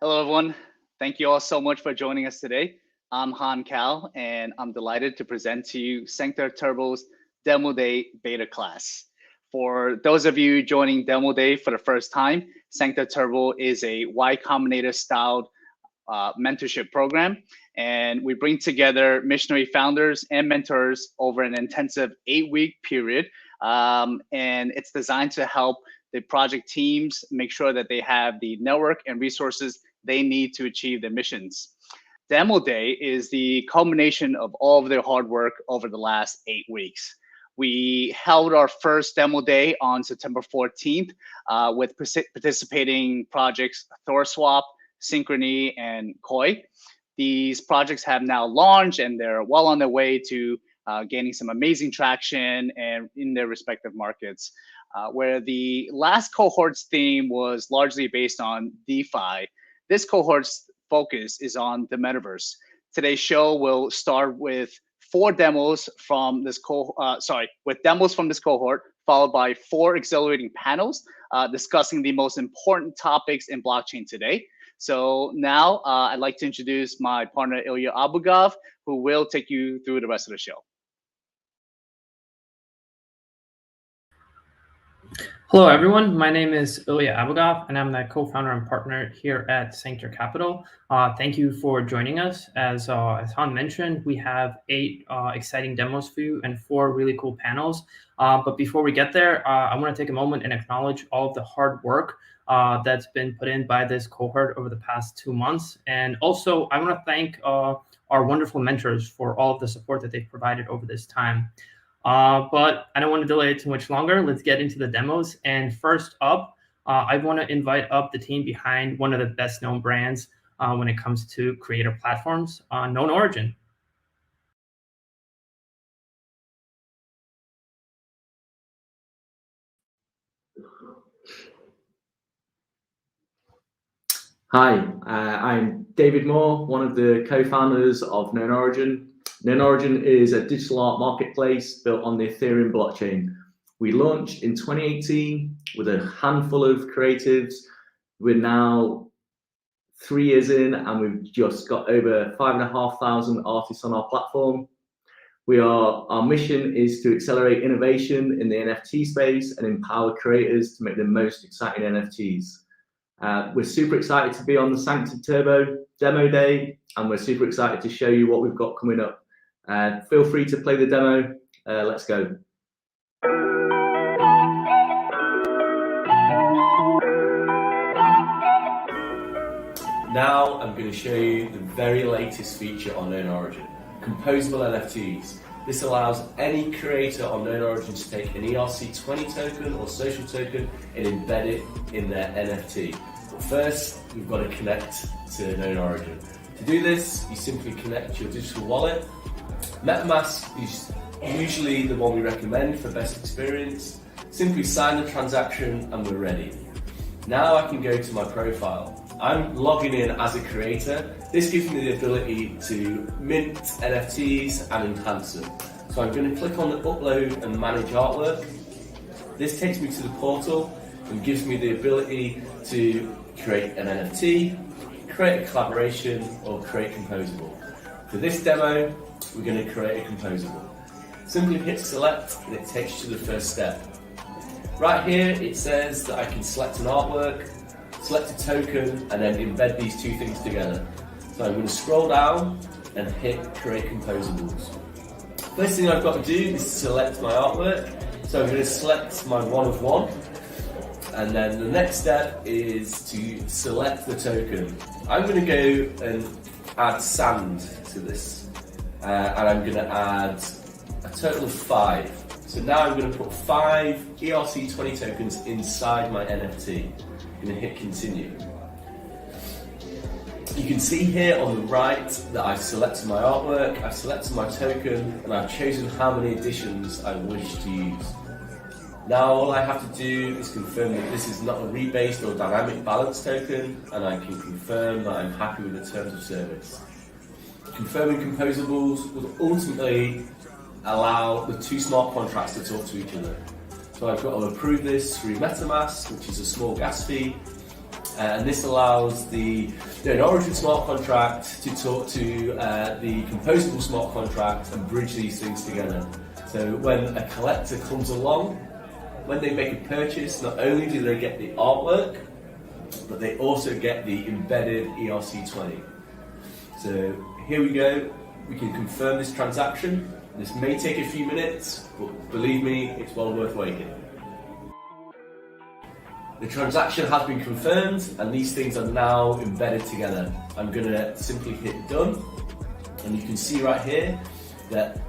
Hello, everyone. Thank you all so much for joining us today. I'm Han Cal, and I'm delighted to present to you Sanctor Turbo's Demo Day Beta class. For those of you joining Demo Day for the first time, Sanctor Turbo is a Y Combinator styled mentorship program, and we bring together missionary founders and mentors over an intensive 8-week period. And it's designed to help the project teams make sure that they have the network and resources they need to achieve their missions. Demo Day is the culmination of all of their hard work over the last 8 weeks. We held our first Demo Day on September 14th with participating projects ThorSwap, Synchrony, and Koi. These projects have now launched and they're well on their way to gaining some amazing traction and in their respective markets. Where the last cohort's theme was largely based on DeFi, this cohort's focus is on the metaverse. Today's show will start with 4 demos from this cohort, followed by 4 exhilarating panels discussing the most important topics in blockchain today. So now I'd like to introduce my partner Ilya Abugov, who will take you through the rest of the show. Hello, everyone. My name is Ilya Abugov, and I'm the co-founder and partner here at Sanctor Capital. Thank you for joining us. As Han mentioned, we have 8 exciting demos for you and 4 really cool panels. But before we get there, I want to take a moment and acknowledge all of the hard work that's been put in by this cohort over the past 2 months. And also, I want to thank our wonderful mentors for all of the support that they've provided over this time. But I don't want to delay it too much longer. Let's get into the demos. And first up, I want to invite up the team behind one of the best known brands when it comes to creator platforms, KnownOrigin. Hi, I'm David Moore, one of the co-founders of KnownOrigin. KnownOrigin is a digital art marketplace built on the Ethereum blockchain. We launched in 2018 with a handful of creatives. We're now 3 years in and we've just got over 5,500 artists on our platform. Our mission is to accelerate innovation in the NFT space and empower creators to make the most exciting NFTs. We're super excited to be on the Sanctor Turbo Demo Day, and we're super excited to show you what we've got coming up. Feel free to play the demo. Let's go. Now I'm going to show you the very latest feature on KnownOrigin, composable NFTs. This allows any creator on KnownOrigin to take an ERC20 token or social token and embed it in their NFT. But first, we've got to connect to KnownOrigin. To do this, you simply connect your digital wallet. MetaMask is usually the one we recommend for best experience. Simply sign the transaction and we're ready. Now I can go to my profile. I'm logging in as a creator. This gives me the ability to mint NFTs and enhance them. So I'm going to click on the upload and manage artwork. This takes me to the portal and gives me the ability to create an NFT, create a collaboration, or create composable. For this demo, we're going to create a composable. Simply hit select and it takes you to the first step. Right here it says that I can select an artwork, select a token, and then embed these 2 things together. So I'm going to scroll down and hit create composables. First thing I've got to do is select my artwork. So I'm going to select my 1 of 1. And then the next step is to select the token. I'm going to go and add sand to this. And I'm going to add a total of 5. So now I'm going to put 5 ERC20 tokens inside my NFT. I'm going to hit continue. You can see here on the right that I've selected my artwork, I've selected my token, and I've chosen how many editions I wish to use. Now all I have to do is confirm that this is not a rebased or dynamic balance token, and I can confirm that I'm happy with the terms of service. Confirming composables will ultimately allow the 2 smart contracts to talk to each other. So I've got to approve this through MetaMask, which is a small gas fee, And this allows the KnownOrigin smart contract to talk to the composable smart contract and bridge these things together. So when a collector comes along, when they make a purchase, not only do they get the artwork, but they also get the embedded ERC20. So here we go, we can confirm this transaction. This may take a few minutes, but believe me, it's well worth waiting. The transaction has been confirmed and these things are now embedded together. I'm going to simply hit done, and you can see right here that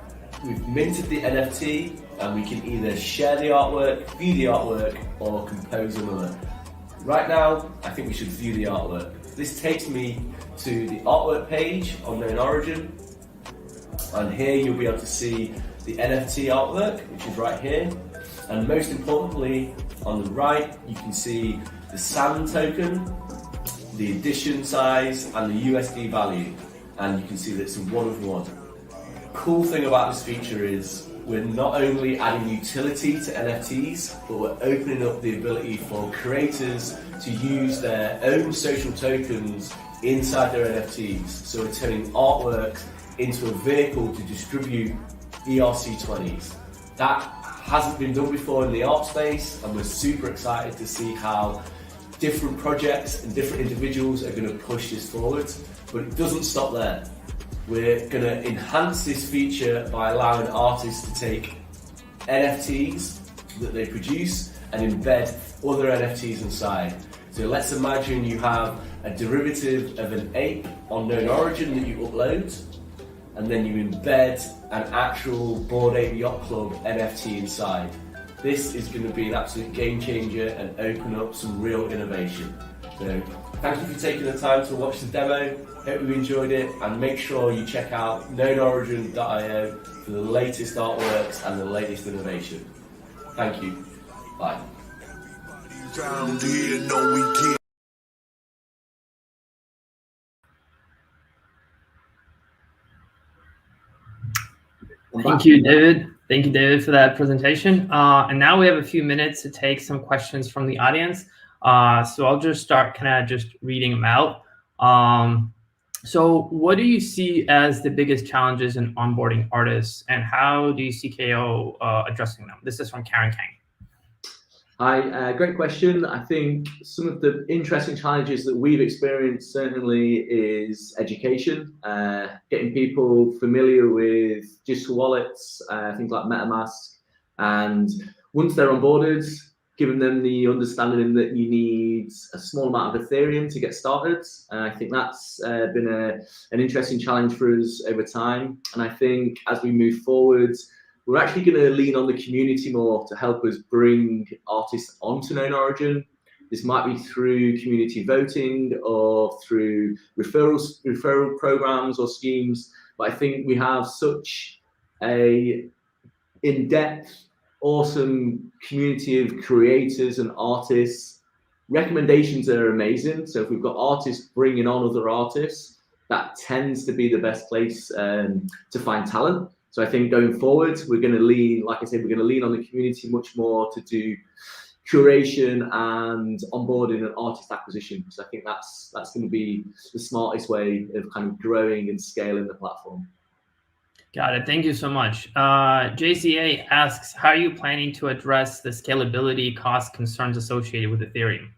we've minted the NFT and we can either share the artwork, view the artwork, or compose another. Right now, I think we should view the artwork. This takes me to the artwork page on KnownOrigin, and here you'll be able to see the NFT artwork, which is right here. And most importantly, on the right, you can see the SAM token, the edition size, and the USD value. And you can see that it's a 1 of 1. Cool thing about this feature is we're not only adding utility to NFTs, but we're opening up the ability for creators to use their own social tokens inside their NFTs. So we're turning artwork into a vehicle to distribute ERC20s. That hasn't been done before in the art space, and we're super excited to see how different projects and different individuals are going to push this forward. But it doesn't stop there. We're going to enhance this feature by allowing artists to take NFTs that they produce and embed other NFTs inside. So let's imagine you have a derivative of an ape on KnownOrigin that you upload, and then you embed an actual Bored Ape Yacht Club NFT inside. This is going to be an absolute game changer and open up some real innovation. So thank you for taking the time to watch the demo. Hope you enjoyed it, and make sure you check out KnownOrigin.io for the latest artworks and the latest innovation. Thank you. Bye. Thank you, David. Thank you, David, for that presentation. And now we have a few minutes to take some questions from the audience. So I'll just start kind of just reading them out. So what do you see as the biggest challenges in onboarding artists, and how do you see KO addressing them? This is from Karen Kang. Hi, great question. I think some of the interesting challenges that we've experienced certainly is education, getting people familiar with digital wallets, things like MetaMask, and once they're onboarded, giving them the understanding that you need a small amount of Ethereum to get started. I think that's been an interesting challenge for us over time. And I think as we move forward, we're actually going to lean on the community more to help us bring artists onto KnownOrigin. This might be through community voting or through referral programs or schemes. But I think we have such a in-depth, awesome community of creators and artists. Recommendations are amazing. So if we've got artists bringing on other artists, that tends to be the best place to find talent. So I think going forward, we're going to lean, like I said, we're going to lean on the community much more to do curation and onboarding and artist acquisition. So I think that's going to be the smartest way of kind of growing and scaling the platform. Got it. Thank you so much. JCA asks, how are you planning to address the scalability cost concerns associated with Ethereum?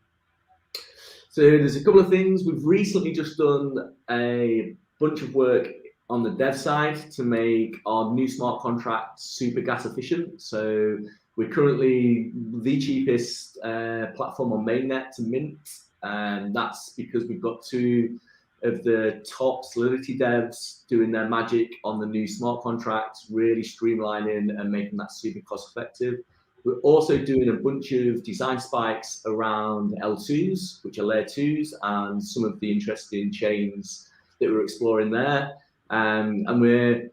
So there's a couple of things. We've recently just done a bunch of work on the dev side to make our new smart contract super gas efficient. So we're currently the cheapest platform on mainnet to mint. And that's because we've got two of the top Solidity devs doing their magic on the new smart contracts, really streamlining and making that super cost effective. We're also doing a bunch of design spikes around L2s, which are layer 2s, and some of the interesting chains that we're exploring there. And we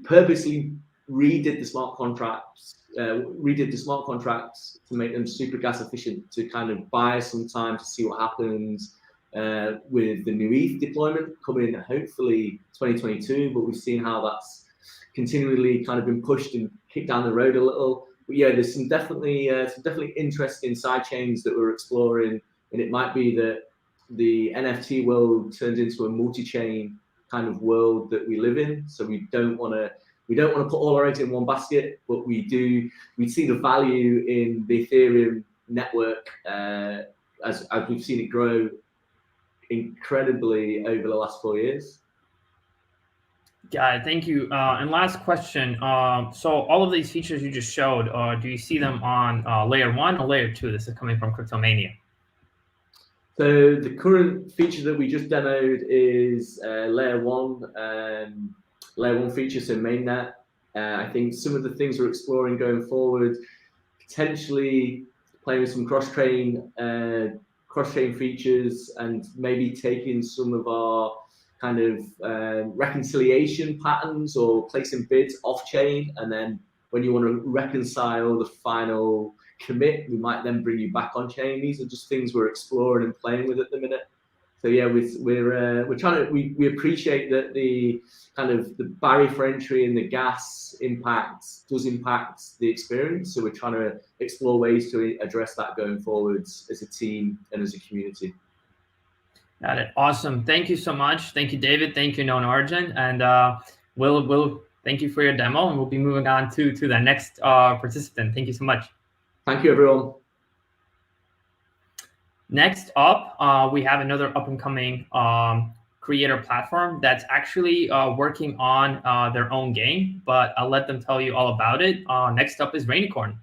purposely redid the smart contracts to make them super gas efficient, to kind of buy some time to see what happens with the new ETH deployment coming hopefully 2022, but we've seen how that's continually kind of been pushed and kicked down the road a little. yeah, there's some definitely interesting side chains that we're exploring, and it might be that the NFT world turns into a multi-chain kind of world that we live in. So we don't want to put all our eggs in one basket, but we see the value in the Ethereum network as we've seen it grow incredibly over the last 4 years. Got it. Thank you. And last question. So all of these features you just showed, do you see them on layer 1 or layer 2? This is coming from Cryptomania. So the current feature that we just demoed is layer 1 feature, so mainnet. I think some of the things we're exploring going forward, potentially playing with some cross-chain features, and maybe taking some of our kind of reconciliation patterns or placing bids off-chain, and then when you want to reconcile the final commit, we might then bring you back on-chain. These are just things we're exploring and playing with at the minute. So yeah, we're trying to we appreciate that the kind of the barrier for entry and the gas does impact the experience. So we're trying to explore ways to address that going forwards as a team and as a community. Got it. Awesome. Thank you so much. Thank you, David. Thank you, KnownOrigin. And we'll thank you for your demo, and we'll be moving on to the next participant. Thank you so much. Thank you, everyone. Next up, we have another up-and-coming creator platform that's actually working on their own game, but I'll let them tell you all about it. Next up is Raini.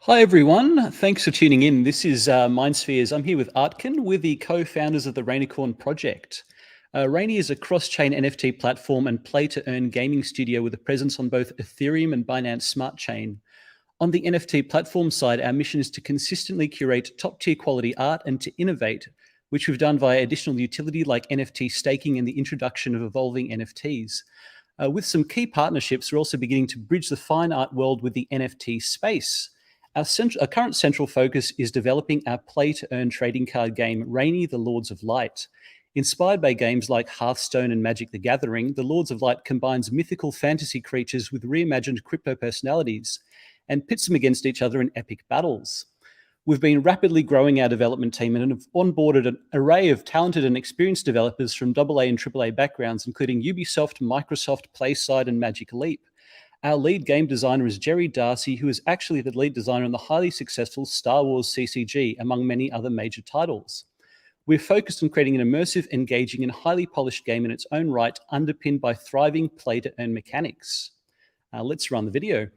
Hi everyone, thanks for tuning in. This is Mindspheres. I'm here with Artkin. We're the co-founders of the Rainicorn project. Raini is a cross-chain NFT platform and play-to-earn gaming studio with a presence on both Ethereum and Binance Smart Chain. On the NFT platform side, our mission is to consistently curate top-tier quality art and to innovate, which we've done via additional utility like NFT staking and the introduction of evolving NFTs. With some key partnerships, we're also beginning to bridge the fine art world with the NFT space. Our current central focus is developing our play-to-earn trading card game, Raini, the Lords of Light. Inspired by games like Hearthstone and Magic the Gathering, the Lords of Light combines mythical fantasy creatures with reimagined crypto personalities and pits them against each other in epic battles. We've been rapidly growing our development team and have onboarded an array of talented and experienced developers from AA and AAA backgrounds, including Ubisoft, Microsoft, PlaySide, and Magic Leap. Our lead game designer is Jerry Darcy, who is actually the lead designer on the highly successful Star Wars CCG, among many other major titles. We're focused on creating an immersive, engaging, and highly polished game in its own right, underpinned by thriving play-to-earn mechanics. Let's run the video.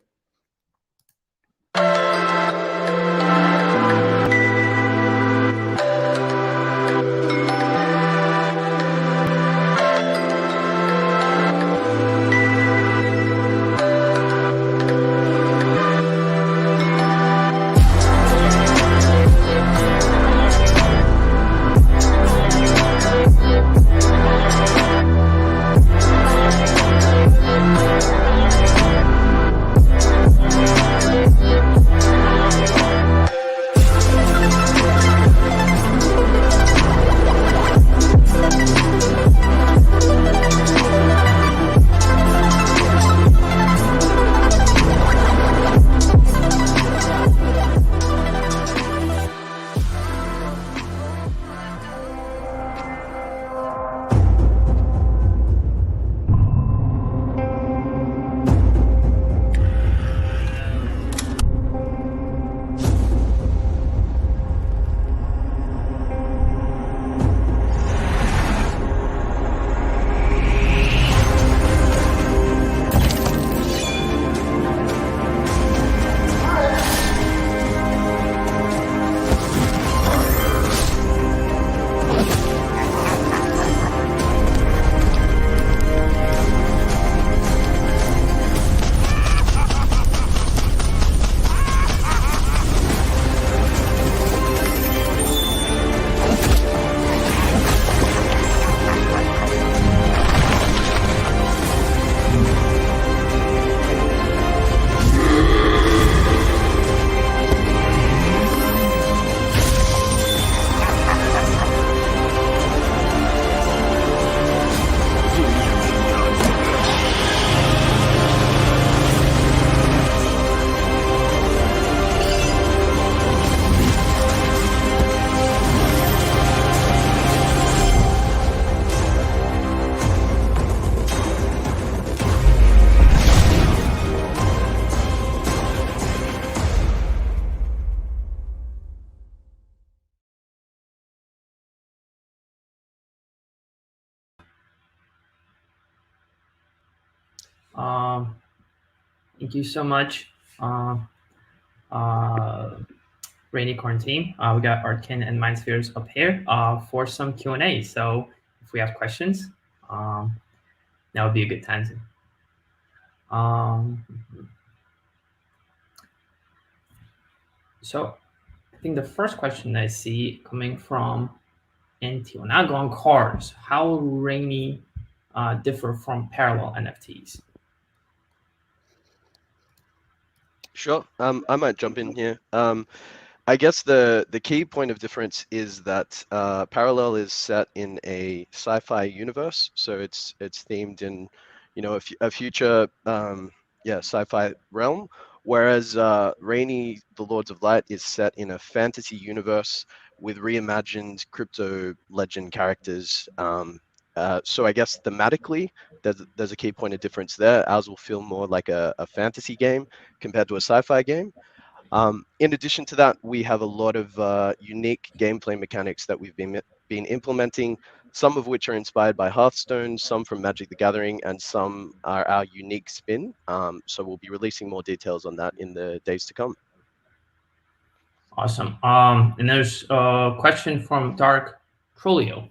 Thank you so much, Rainy Corn team. We got Artkin and Mindspheres up here for some Q&A. So if we have questions, that would be a good time to. So I think the first question I see coming from Antionago on cars, how will Rainy differ from parallel NFTs? Sure. I might jump in here. I guess the key point of difference is that Parallel is set in a sci-fi universe, so it's themed in, you know, a future sci-fi realm. Whereas Rainy, the Lords of Light, is set in a fantasy universe with reimagined crypto legend characters. So I guess thematically, there's a key point of difference there. Ours will feel more like a fantasy game compared to a sci-fi game. In addition to that, we have a lot of unique gameplay mechanics that we've been implementing, some of which are inspired by Hearthstone, some from Magic the Gathering, and some are our unique spin. So we'll be releasing more details on that in the days to come. Awesome. And there's a question from Dark Trolio.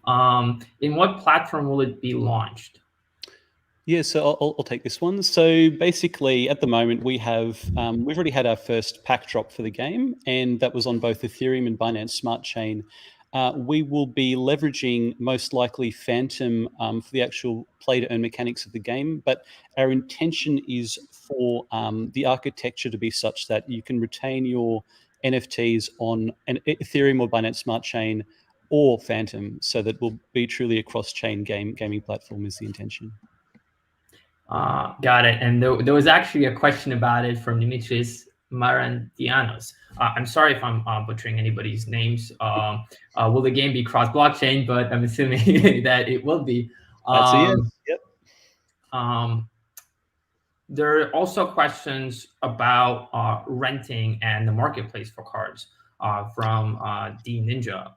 In what platform will it be launched? Yeah, so I'll take this one. So basically, at the moment, we've already had our first pack drop for the game, and that was on both Ethereum and Binance Smart Chain. We will be leveraging most likely Phantom for the actual play-to-earn mechanics of the game, but our intention is for the architecture to be such that you can retain your NFTs on an Ethereum or Binance Smart Chain or Phantom, so that will be truly a cross-chain gaming platform is the intention. Got it. And there was actually a question about it from Dimitris Marandianos. I'm sorry if I'm butchering anybody's names. Will the game be cross-blockchain? But I'm assuming that it will be. That's a yes. Yep. There are also questions about renting and the marketplace for cards from D Ninja.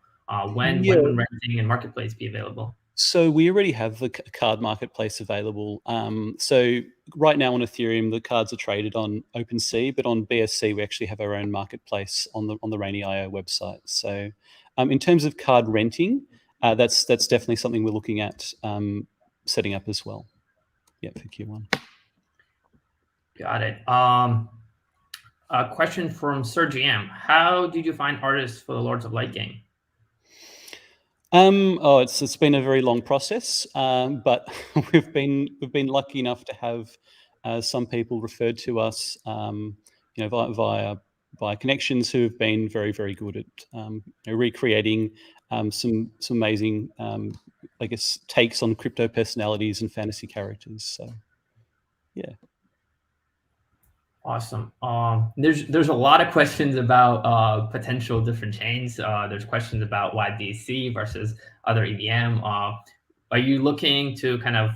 When will renting and marketplace be available? So we already have the card marketplace available. So right now on Ethereum, the cards are traded on OpenSea, but on BSC, we actually have our own marketplace on the Raini.io website. So in terms of card renting, that's definitely something we're looking at setting up as well. Yeah, for Q1. Got it. A question from Sergi M. How did you find artists for the Lords of Light game? It's been a very long process, but we've been lucky enough to have some people referred to us, via connections who have been very, very good at recreating some amazing, I guess, takes on crypto personalities and fantasy characters. So, yeah. Awesome. There's a lot of questions about potential different chains. There's questions about YBC versus other EVM. Are you looking to kind of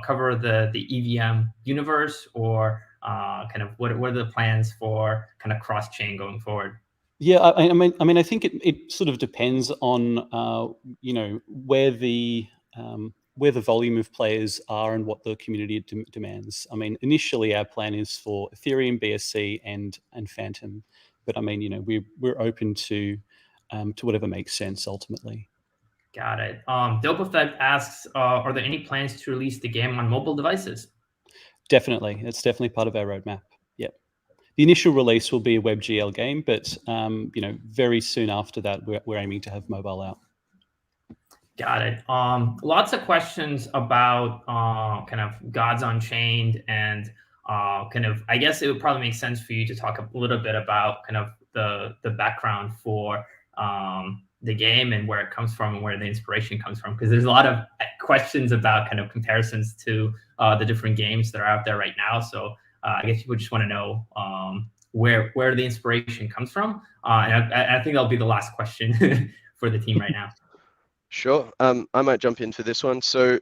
cover the EVM universe, or kind of what are the plans for kind of cross chain going forward? Yeah, I mean, I think it sort of depends on where the volume of players are and what the community demands. I mean, initially our plan is for Ethereum, BSC, and Phantom, but I mean, we're open to whatever makes sense ultimately. Got it. Dope Effect asks, are there any plans to release the game on mobile devices? Definitely, it's definitely part of our roadmap. Yep. The initial release will be a WebGL game, but very soon after that, we're aiming to have mobile out. Got it. Lots of questions about kind of Gods Unchained, and kind of, I guess it would probably make sense for you to talk a little bit about kind of the background for the game and where it comes from and where the inspiration comes from, because there's a lot of questions about kind of comparisons to the different games that are out there right now. So I guess people just want to know where the inspiration comes from. And I think that'll be the last question for the team right now. Sure. I might jump into this one. So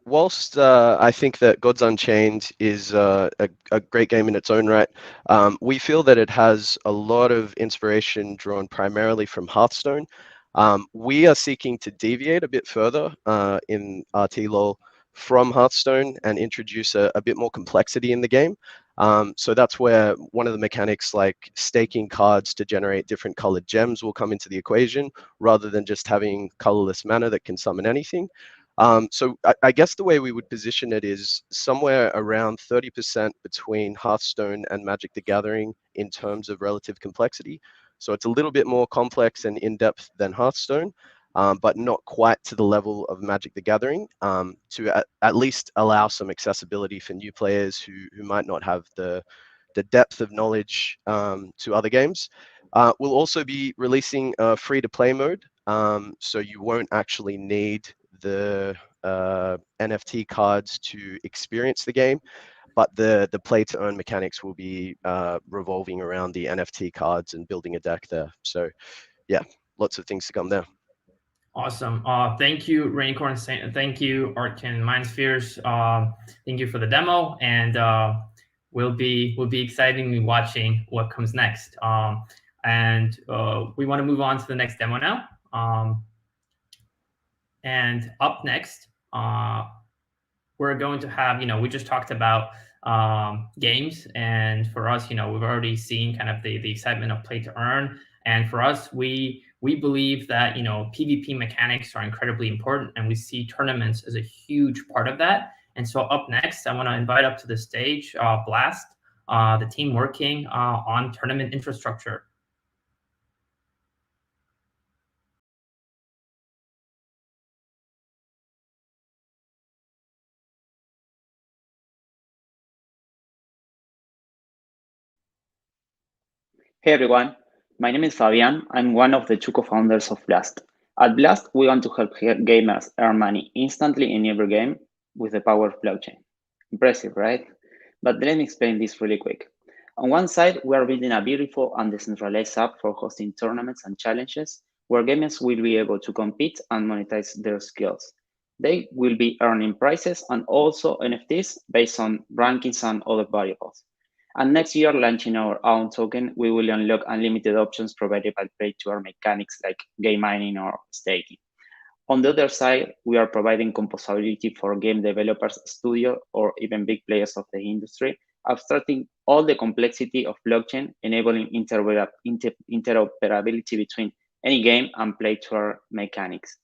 whilst I think that Gods Unchained is a great game in its own right, we feel that it has a lot of inspiration drawn primarily from Hearthstone. We are seeking to deviate a bit further in RT LoL from Hearthstone and introduce a bit more complexity in the game. So that's where one of the mechanics like staking cards to generate different colored gems will come into the equation, rather than just having colorless mana that can summon anything. So I guess the way we would position it is somewhere around 30% between Hearthstone and Magic the Gathering in terms of relative complexity. So it's a little bit more complex and in-depth than Hearthstone, but not quite to the level of Magic the Gathering, to at least allow some accessibility for new players who might not have the depth of knowledge to other games. We'll also be releasing a free-to-play mode, so you won't actually need the NFT cards to experience the game, but the play-to-earn mechanics will be revolving around the NFT cards and building a deck there. So yeah, lots of things to come there. Awesome. Thank you, Rainicorn. Thank you, Artkin Mindspheres. Thank you for the demo, and we'll be excitingly watching what comes next. And we want to move on to the next demo now. And up next, we're going to have, we just talked about games, and for us, we've already seen kind of the excitement of play to earn. And for us, we believe that, PvP mechanics are incredibly important, and we see tournaments as a huge part of that. And so up next, I want to invite up to the stage Blast, the team working on tournament infrastructure. Hey everyone, my name is Fabian. I'm one of the two co-founders of Blast. At Blast, we want to help gamers earn money instantly in every game with the power of blockchain. Impressive, right? But let me explain this really quick. On one side, we are building a beautiful and decentralized app for hosting tournaments and challenges where gamers will be able to compete and monetize their skills. They will be earning prizes and also NFTs based on rankings and other variables. And next year, launching our own token, we will unlock unlimited options provided by play-to-earn mechanics like game mining or staking. On the other side, we are providing composability for game developers, studios, or even big players of the industry, abstracting all the complexity of blockchain, enabling interoperability between any game and play-to-earn mechanics.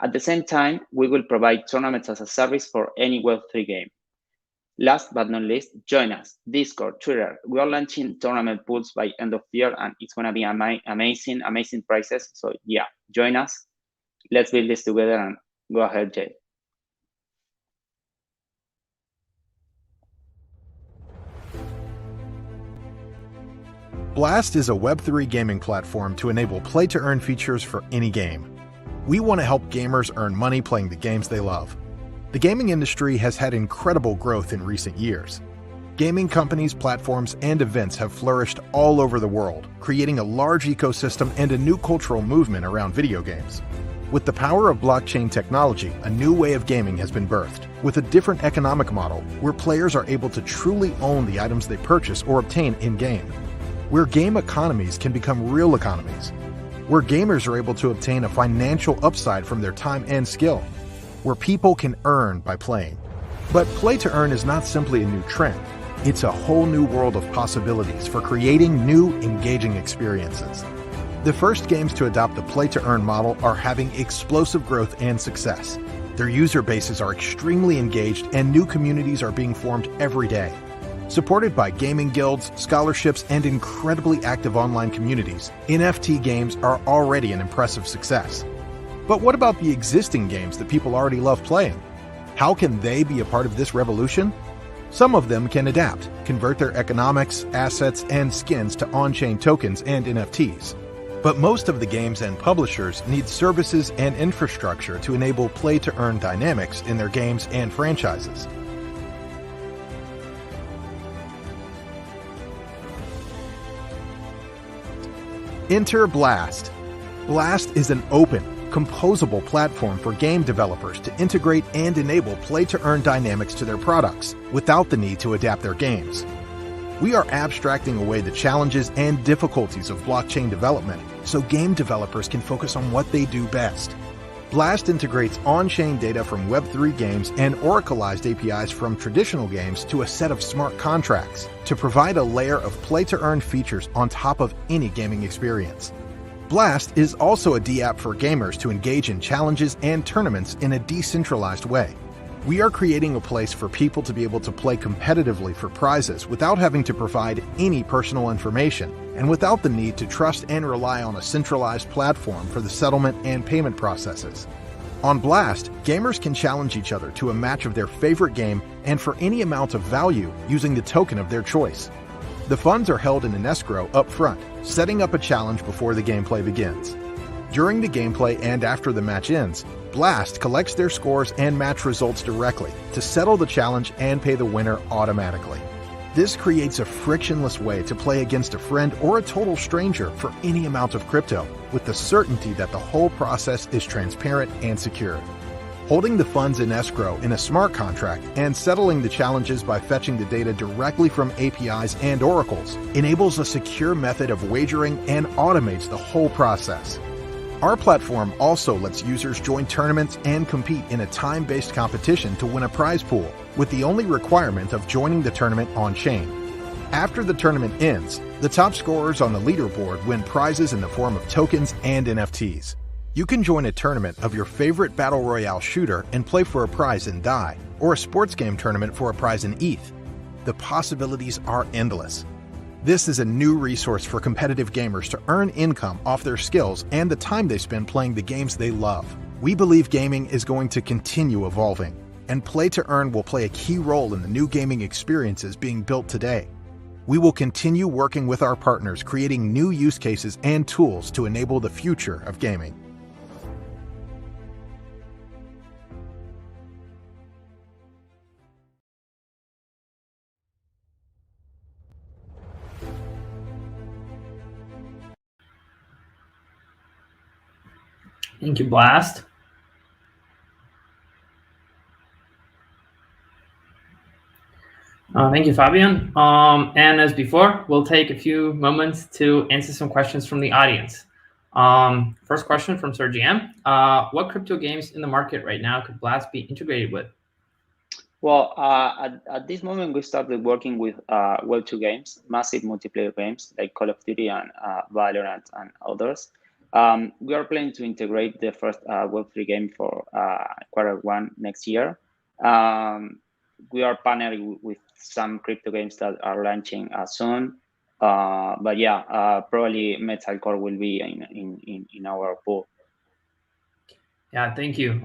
At the same time, we will provide tournaments as a service for any Web3 game. Last but not least, join us, Discord, Twitter. We are launching tournament pools by end of year, and it's going to be amazing prizes. So yeah, join us. Let's build this together, and go ahead, Jay. Blast is a Web3 gaming platform to enable play-to-earn features for any game. We want to help gamers earn money playing the games they love. The gaming industry has had incredible growth in recent years. Gaming companies, platforms, and events have flourished all over the world, creating a large ecosystem and a new cultural movement around video games. With the power of blockchain technology, a new way of gaming has been birthed, with a different economic model where players are able to truly own the items they purchase or obtain in-game. Where game economies can become real economies. Where gamers are able to obtain a financial upside from their time and skill. Where people can earn by playing. But play to earn is not simply a new trend. It's a whole new world of possibilities for creating new, engaging experiences. The first games to adopt the play to earn model are having explosive growth and success. Their user bases are extremely engaged and new communities are being formed every day. Supported by gaming guilds, scholarships, and incredibly active online communities, NFT games are already an impressive success. But what about the existing games that people already love playing? How can they be a part of this revolution? Some of them can adapt, convert their economics, assets, and skins to on-chain tokens and NFTs. But most of the games and publishers need services and infrastructure to enable play-to-earn dynamics in their games and franchises. Enter Blast. Blast is an open, composable platform for game developers to integrate and enable play-to-earn dynamics to their products without the need to adapt their games. We are abstracting away the challenges and difficulties of blockchain development so game developers can focus on what they do best. Blast integrates on-chain data from Web3 games and oracleized APIs from traditional games to a set of smart contracts to provide a layer of play-to-earn features on top of any gaming experience. Blast is also a D-app for gamers to engage in challenges and tournaments in a decentralized way. We are creating a place for people to be able to play competitively for prizes without having to provide any personal information and without the need to trust and rely on a centralized platform for the settlement and payment processes. On Blast, gamers can challenge each other to a match of their favorite game and for any amount of value using the token of their choice. The funds are held in an escrow up front, setting up a challenge before the gameplay begins. During the gameplay and after the match ends, Blast collects their scores and match results directly to settle the challenge and pay the winner automatically. This creates a frictionless way to play against a friend or a total stranger for any amount of crypto, with the certainty that the whole process is transparent and secure. Holding the funds in escrow in a smart contract and settling the challenges by fetching the data directly from APIs and oracles enables a secure method of wagering and automates the whole process. Our platform also lets users join tournaments and compete in a time-based competition to win a prize pool, with the only requirement of joining the tournament on-chain. After the tournament ends, the top scorers on the leaderboard win prizes in the form of tokens and NFTs. You can join a tournament of your favorite Battle Royale shooter and play for a prize in DAI, or a sports game tournament for a prize in ETH. The possibilities are endless. This is a new resource for competitive gamers to earn income off their skills and the time they spend playing the games they love. We believe gaming is going to continue evolving, and Play to Earn will play a key role in the new gaming experiences being built today. We will continue working with our partners, creating new use cases and tools to enable the future of gaming. Thank you, Blast. Thank you, Fabian. And as before, we'll take a few moments to answer some questions from the audience. First question from Sir GM. What crypto games in the market right now could Blast be integrated with? Well, at this moment, we started working with Web2 games, massive multiplayer games like Call of Duty and Valorant and others. We are planning to integrate the first Web3 game for Q1 next year. We are partnering with some crypto games that are launching soon. But yeah, probably Metalcore will be in our pool. Yeah, thank you.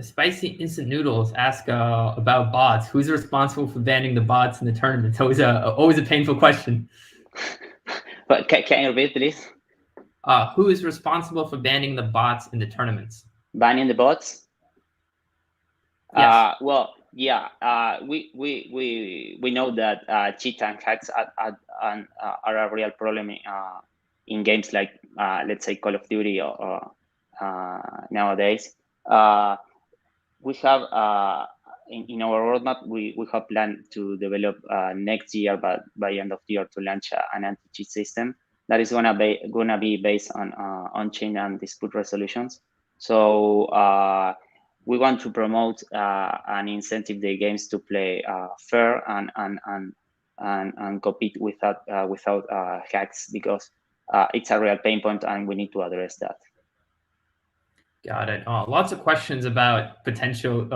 Spicy Instant Noodles ask about bots. Who's responsible for banning the bots in the tournament? It's always a painful question. But can you repeat, please? Who is responsible for banning the bots in the tournaments? Banning the bots? Yes. Well, yeah. We know that cheat and hacks are a real problem in games like let's say Call of Duty or nowadays. We have in our roadmap we have planned to develop next year, but by the end of the year, to launch an anti-cheat system that is gonna be based on on-chain and dispute resolutions. So we want to promote and incentive the games to play fair and compete without hacks, because it's a real pain point and we need to address that. Got it. Lots of questions about potential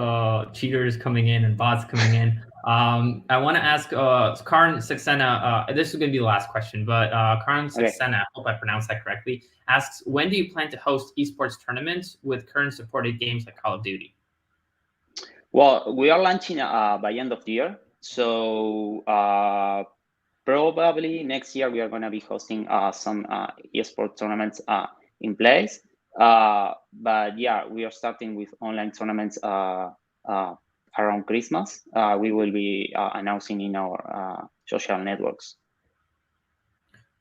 cheaters coming in and bots coming in. I want to ask Karan Saxena, this is going to be the last question, but Karan Saxena, I hope I pronounced that correctly, asks, when do you plan to host esports tournaments with current supported games like Call of Duty? Well, we are launching by end of the year. So probably next year we are going to be hosting some esports tournaments in place. But yeah, we are starting with online tournaments around Christmas. We will be announcing in our social networks.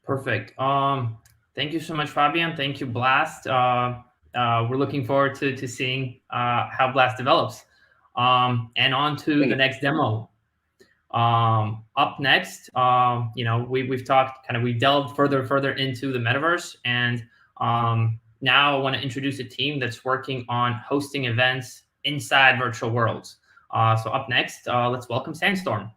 Perfect. Thank you so much, Fabian. Thank you, Blast. We're looking forward to seeing how Blast develops. And on to the next demo. Up next, we've talked we delved further into the metaverse, and Now I want to introduce a team that's working on hosting events inside virtual worlds. So up next, let's welcome Sandstorm.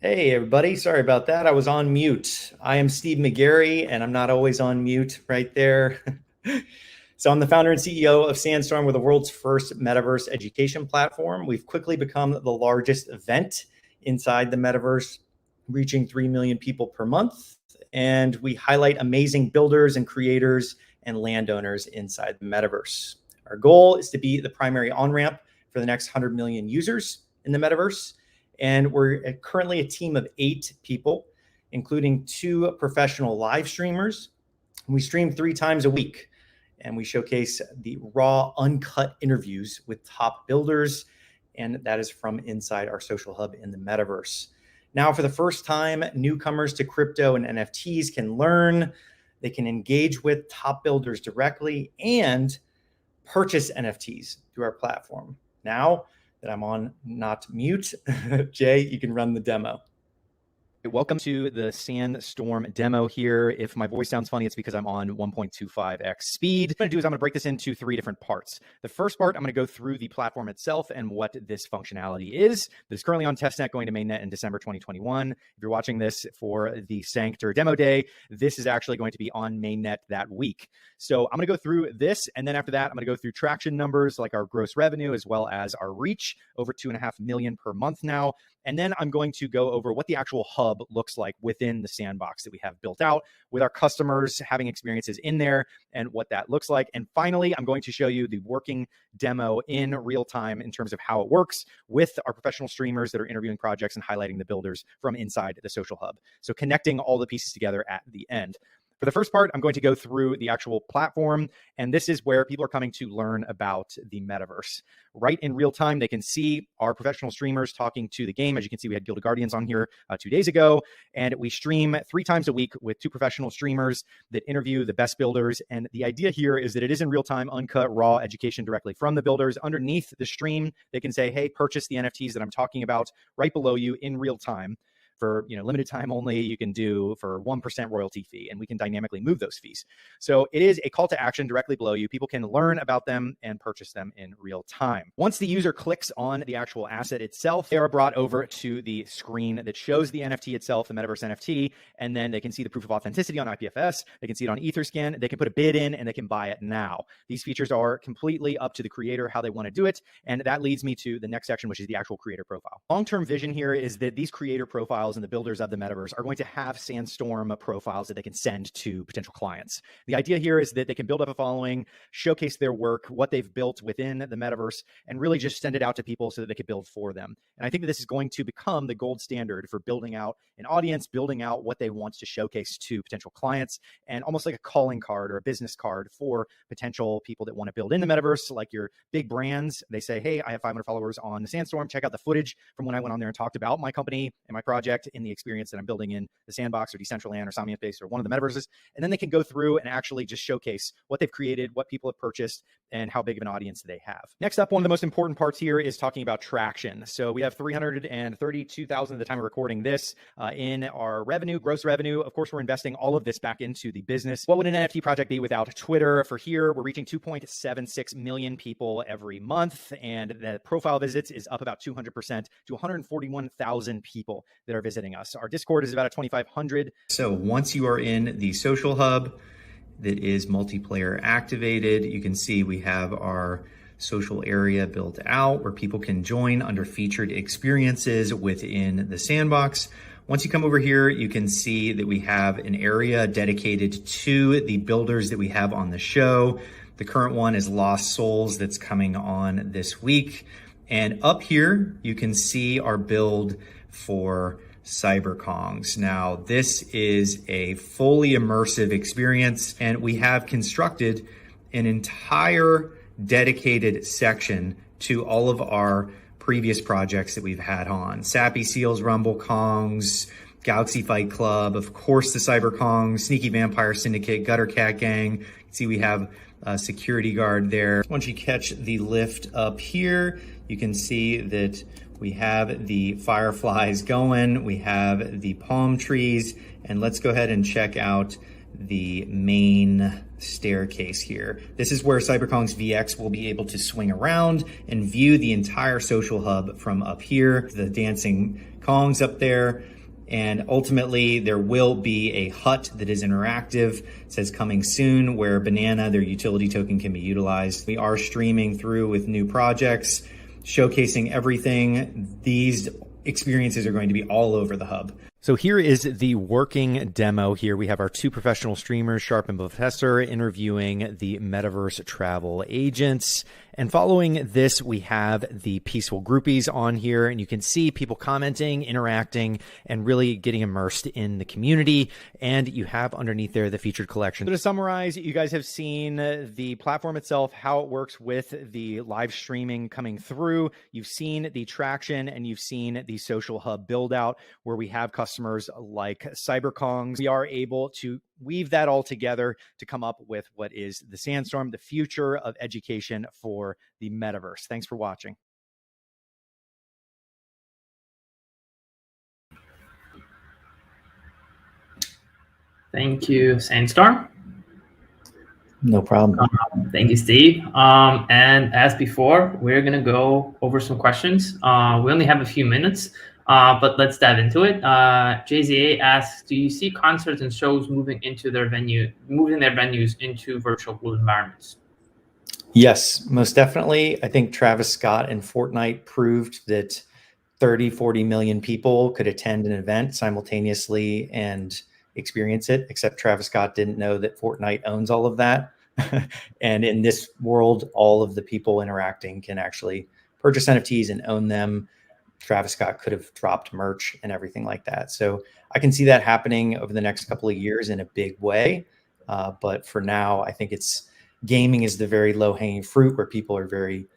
Hey, everybody. Sorry about that. I was on mute. I am Steve McGarry, and I'm not always on mute right there. So I'm the founder and CEO of Sandstorm. We're the world's first metaverse education platform. We've quickly become the largest event inside the metaverse, reaching 3 million people per month. And we highlight amazing builders and creators and landowners inside the metaverse. Our goal is to be the primary on-ramp for the next 100 million users in the metaverse. And we're currently a team of 8 people, including 2 professional live streamers. We stream 3 times a week, and we showcase the raw, uncut interviews with top builders, and that is from inside our social hub in the metaverse. Now, for the first time, newcomers to crypto and NFTs can learn, they can engage with top builders directly, and purchase NFTs through our platform. Now that I'm on not mute, Jay, you can run the demo. Welcome to the Sandstorm demo here. If my voice sounds funny, it's because I'm on 1.25x speed. What I'm going to do is I'm going to break this into 3 different parts. The first part, I'm going to go through the platform itself and what this functionality is. This is currently on testnet, going to mainnet in December 2021. If you're watching this for the Sanctor demo day, this is actually going to be on mainnet that week. So I'm going to go through this, and then after that, I'm going to go through traction numbers like our gross revenue as well as our reach, over 2.5 million per month now. And then I'm going to go over what the actual hub looks like within the sandbox that we have built out, with our customers having experiences in there and what that looks like. And finally, I'm going to show you the working demo in real time in terms of how it works with our professional streamers that are interviewing projects and highlighting the builders from inside the social hub. So connecting all the pieces together at the end. For the first part, I'm going to go through the actual platform, and this is where people are coming to learn about the metaverse. Right in real time, they can see our professional streamers talking to the game. As you can see, we had Guild Guardians on here 2 days ago, and we stream 3 times a week with 2 professional streamers that interview the best builders. And the idea here is that it is in real time, uncut, raw education directly from the builders. Underneath the stream, they can say, hey, purchase the NFTs that I'm talking about right below you in real time. For limited time only, you can do for 1% royalty fee, and we can dynamically move those fees. So it is a call to action directly below you. People can learn about them and purchase them in real time. Once the user clicks on the actual asset itself, they are brought over to the screen that shows the NFT itself, the metaverse NFT, and then they can see the proof of authenticity on IPFS. They can see it on Etherscan. They can put a bid in, and they can buy it now. These features are completely up to the creator how they want to do it, and that leads me to the next section, which is the actual creator profile. Long-term vision here is that these creator profiles themselves and the builders of the metaverse are going to have Sandstorm profiles that they can send to potential clients. The idea here is that they can build up a following, showcase their work, what they've built within the metaverse, and really just send it out to people so that they can build for them. And I think that this is going to become the gold standard for building out an audience, building out what they want to showcase to potential clients, and almost like a calling card or a business card for potential people that want to build in the metaverse, like your big brands. They say, hey, I have 500 followers on Sandstorm. Check out the footage from when I went on there and talked about my company and my project in the experience that I'm building in the Sandbox or Decentraland or Somnium Space or one of the metaverses. And then they can go through and actually just showcase what they've created, what people have purchased, and how big of an audience they have. Next up, one of the most important parts here is talking about traction. So we have 332,000 at the time of recording this in our revenue, gross revenue. Of course, we're investing all of this back into the business. What would an NFT project be without Twitter? For here, we're reaching 2.76 million people every month, and the profile visits is up about 200% to 141,000 people that are visiting us. Our Discord is about 2,500. So once you are in the social hub that is multiplayer activated, you can see we have our social area built out where people can join under featured experiences within the sandbox. Once you come over here, you can see that we have an area dedicated to the builders that we have on the show. The current one is Lost Souls that's coming on this week. And up here, you can see our build for CyberKongs. Now, this is a fully immersive experience, and we have constructed an entire dedicated section to all of our previous projects that we've had on. Sappy Seals, Rumble Kongs, Galaxy Fight Club, of course the CyberKongs, Sneaky Vampire Syndicate, Gutter Cat Gang. You can see we have a security guard there. Once you catch the lift up here, you can see that we have the fireflies going, we have the palm trees, and let's go ahead and check out the main staircase here. This is where CyberKongs VX will be able to swing around and view the entire social hub from up here. The dancing Kongs up there. And ultimately, there will be a hut that is interactive. It says coming soon, where Banana, their utility token, can be utilized. We are streaming through with new projects, showcasing everything. These experiences are going to be all over the hub. So here is the working demo. Here we have our two professional streamers, Sharp and Professor, interviewing the metaverse travel agents. And following this, we have the peaceful groupies on here, and you can see people commenting, interacting, and really getting immersed in the community. And you have underneath there the featured collection. So to summarize, you guys have seen the platform itself, how it works with the live streaming coming through. You've seen the traction, and you've seen the social hub build out where we have customers like CyberKongs. We are able to weave that all together to come up with what is the Sandstorm, the future of education for the metaverse. Thanks for watching. Thank you, Sandstorm. No problem. Thank you, Steve. And as before, we're going to go over some questions. We only have a few minutes, but let's dive into it. JZA asks, do you see concerts and shows moving their venues into virtual environments? Yes, most definitely. I think Travis Scott and Fortnite proved that 30, 40 million people could attend an event simultaneously and experience it, except Travis Scott didn't know that Fortnite owns all of that. And in this world, all of the people interacting can actually purchase NFTs and own them. Travis Scott could have dropped merch and everything like that. So I can see that happening over the next couple of years in a big way. But for now, I think gaming is the very low-hanging fruit where people are very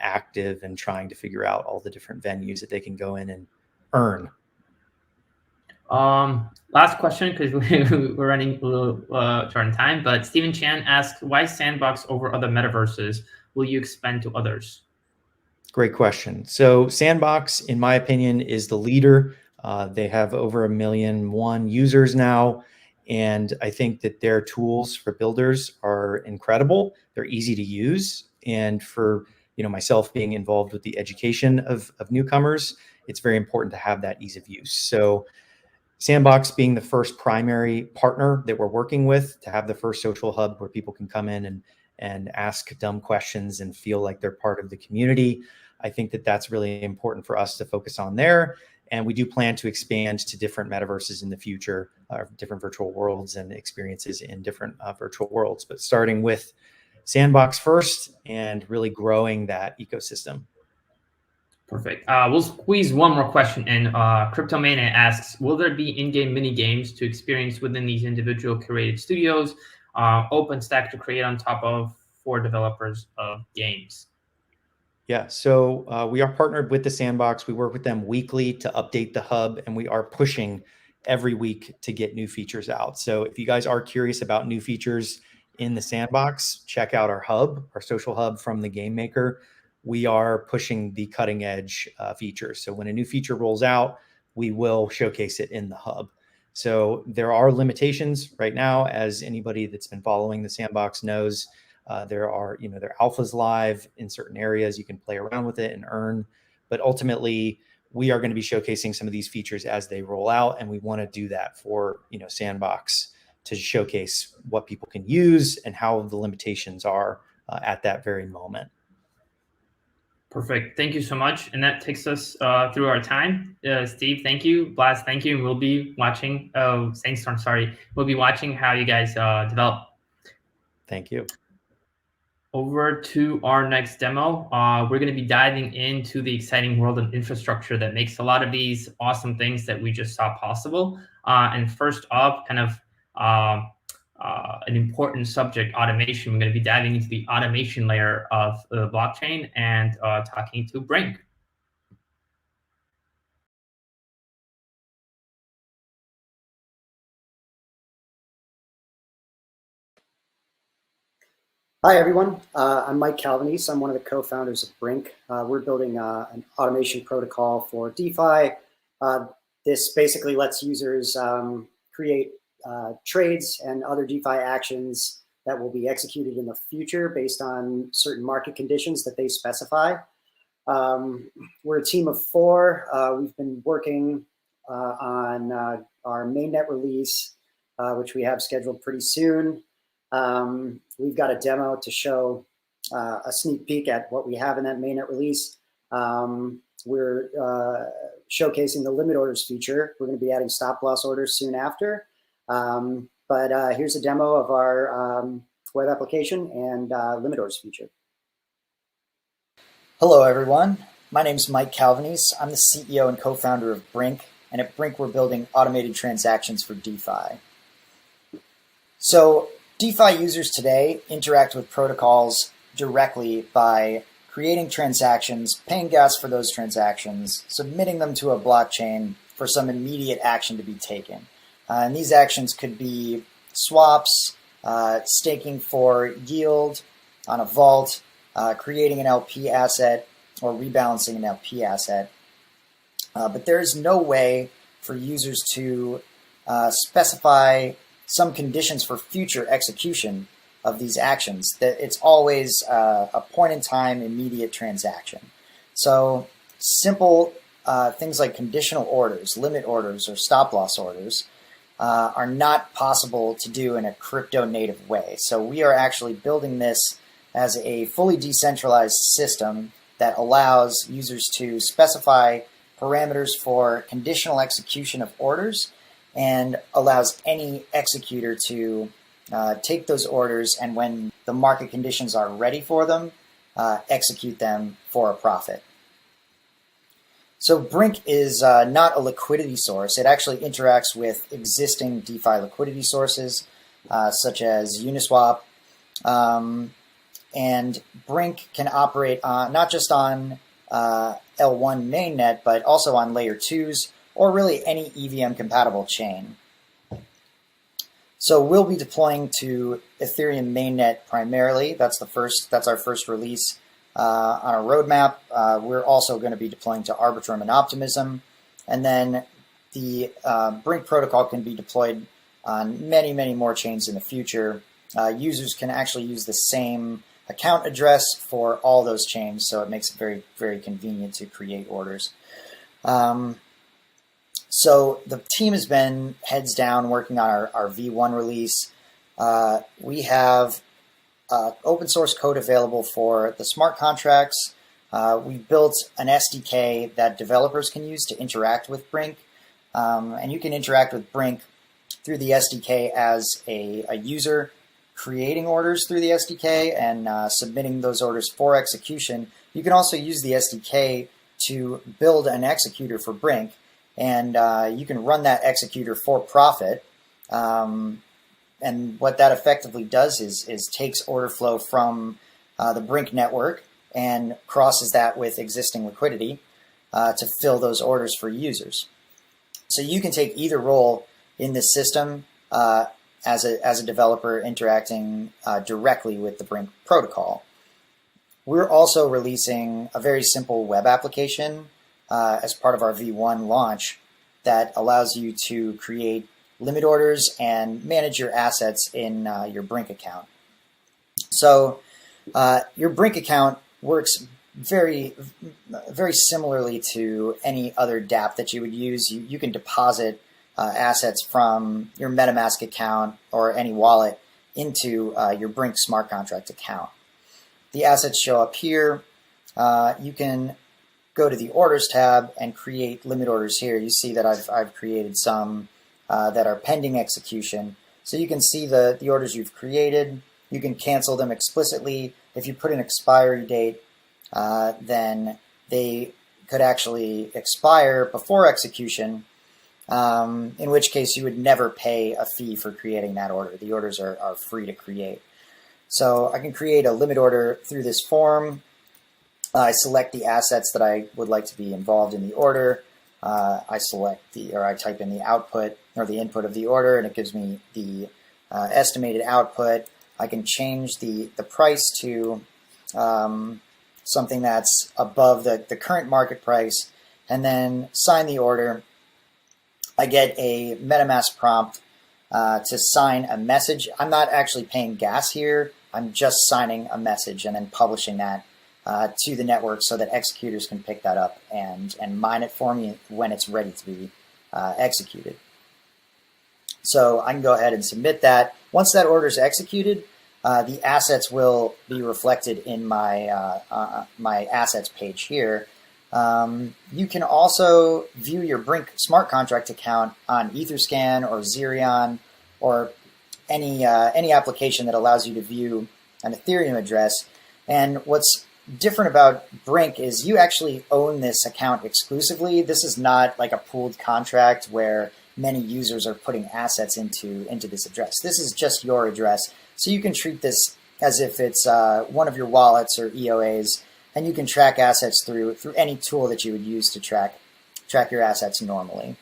active and trying to figure out all the different venues that they can go in and earn. Last question, because we're running a little short on time, but Steven Chan asks, why Sandbox over other metaverses? Will you expand to others? Great question. So Sandbox, in my opinion, is the leader. They have over 1.1 million users now. And I think that their tools for builders are incredible. They're easy to use. And for myself being involved with the education of newcomers, it's very important to have that ease of use. So Sandbox being the first primary partner that we're working with to have the first social hub where people can come in and ask dumb questions and feel like they're part of the community. I think that that's really important for us to focus on there. And we do plan to expand to different metaverses in the future, different virtual worlds and experiences in different virtual worlds, but starting with Sandbox first and really growing that ecosystem. Perfect. We'll squeeze one more question in. Cryptomania asks, will there be in-game mini games to experience within these individual curated studios, OpenStack to create on top of for developers of games? Yeah, so we are partnered with the Sandbox. We work with them weekly to update the hub, and we are pushing every week to get new features out. So if you guys are curious about new features in the Sandbox, check out our hub, our social hub from the Game Maker. We are pushing the cutting edge features. So when a new feature rolls out, we will showcase it in the hub. So there are limitations right now, as anybody that's been following the Sandbox knows. There are, there are alphas live in certain areas. You can play around with it and earn, but ultimately we are going to be showcasing some of these features as they roll out. And we want to do that for, Sandbox to showcase what people can use and how the limitations are at that very moment. Perfect. Thank you so much. And that takes us through our time. Steve, thank you. Blast, thank you. And we'll be watching, Sandstorm, sorry. We'll be watching how you guys develop. Thank you. Over to our next demo. We're going to be diving into the exciting world of infrastructure that makes a lot of these awesome things that we just saw possible. And first up, kind of an important subject, automation. We're going to be diving into the automation layer of the blockchain and talking to Brink. Hi, everyone. I'm Mike Calvanese. I'm one of the co-founders of Brink. We're building an automation protocol for DeFi. This basically lets users create trades and other DeFi actions that will be executed in the future based on certain market conditions that they specify. We're a team of 4. We've been working on our mainnet release, which we have scheduled pretty soon. We've got a demo to show a sneak peek at what we have in that mainnet release. We're showcasing the limit orders feature. We're going to be adding stop loss orders soon after. But here's a demo of our web application and limit orders feature. Hello, everyone. My name is Mike Calvanese. I'm the CEO and co-founder of Brink. And at Brink, we're building automated transactions for DeFi. So DeFi users today interact with protocols directly by creating transactions, paying gas for those transactions, submitting them to a blockchain for some immediate action to be taken. And these actions could be swaps, staking for yield on a vault, creating an LP asset, or rebalancing an LP asset. But there's no way for users to specify some conditions for future execution of these actions. That it's always a point-in-time, immediate transaction. So simple things like conditional orders, limit orders, or stop-loss orders are not possible to do in a crypto-native way. So we are actually building this as a fully decentralized system that allows users to specify parameters for conditional execution of orders and allows any executor to take those orders and when the market conditions are ready for them, execute them for a profit. So Brink is not a liquidity source. It actually interacts with existing DeFi liquidity sources such as Uniswap. And Brink can operate not just on L1 mainnet, but also on layer 2s or really any EVM compatible chain. So we'll be deploying to Ethereum mainnet primarily. That's our first release on our roadmap. We're also going to be deploying to Arbitrum and Optimism. And then the Brink protocol can be deployed on many, many more chains in the future. Users can actually use the same account address for all those chains, so it makes it very, very convenient to create orders. So the team has been heads down working on our V1 release. We have open source code available for the smart contracts, we built an SDK that developers can use to interact with Brink. And you can interact with Brink through the SDK as a user, creating orders through the SDK and submitting those orders for execution. You can also use the SDK to build an executor for Brink, and you can run that executor for profit. And what that effectively does is takes order flow from the Brink network and crosses that with existing liquidity to fill those orders for users. So you can take either role in this system as a developer interacting directly with the Brink protocol. We're also releasing a very simple web application as part of our V1 launch that allows you to create limit orders and manage your assets in your Brink account. So your Brink account works very similarly to any other dApp that you would use. You can deposit assets from your MetaMask account or any wallet into your Brink smart contract account. The assets show up here. You can go to the orders tab and create limit orders here. You see that I've created some that are pending execution. So you can see the orders you've created. You can cancel them explicitly. If you put an expiry date, then they could actually expire before execution, in which case you would never pay a fee for creating that order. The orders are free to create. So I can create a limit order through this form. I select the assets that I would like to be involved in the order. I type in the output or the input of the order, and it gives me the estimated output. I can change the price to something that's above the current market price, and then sign the order. I get a MetaMask prompt to sign a message. I'm not actually paying gas here. I'm just signing a message and then publishing that to the network so that executors can pick that up and mine it for me when it's ready to be executed. So I can go ahead and submit that. Once that order is executed, the assets will be reflected in my my assets page here. You can also view your Brink smart contract account on Etherscan or Xerion or any application that allows you to view an Ethereum address. And what's different about Brink is you actually own this account exclusively. This is not like a pooled contract where many users are putting assets into this address. This is just your address. So you can treat this as if it's one of your wallets or EOAs, and you can track assets through any tool that you would use to track your assets normally.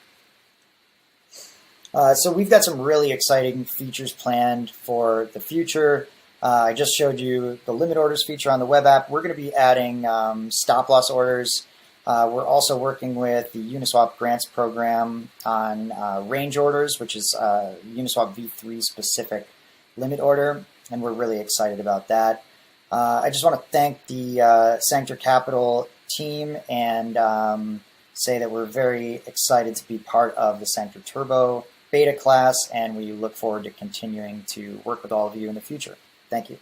So we've got some really exciting features planned for the future. I just showed you the limit orders feature on the web app. We're going to be adding stop loss orders. We're also working with the Uniswap grants program on range orders, which is Uniswap v3 specific limit order, and we're really excited about that. I just want to thank the Sanctor Capital team and say that we're very excited to be part of the Sanctor Turbo beta class, and we look forward to continuing to work with all of you in the future. Thank you.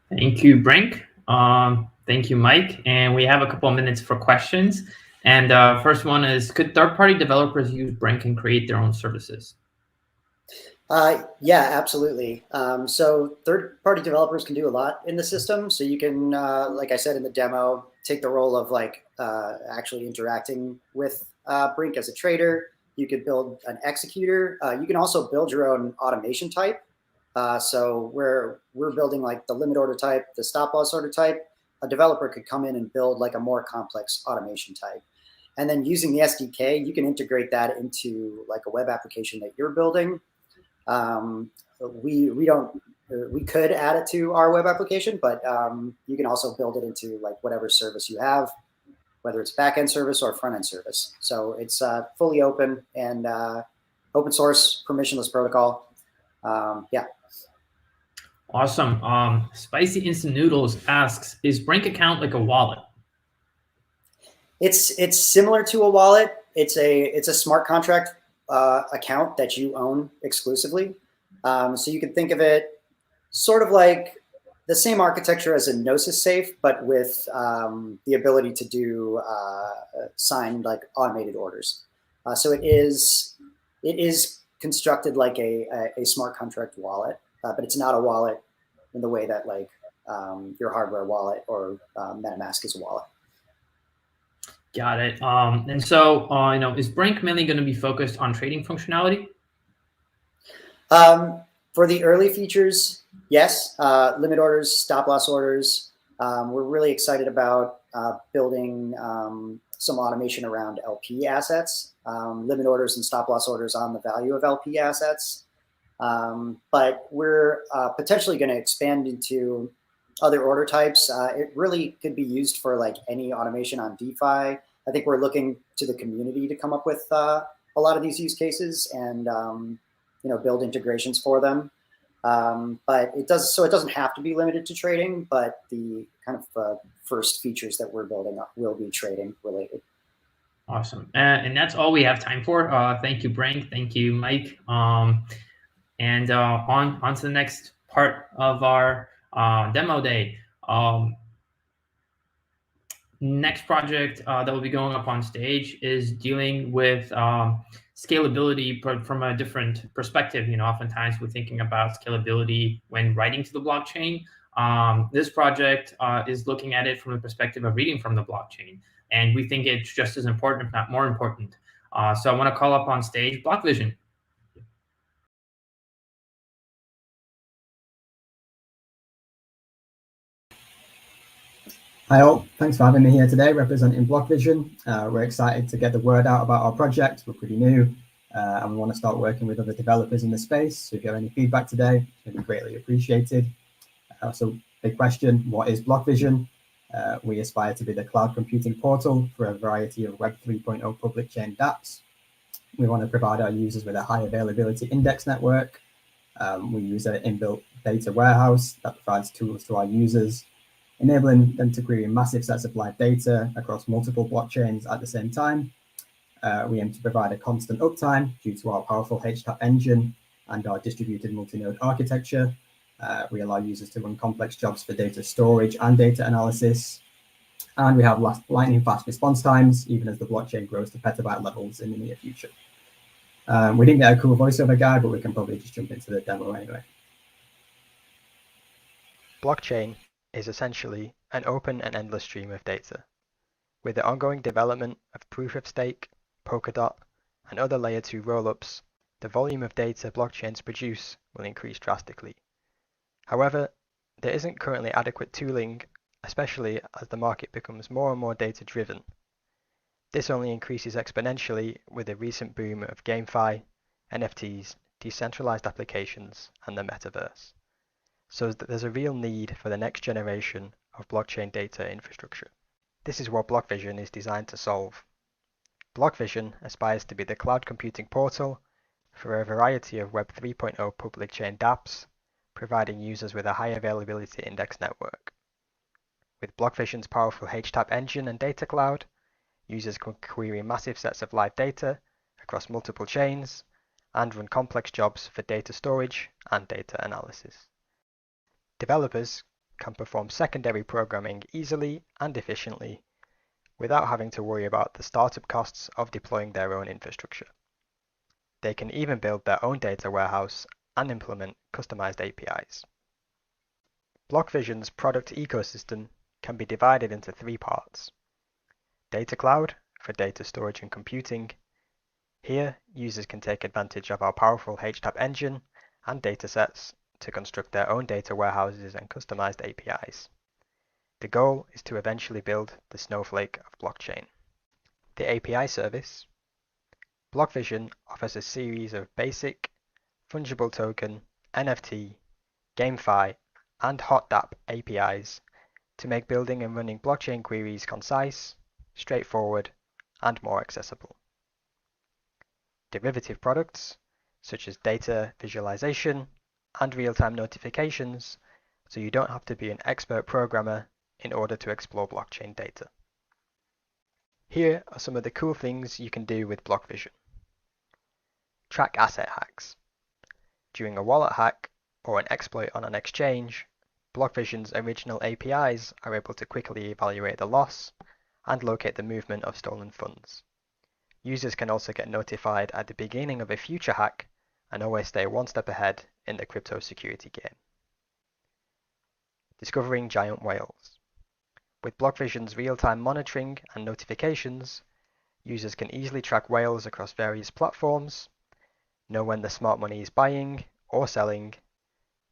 Thank you, Brink. Thank you, Mike. And we have a couple of minutes for questions. And first one is, could third-party developers use Brink and create their own services? Yeah, absolutely. So third-party developers can do a lot in the system. So you can, like I said in the demo, take the role of actually interacting with Brink as a trader. You could build an executor. You can also build your own automation type. So we're building like the limit order type, the stop loss order type. A developer could come in and build like a more complex automation type. And then using the SDK, you can integrate that into like a web application that you're building. We could add it to our web application, but you can also build it into like whatever service you have, whether it's backend service or front end service. So it's fully open and open source, permissionless protocol. Yeah. Awesome. Spicy Instant Noodles asks, is Brink account like a wallet? It's similar to a wallet. It's a smart contract account that you own exclusively. So you can think of it sort of like the same architecture as a Gnosis safe, but with the ability to do signed like automated orders. So it is constructed like a smart contract wallet, but it's not a wallet in the way that like your hardware wallet or MetaMask is a wallet. Got it. And so, is Brink mainly going to be focused on trading functionality? For the early features, yes. Limit orders, stop loss orders. We're really excited about building some automation around LP assets, limit orders and stop loss orders on the value of LP assets. But we're potentially going to expand into other order types. It really could be used for like any automation on DeFi. I think we're looking to the community to come up with a lot of these use cases and build integrations for them. But it doesn't have to be limited to trading, but the kind of first features that we're building up will be trading related. Awesome. And that's all we have time for. Thank you, Brink. Thank you, Mike. And on to the next part of our demo day. Next project that will be going up on stage is dealing with scalability, but from a different perspective. Oftentimes we're thinking about scalability when writing to the blockchain. This project is looking at it from the perspective of reading from the blockchain. And we think it's just as important, if not more important. So I want to call up on stage BlockVision. Hi all, thanks for having me here today representing BlockVision. We're excited to get the word out about our project. We're pretty new and we want to start working with other developers in the space. So if you have any feedback today, it'd be greatly appreciated. So big question, what is BlockVision? We aspire to be the cloud computing portal for a variety of Web 3.0 public chain dApps. We want to provide our users with a high availability index network. We use an inbuilt data warehouse that provides tools to our users, enabling them to query massive sets of live data across multiple blockchains at the same time. We aim to provide a constant uptime due to our powerful HTAP engine and our distributed multi-node architecture. We allow users to run complex jobs for data storage and data analysis. And we have lightning fast response times, even as the blockchain grows to petabyte levels in the near future. We didn't get a cool voiceover guy, but we can probably just jump into the demo anyway. Blockchain is essentially an open and endless stream of data. With the ongoing development of proof of stake, Polkadot, and other layer 2 rollups, the volume of data blockchains produce will increase drastically. However, there isn't currently adequate tooling, especially as the market becomes more and more data driven. This only increases exponentially with the recent boom of GameFi, NFTs, decentralized applications, and the metaverse. So there's a real need for the next generation of blockchain data infrastructure. This is what BlockVision is designed to solve. BlockVision aspires to be the cloud computing portal for a variety of Web 3.0 public chain dApps, providing users with a high availability index network. With BlockVision's powerful HTAP engine and data cloud, users can query massive sets of live data across multiple chains and run complex jobs for data storage and data analysis. Developers can perform secondary programming easily and efficiently without having to worry about the startup costs of deploying their own infrastructure. They can even build their own data warehouse and implement customized APIs. BlockVision's product ecosystem can be divided into 3 parts. Data Cloud for data storage and computing. Here, users can take advantage of our powerful HTAP engine and datasets to construct their own data warehouses and customized APIs. The goal is to eventually build the snowflake of blockchain. The API service. BlockVision offers a series of basic, fungible token, NFT, GameFi, and hot dApp APIs to make building and running blockchain queries concise, straightforward, and more accessible. Derivative products, such as data visualization and real-time notifications, so you don't have to be an expert programmer in order to explore blockchain data. Here are some of the cool things you can do with BlockVision. Track asset hacks. During a wallet hack or an exploit on an exchange, BlockVision's original APIs are able to quickly evaluate the loss and locate the movement of stolen funds. Users can also get notified at the beginning of a future hack and always stay one step ahead in the crypto security game. Discovering giant whales. With BlockVision's real-time monitoring and notifications, users can easily track whales across various platforms, know when the smart money is buying or selling,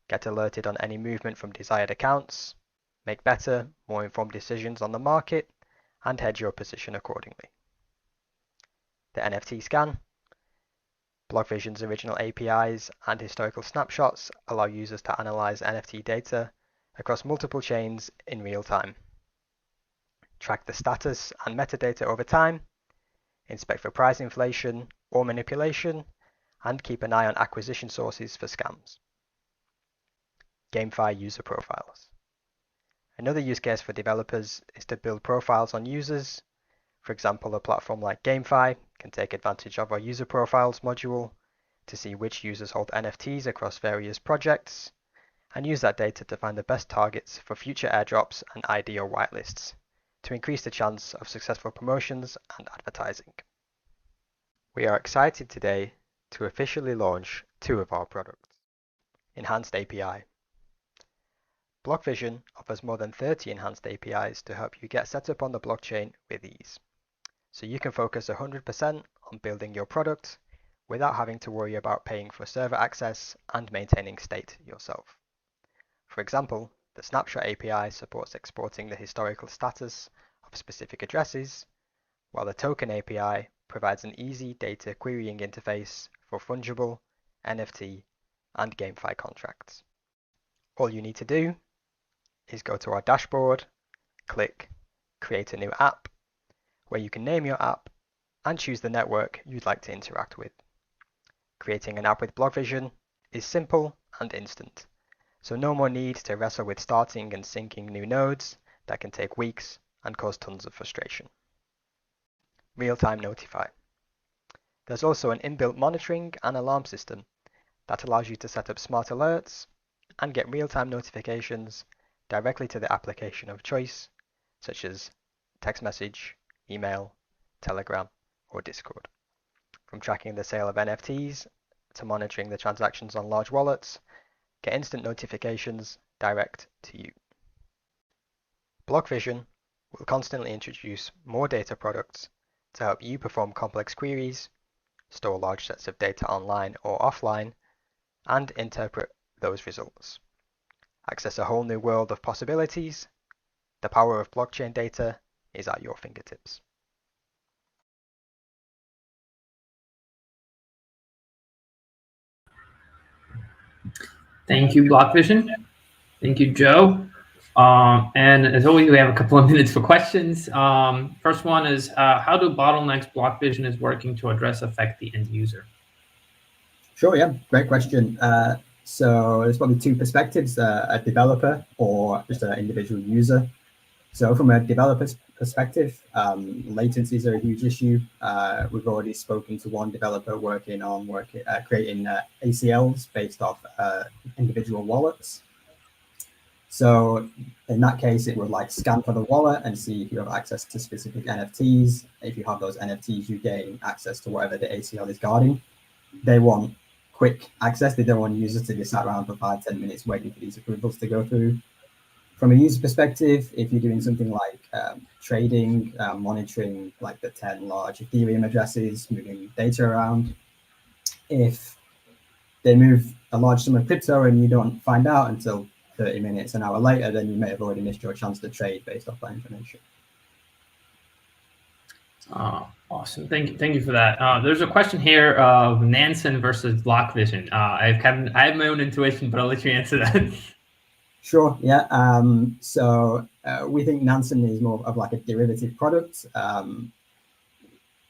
get alerted on any movement from desired accounts, make better, more informed decisions on the market, and hedge your position accordingly. The NFT scan. BlockVision's original APIs and historical snapshots allow users to analyze NFT data across multiple chains in real time, track the status and metadata over time, inspect for price inflation or manipulation, and keep an eye on acquisition sources for scams. GameFi user profiles. Another use case for developers is to build profiles on users. For example, a platform like GameFi can take advantage of our user profiles module to see which users hold NFTs across various projects, and use that data to find the best targets for future airdrops and ideal whitelists to increase the chance of successful promotions and advertising. We are excited today to officially launch 2 of our products. Enhanced API. BlockVision offers more than 30 enhanced APIs to help you get set up on the blockchain with ease, so you can focus 100% on building your product without having to worry about paying for server access and maintaining state yourself. For example, the Snapshot API supports exporting the historical status of specific addresses, while the Token API provides an easy data querying interface for fungible, NFT, and GameFi contracts. All you need to do is go to our dashboard, click Create a new app, where you can name your app and choose the network you'd like to interact with. Creating an app with BlockVision is simple and instant, so no more need to wrestle with starting and syncing new nodes that can take weeks and cause tons of frustration. Real-time notify. There's also an inbuilt monitoring and alarm system that allows you to set up smart alerts and get real-time notifications directly to the application of choice, such as text message, email, Telegram, or Discord. From tracking the sale of NFTs to monitoring the transactions on large wallets, get instant notifications direct to you. BlockVision will constantly introduce more data products to help you perform complex queries, store large sets of data online or offline, and interpret those results. Access a whole new world of possibilities. The power of blockchain data is at your fingertips. Thank you, BlockVision. Thank you, Joe. And as always, we have a couple of minutes for questions. First one is, how do bottlenecks BlockVision is working to address affect the end user? Sure, yeah, great question. So there's probably 2 perspectives, a developer or just an individual user. So from a developer's perspective, latencies are a huge issue. We've already spoken to one developer working on creating ACLs based off individual wallets. So in that case, it would like scan for the wallet and see if you have access to specific NFTs. If you have those NFTs, you gain access to whatever the ACL is guarding. They want quick access. They don't want users to be sat around for 5-10 minutes waiting for these approvals to go through. From a user perspective, if you're doing something like trading, monitoring like the 10 large Ethereum addresses, moving data around, if they move a large sum of crypto and you don't find out until 30 minutes, an hour later, then you may have already missed your chance to trade based off that information. Awesome. Thank you for that. There's a question here of Nansen versus BlockVision. I have my own intuition, but I'll let you answer that. Sure. Yeah. So we think Nansen is more of like a derivative product.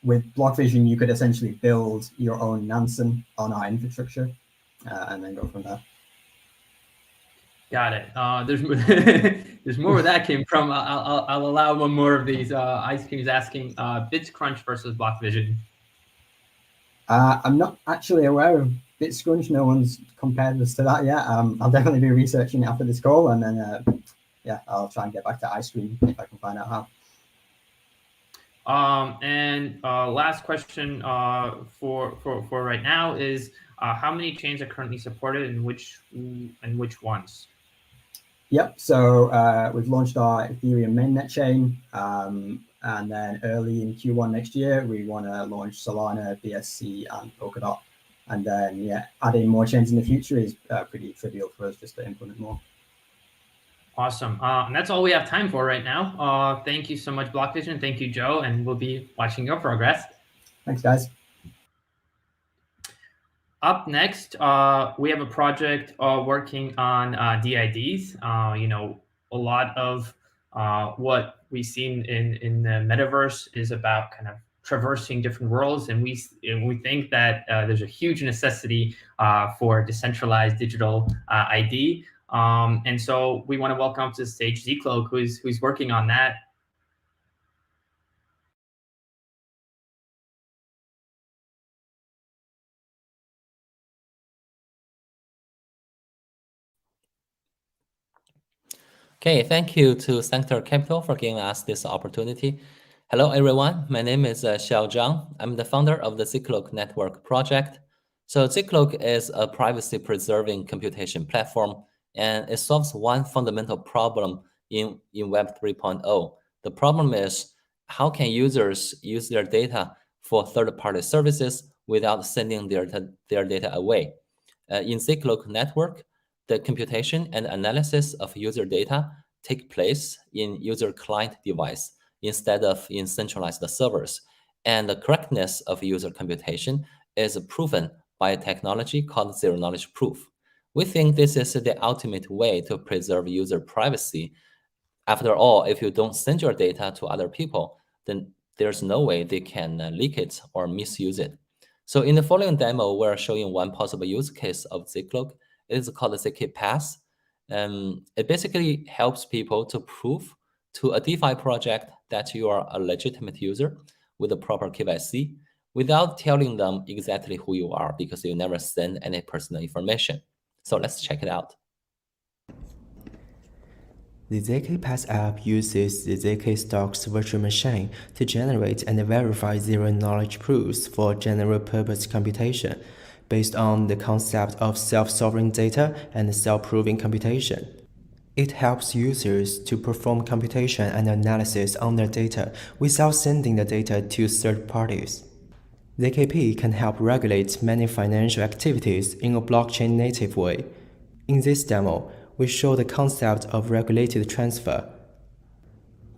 With BlockVision, you could essentially build your own Nansen on our infrastructure and then go from there. Got it. There's more where that came from. I'll allow one more of these. Ice Cream is asking BitsCrunch versus BlockVision. I'm not actually aware of bit scrunched. No one's compared us to that yet. I'll definitely be researching it after this call, and then yeah, I'll try and get back to ice cream if I can find out how. And last question for right now is how many chains are currently supported and which ones? Yep. So we've launched our Ethereum mainnet chain, and then early in Q1 next year we want to launch Solana, BSC, and Polkadot. And then yeah, adding more chains in the future is pretty trivial for us just to implement more. Awesome. And that's all we have time for right now. Thank you so much, BlockVision. Thank you, Joe. And we'll be watching your progress. Thanks, guys. Up next, we have a project working on DIDs. You know, a lot of what we've seen in the metaverse is about kind of traversing different worlds, and we think that there's a huge necessity for decentralized digital ID. And so we want to welcome to the stage Zcloak, who's working on that. Okay, thank you to Sanctor Capital for giving us this opportunity. Hello, everyone. My name is Xiao Zhang. I'm the founder of the Zcloak Network project. So Zcloak is a privacy-preserving computation platform, and it solves one fundamental problem in Web 3.0. The problem is, how can users use their data for third-party services without sending their data away? In Zcloak Network, the computation and analysis of user data take place in user client device instead of in centralized servers. And the correctness of user computation is proven by a technology called zero-knowledge proof. We think this is the ultimate way to preserve user privacy. After all, if you don't send your data to other people, then there's no way they can leak it or misuse it. So in the following demo, we're showing one possible use case of Zcloak. It is called the ZK Pass. It basically helps people to prove to a DeFi project that you are a legitimate user with a proper KYC without telling them exactly who you are, because you never send any personal information. So let's check it out. The ZK Pass app uses the ZK Stocks virtual machine to generate and verify zero-knowledge proofs for general-purpose computation, based on the concept of self-sovereign data and self-proving computation. It helps users to perform computation and analysis on their data without sending the data to third parties. ZKP can help regulate many financial activities in a blockchain-native way. In this demo, we show the concept of regulated transfer.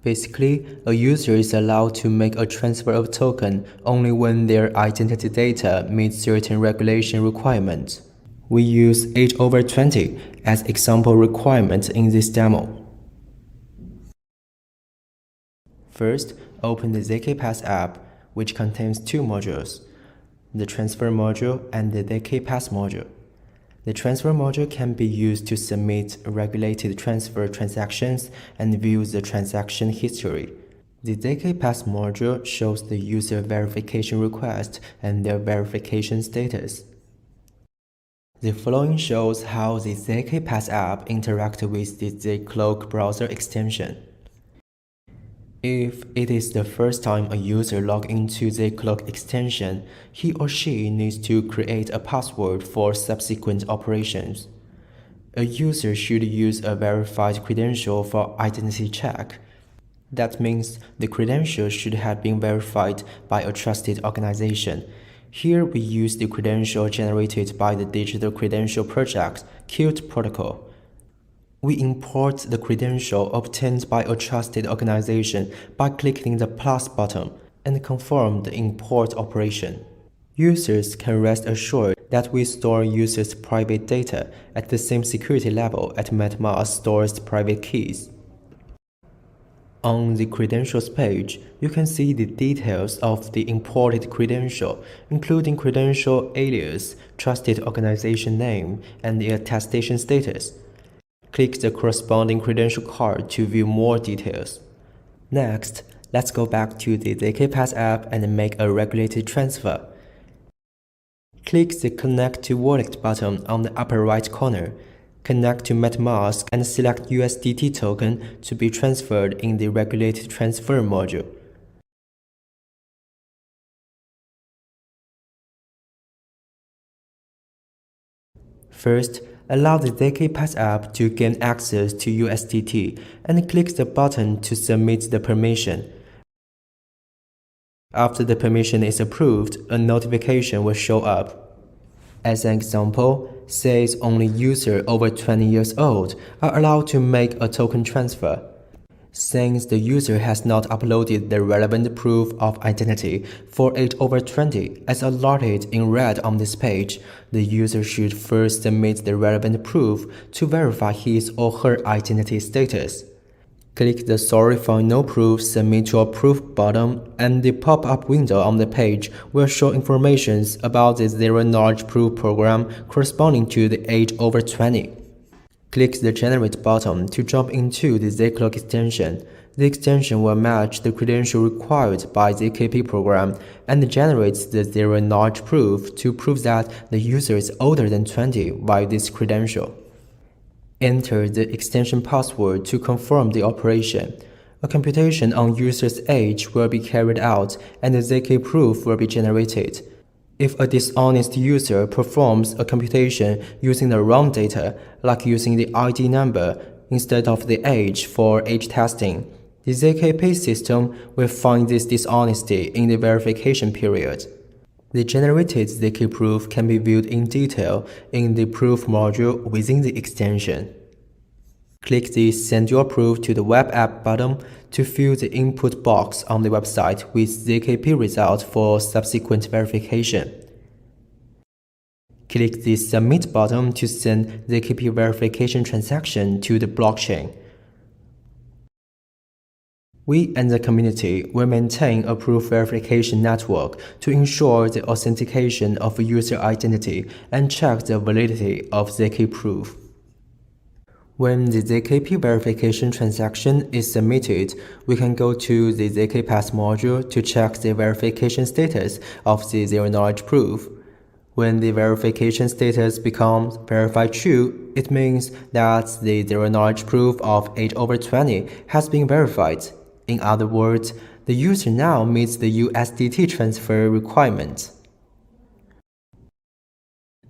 Basically, a user is allowed to make a transfer of token only when their identity data meets certain regulation requirements. We use age over 20 as example requirement in this demo. First, open the ZK Pass app, which contains two modules, the transfer module and the ZK Pass module. The transfer module can be used to submit regulated transfer transactions and view the transaction history. The ZK Pass module shows the user verification request and their verification status. The following shows how the ZK Pass app interacts with the Zcloak browser extension. If it is the first time a user logs into the Zcloak extension, he or she needs to create a password for subsequent operations. A user should use a verified credential for identity check. That means the credential should have been verified by a trusted organization. Here we use the credential generated by the digital credential project, Qt protocol. We import the credential obtained by a trusted organization by clicking the plus button and confirm the import operation. Users can rest assured that we store users' private data at the same security level as MetaMask stores private keys. On the credentials page, you can see the details of the imported credential, including credential alias, trusted organization name, and the attestation status. Click the corresponding credential card to view more details. Next, let's go back to the ZK Pass app and make a regulated transfer. Click the Connect to Wallet button on the upper right corner. Connect to MetaMask and select USDT token to be transferred in the regulated transfer module. First, allow the ZK Pass app to gain access to USDT and click the button to submit the permission. After the permission is approved, a notification will show up. As an example, says only users over 20 years old are allowed to make a token transfer. Since the user has not uploaded the relevant proof of identity for age over 20 as allotted in red on this page, the user should first submit the relevant proof to verify his or her identity status. Click the Sorry for no proof Submit your proof button and the pop-up window on the page will show information about the Zero Knowledge Proof program corresponding to the age over 20. Click the Generate button to jump into the zclock extension. The extension will match the credential required by the ZKP program and generates the Zero Knowledge Proof to prove that the user is older than 20 via this credential. Enter the extension password to confirm the operation. A computation on user's age will be carried out and the ZK proof will be generated. If a dishonest user performs a computation using the wrong data, like using the ID number instead of the age for age testing, the ZKP system will find this dishonesty in the verification period. The generated ZK proof can be viewed in detail in the proof module within the extension. Click the Send Your Proof to the Web App button to fill the input box on the website with ZKP result for subsequent verification. Click the Submit button to send ZKP verification transaction to the blockchain. We and the community will maintain a proof verification network to ensure the authentication of user identity and check the validity of ZK proof. When the ZKP verification transaction is submitted, we can go to the ZK Pass module to check the verification status of the Zero Knowledge Proof. When the verification status becomes verified true, it means that the Zero Knowledge Proof of age over 20 has been verified. In other words, the user now meets the USDT transfer requirement.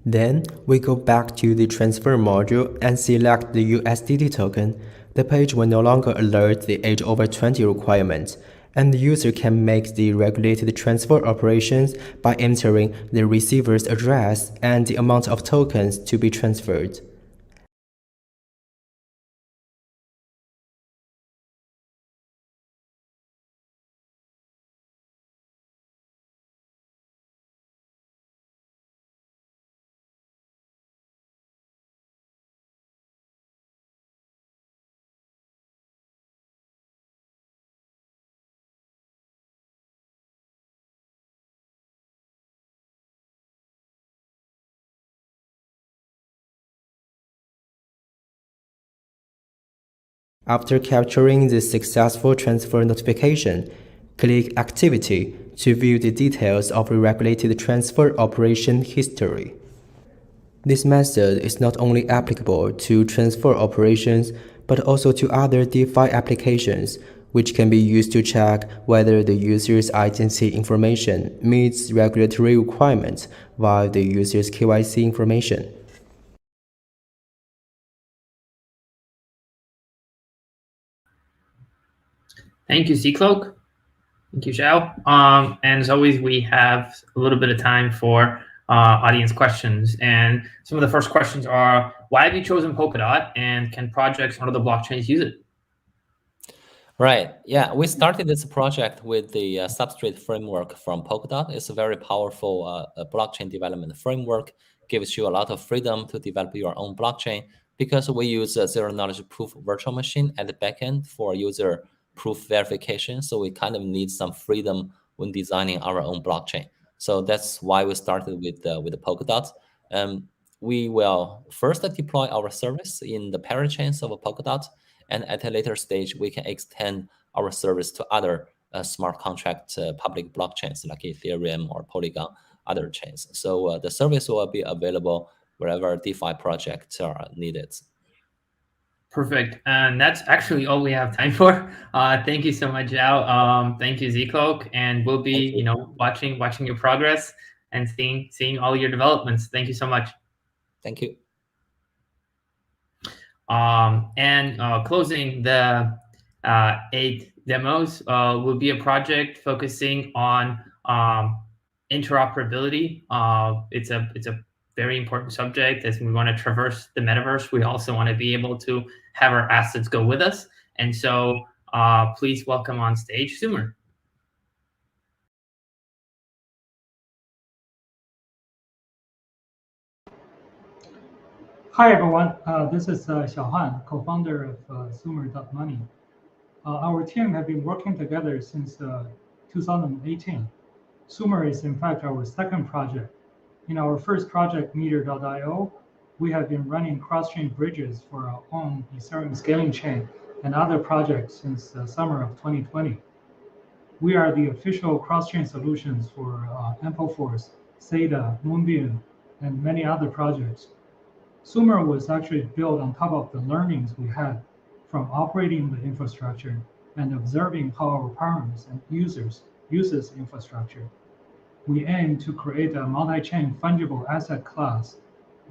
Then, we go back to the transfer module and select the USDT token. The page will no longer alert the age over 20 requirement, and the user can make the regulated transfer operations by entering the receiver's address and the amount of tokens to be transferred. After capturing the successful transfer notification, click Activity to view the details of the regulated transfer operation history. This method is not only applicable to transfer operations, but also to other DeFi applications, which can be used to check whether the user's identity information meets regulatory requirements via the user's KYC information. Thank you, Zcloak. Thank you, Xiao. And as always, we have a little bit of time for audience questions. And some of the first questions are, why have you chosen Polkadot, and can projects on other blockchains use it? Right. Yeah, we started this project with the substrate framework from Polkadot. It's a very powerful blockchain development framework. Gives you a lot of freedom to develop your own blockchain because we use a zero knowledge proof virtual machine at the backend for user proof verification. So we kind of need some freedom when designing our own blockchain. So that's why we started with the Polkadot. We will first deploy our service in the parachains of Polkadot, and at a later stage, we can extend our service to other smart contract public blockchains like Ethereum or Polygon. other chains. So the service will be available wherever DeFi projects are needed. Perfect. And that's actually all we have time for. Thank you so much, Zhao. Thank you, Zcloak. And we'll be, watching your progress and seeing all your developments. Thank you so much. Thank you. And closing the 8 demos will be a project focusing on interoperability. It's a very important subject as we want to traverse the metaverse. We also want to be able to have our assets go with us. And so please welcome on stage Sumer. Hi, everyone. This is Xiaohan, co-founder of Sumer.money. Our team have been working together since 2018. Sumer is, in fact, our second project. In our first project, Meter.io, we have been running cross-chain bridges for our own Ethereum scaling chain and other projects since the summer of 2020. We are the official cross-chain solutions for Ampleforce, SATA, Moonbeam, and many other projects. Sumer was actually built on top of the learnings we had from operating the infrastructure and observing how our partners and users use this infrastructure. We aim to create a multi-chain fungible asset class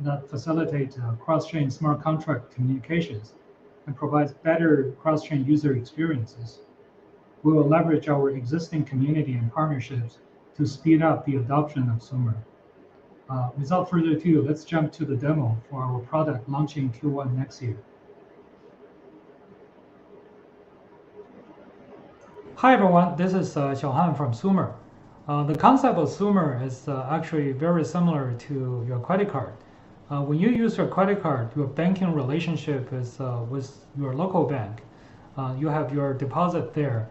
that facilitates cross-chain smart contract communications and provides better cross-chain user experiences. We will leverage our existing community and partnerships to speed up the adoption of Sumer. Without further ado, let's jump to the demo for our product launching Q1 next year. Hi everyone, this is Xiaohan from Sumer. The concept of Sumer is actually very similar to your credit card. When you use your credit card, your banking relationship is with your local bank. You have your deposit there.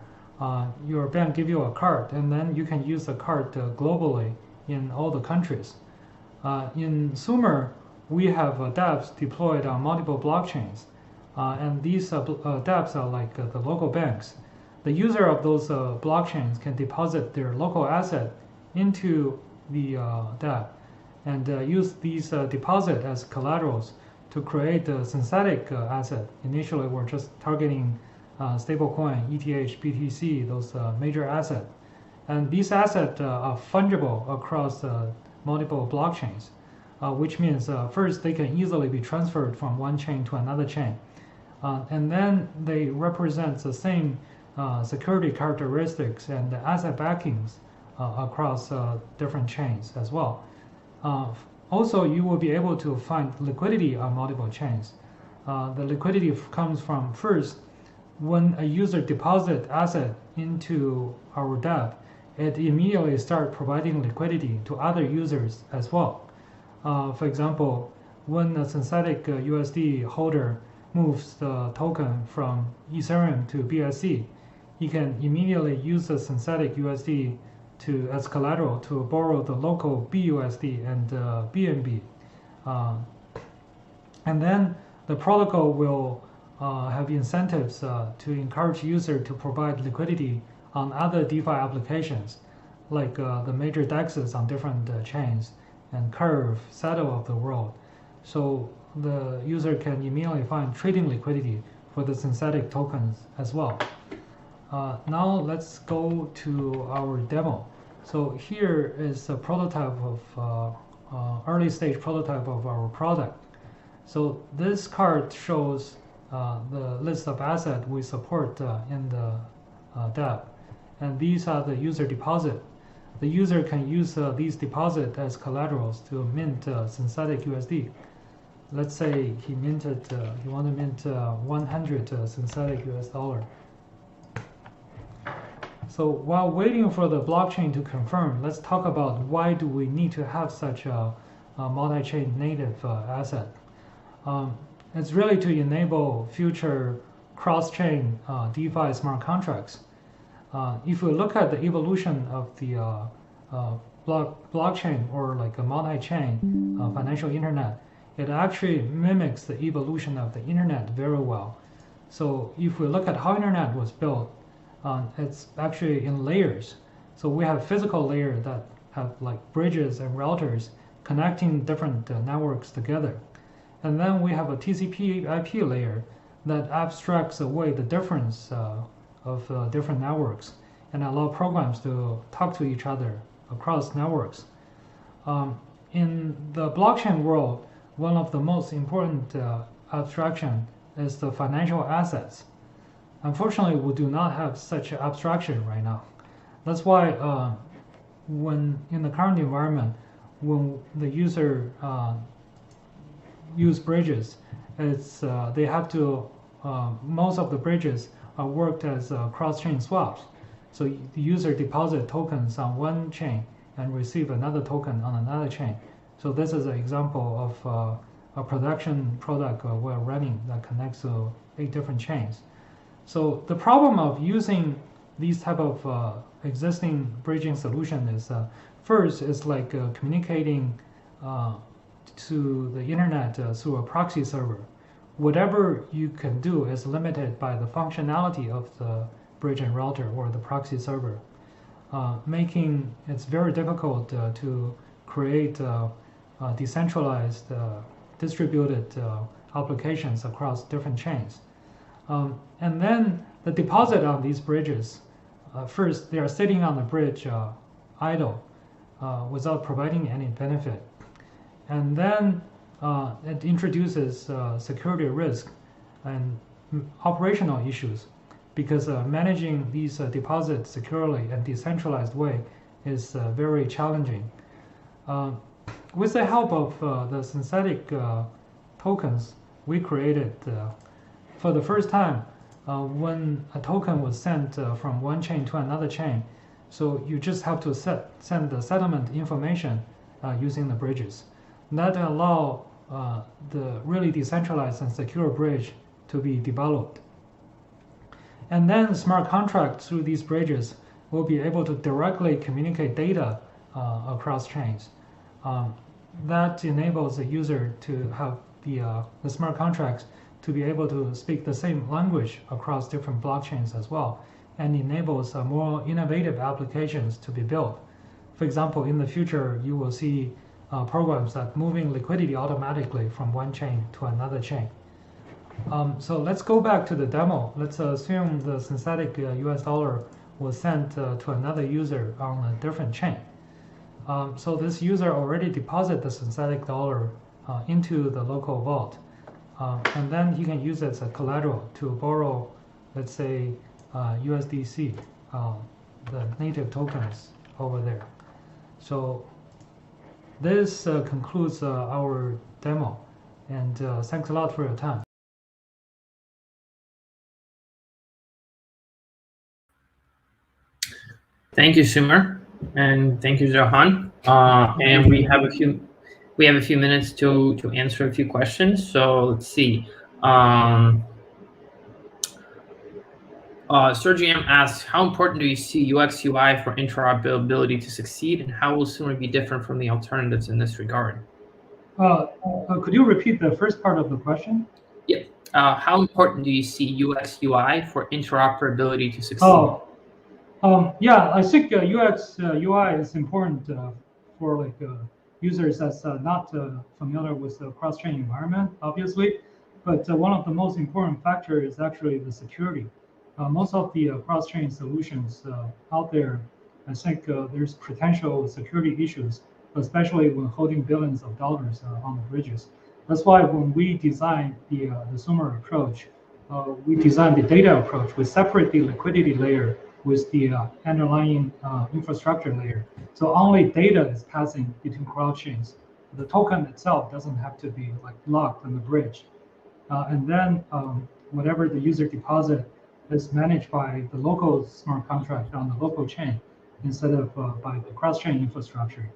Your bank give you a card, and then you can use the card globally in all the countries. In Sumer, we have dApps deployed on multiple blockchains, and these dApps are like the local banks. The user of those blockchains can deposit their local asset into the dApp and use these deposit as collaterals to create a synthetic asset. Initially, we're just targeting stablecoin, ETH, BTC, those major assets. And these assets are fungible across multiple blockchains, which means first they can easily be transferred from one chain to another chain. And then they represent the same security characteristics and the asset backings across different chains as well. Also, you will be able to find liquidity on multiple chains. The liquidity comes from first, when a user deposits asset into our dApp, it immediately starts providing liquidity to other users as well. For example, when a synthetic USD holder moves the token from Ethereum to BSC, he can immediately use the synthetic USD as collateral to borrow the local BUSD and BNB. And then the protocol will have incentives to encourage users to provide liquidity on other DeFi applications, like the major DEXs on different chains and Curve, Saddle of the world. So the user can immediately find trading liquidity for the synthetic tokens as well. Now let's go to our demo. So here is a prototype of early stage prototype of our product. So this card shows the list of assets we support in the dApp, and these are the user deposit. The user can use these deposits as collaterals to mint synthetic USD. Let's say he want to mint 100 synthetic US dollar. So while waiting for the blockchain to confirm, let's talk about why do we need to have such a multi-chain native asset. It's really to enable future cross-chain DeFi smart contracts. If we look at the evolution of the blockchain or like a multi-chain financial internet, it actually mimics the evolution of the internet very well. So if we look at how internet was built, it's actually in layers. So we have physical layer that have like bridges and routers connecting different networks together. And then we have a TCP/IP layer that abstracts away the difference of different networks and allow programs to talk to each other across networks. In the blockchain world, one of the most important abstraction is the financial assets. Unfortunately, we do not have such abstraction right now. That's why when in the current environment, when the user use bridges, it's they have to most of the bridges are worked as cross-chain swaps. So the user deposit tokens on one chain and receive another token on another chain. So this is an example of a production product we're running that connects to 8 different chains. So the problem of using these type of existing bridging solution is first is like communicating to the internet through a proxy server. Whatever you can do is limited by the functionality of the bridge and router or the proxy server, making it's very difficult to create decentralized distributed applications across different chains. And then the deposit on these bridges, first they are sitting on the bridge idle without providing any benefit. And then it introduces security risk and operational issues because managing these deposits securely and decentralized way is very challenging. With the help of the synthetic tokens we created, for the first time, when a token was sent from one chain to another chain, so you just have to send the settlement information using the bridges. That allow the really decentralized and secure bridge to be developed. And then smart contracts through these bridges will be able to directly communicate data across chains. That enables the user to have the smart contracts to be able to speak the same language across different blockchains as well, and enables more innovative applications to be built. For example, in the future, you will see programs that moving liquidity automatically from one chain to another chain. So let's go back to the demo. Let's assume the synthetic US dollar was sent to another user on a different chain. So this user already deposited the synthetic dollar into the local vault. And then he can use it as a collateral to borrow, let's say, USDC, the native tokens over there. So this concludes our demo. And thanks a lot for your time. Thank you, Sumer, and thank you, Johan. And we have a few minutes to answer a few questions. So let's see. Sergio M asks, how important do you see UX UI for interoperability to succeed, and how will Sumer be different from the alternatives in this regard? Could you repeat the first part of the question? Yeah. How important do you see UX UI for interoperability to succeed? Yeah, I think UX UI is important for like users that's not familiar with the cross-chain environment, obviously. But one of the most important factors is actually the security. Most of the cross-chain solutions out there, I think there's potential security issues, especially when holding billions of dollars on the bridges. That's why when we designed the Sumer approach, we designed the data approach. We separate the liquidity layer with the underlying infrastructure layer. So only data is passing between crowd chains. The token itself doesn't have to be like locked on the bridge. And then whatever the user deposit is managed by the local smart contract on the local chain instead of by the cross-chain infrastructure.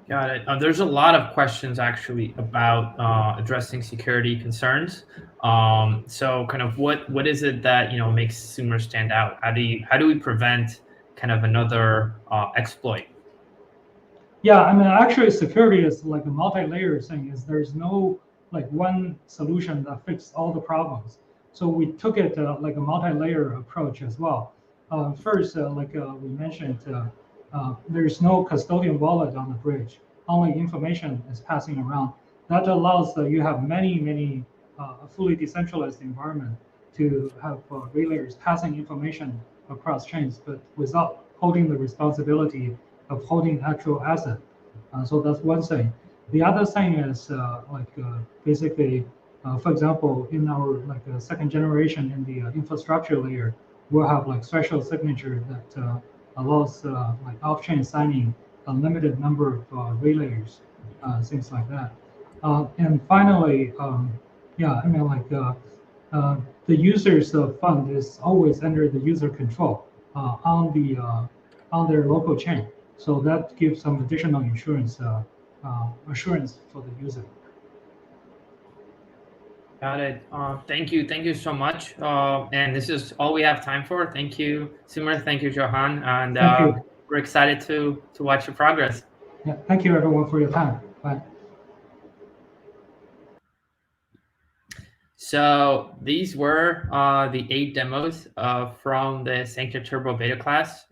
Got it. There's a lot of questions actually about addressing security concerns. So kind of what is it that makes Sumer stand out? How do we prevent kind of another exploit? Yeah, I mean actually security is like a multi-layer thing. There's no like one solution that fixes all the problems. So we took it like a multi-layer approach as well. First, like we mentioned, there's no custodian wallet on the bridge. Only information is passing around. That allows you have many fully decentralized environment to have relayers passing information across chains, but without holding the responsibility of holding actual asset. So that's one thing. The other thing is basically, for example, in our second generation in the infrastructure layer, we'll have like special signature that allows like off-chain signing, a limited number of relayers, things like that. And finally, yeah, I mean the user's fund is always under the user control on their local chain. So that gives some additional assurance for the user. Got it. Thank you so much. And this is all we have time for. Thank you, Sumer. Thank you, Johan. And Thank you. we're excited to watch your progress. Yeah, thank you everyone for your time. Bye. So these were the 8 demos from the Sanctor Turbo beta class.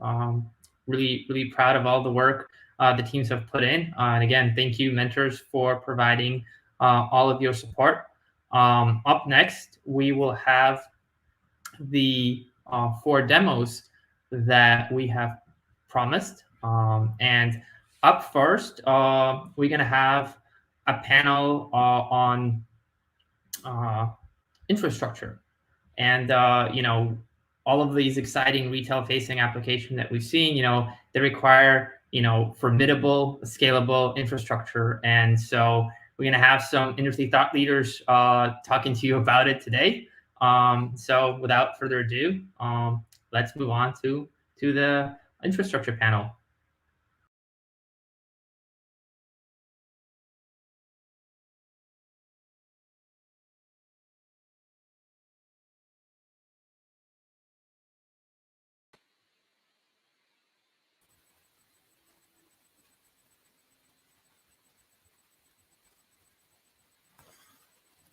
Really proud of all the work the teams have put in. And again, thank you, mentors, for providing all of your support. Up next, we will have the 4 demos that we have promised. And up first, we're going to have a panel on infrastructure. And, all of these exciting retail-facing applications that we've seen, they require, formidable, scalable infrastructure. And so we're going to have some industry thought leaders talking to you about it today. So without further ado, let's move on to the infrastructure panel.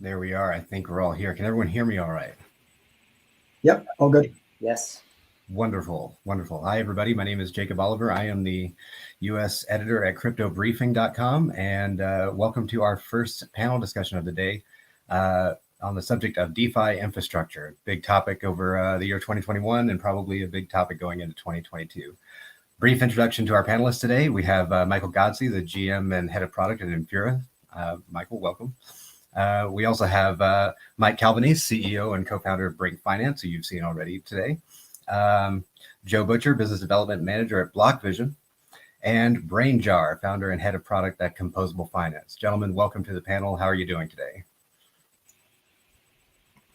There we are. I think we're all here. Can everyone hear me all right? Yep, all good. Yes. Wonderful. Hi, everybody. My name is Jacob Oliver. I am the U.S. editor at cryptobriefing.com, and welcome to our first panel discussion of the day on the subject of DeFi infrastructure. Big topic over the year 2021 and probably a big topic going into 2022. Brief introduction to our panelists today. We have Michael Godsey, the GM and head of product at Infura. Michael, welcome. We also have Mike Calvanese, CEO and co-founder of Brink Finance, who you've seen already today. Joe Butcher, business development manager at BlockVision, and Brainjar, founder and head of product at Composable Finance. Gentlemen, welcome to the panel. How are you doing today?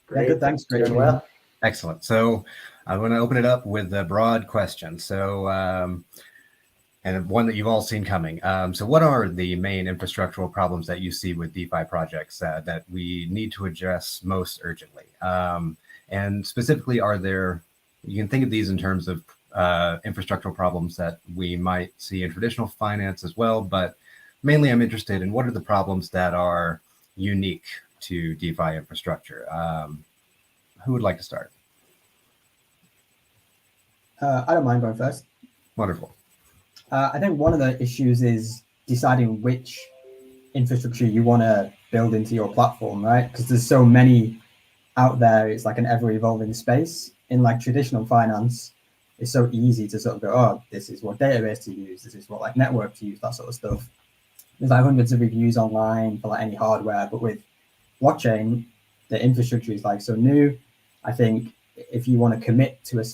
Great. Yeah, good, thanks. Great. Doing well. Excellent. So I'm going to open it up with a broad question. So, and one that you've all seen coming. So what are the main infrastructural problems that you see with DeFi projects that we need to address most urgently? And specifically, you can think of these in terms of infrastructural problems that we might see in traditional finance as well, but mainly I'm interested in what are the problems that are unique to DeFi infrastructure. Who would like to start? I don't mind going first. Wonderful. I think one of the issues is deciding which infrastructure you want to build into your platform, right? Because there's so many out there. It's like an ever-evolving space. In like traditional finance, it's so easy to sort of go, oh, this is what database to use, this is what like network to use, that sort of stuff. There's like hundreds of reviews online for like any hardware, but with blockchain, the infrastructure is like so new. I think if you want to commit to a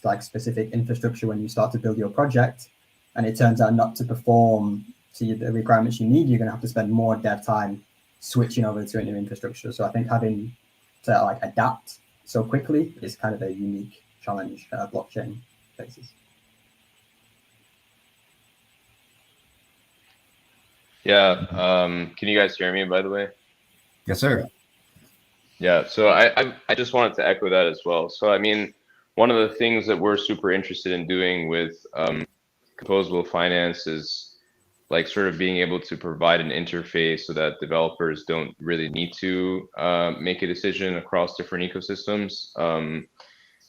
like specific infrastructure when you start to build your project, and it turns out not to perform to the requirements you need, you're going to have to spend more dev time switching over to a new infrastructure. So I think having to like adapt so quickly is kind of a unique challenge blockchain faces. Yeah, can you guys hear me, by the way? Yes, sir. Yeah, so I just wanted to echo that as well. So I mean, one of the things that we're super interested in doing with Composable Finance is like sort of being able to provide an interface so that developers don't really need to make a decision across different ecosystems.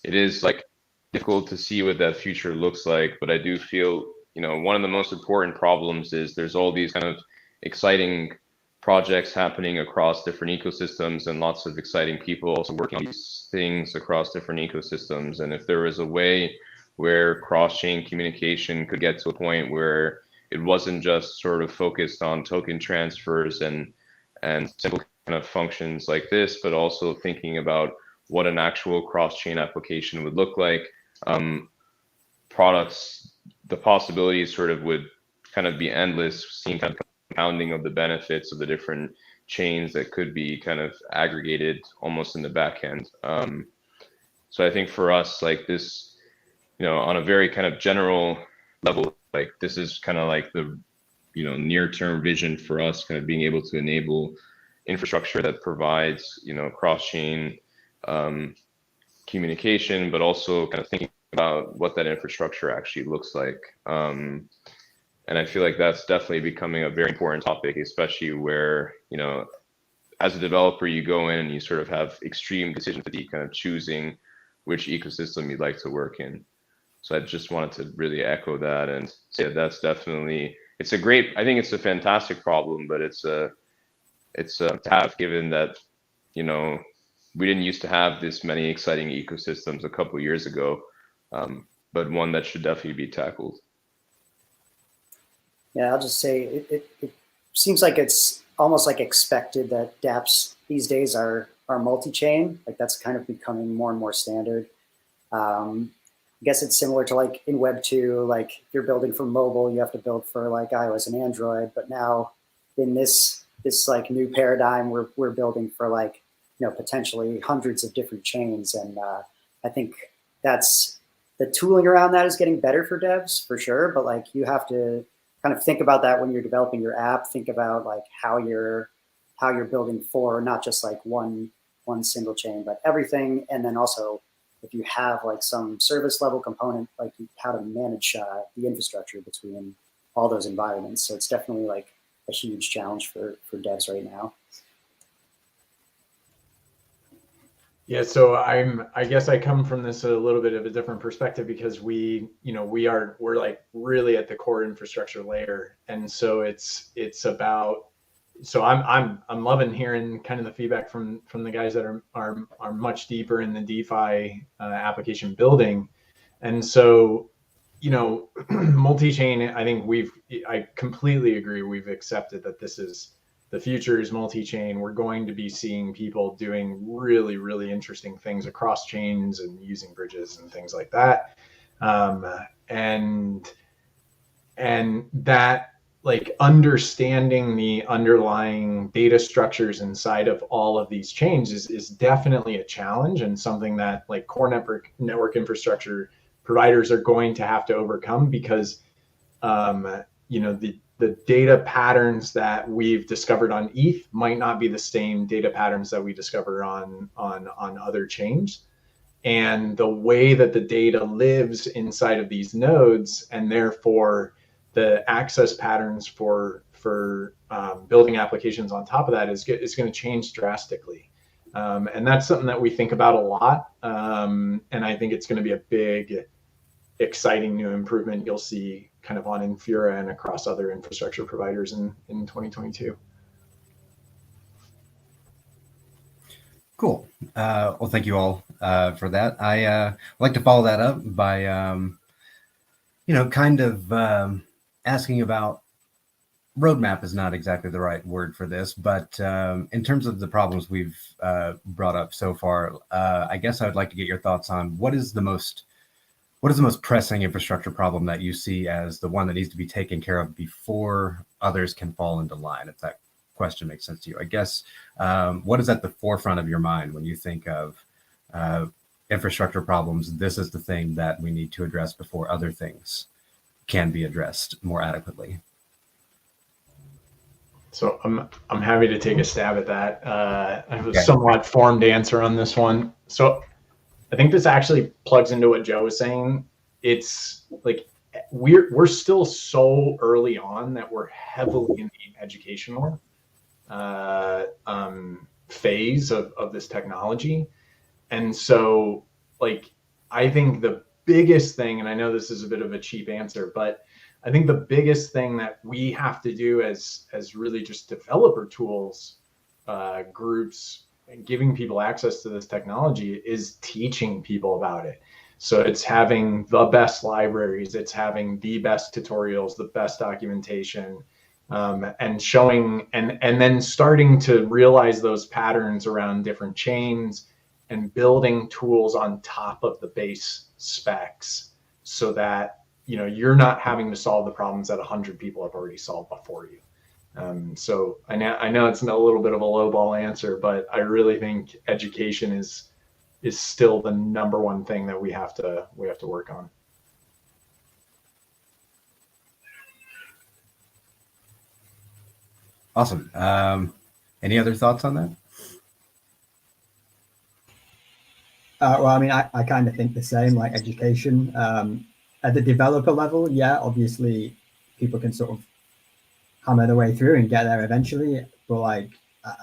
It is like difficult to see what that future looks like, but I do feel one of the most important problems is there's all these kind of exciting projects happening across different ecosystems and lots of exciting people also working on these things across different ecosystems. And if there was a way where cross-chain communication could get to a point where it wasn't just sort of focused on token transfers and simple kind of functions like this, but also thinking about what an actual cross-chain application would look like, products, the possibilities sort of would kind of be endless, seeing kind of compounding of the benefits of the different chains that could be kind of aggregated almost in the back end. So I think for us, like this, on a very kind of general level, like this is kind of like the, near-term vision for us, kind of being able to enable infrastructure that provides, cross-chain communication, but also kind of thinking about what that infrastructure actually looks like. And I feel like that's definitely becoming a very important topic, especially where, as a developer, you go in and you sort of have extreme decision fatigue, kind of choosing which ecosystem you'd like to work in. So I just wanted to really echo that and say that's definitely, I think it's a fantastic problem, but it's to have, given that, we didn't used to have this many exciting ecosystems a couple of years ago, but one that should definitely be tackled. Yeah, I'll just say it seems like it's almost like expected that dApps these days are multi-chain. Like that's kind of becoming more and more standard. I guess it's similar to like in Web 2, like if you're building for mobile, you have to build for like iOS and Android. But now in this like new paradigm, we're building for like, potentially hundreds of different chains. And I think that's the tooling around that is getting better for devs for sure. But like you have to kind of think about that when you're developing your app. Think about like how you're building for not just like one single chain, but everything. And then also if you have like some service level component, like how to manage the infrastructure between all those environments. So it's definitely like a huge challenge for devs right now. Yeah, so I guess I come from this a little bit of a different perspective because we're like really at the core infrastructure layer. And so it's about, so I'm loving hearing kind of the feedback from the guys that are much deeper in the DeFi application building. And so, multi-chain, I think I completely agree. We've accepted that the future is multi-chain. We're going to be seeing people doing really, really interesting things across chains and using bridges and things like that. And that, like, understanding the underlying data structures inside of all of these chains is definitely a challenge and something that like core network infrastructure providers are going to have to overcome because the data patterns that we've discovered on ETH might not be the same data patterns that we discover on other chains. And the way that the data lives inside of these nodes, and therefore the access patterns for building applications on top of that is going to change drastically. And that's something that we think about a lot. And I think it's going to be a big, exciting new improvement you'll see kind of on Infura and across other infrastructure providers in 2022. Cool. Well, thank you all for that. I would like to follow that up by, kind of asking about, roadmap is not exactly the right word for this, but in terms of the problems we've brought up so far, I guess I would like to get your thoughts on what is the most pressing infrastructure problem that you see as the one that needs to be taken care of before others can fall into line, if that question makes sense to you. I guess, what is at the forefront of your mind when you think of infrastructure problems? This is the thing that we need to address before other things can be addressed more adequately. So I'm happy to take a stab at that. I have a somewhat formed answer on this one. So I think this actually plugs into what Joe was saying. It's like we're still so early on that we're heavily in the educational phase of this technology. And so, like, I think the biggest thing, and I know this is a bit of a cheap answer, but I think the biggest thing that we have to do as really just developer tools, groups, and giving people access to this technology is teaching people about it. So it's having the best libraries, it's having the best tutorials, the best documentation, and showing, and then starting to realize those patterns around different chains and building tools on top of the base specs so that, you know, you're not having to solve the problems that 100 people have already solved before you. So I know it's a little bit of a lowball answer, but I really think education is still the number one thing that we have to work on. Awesome. Any other thoughts on that? Well, I mean, I kind of think the same, like education. At the developer level, yeah, obviously people can sort of hammer their way through and get there eventually. But like,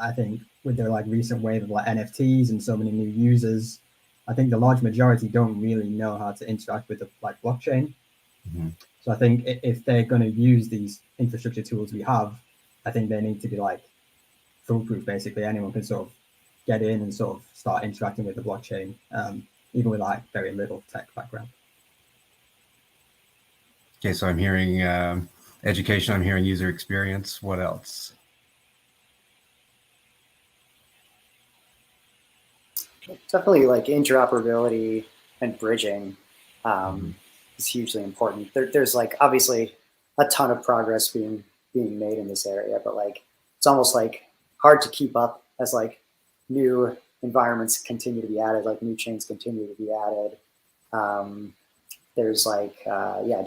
I think with the like recent wave of like NFTs and so many new users, I think the large majority don't really know how to interact with the like blockchain. Mm-hmm. So I think if they're going to use these infrastructure tools we have, I think they need to be like foolproof. Basically, anyone can sort of get in and sort of start interacting with the blockchain, even with like very little tech background. Okay, so I'm hearing education, I'm hearing user experience. What else? Definitely like interoperability and bridging is hugely important. There's like obviously a ton of progress being made in this area, but like it's almost like hard to keep up as like new environments continue to be added, like new chains continue to be added. There's like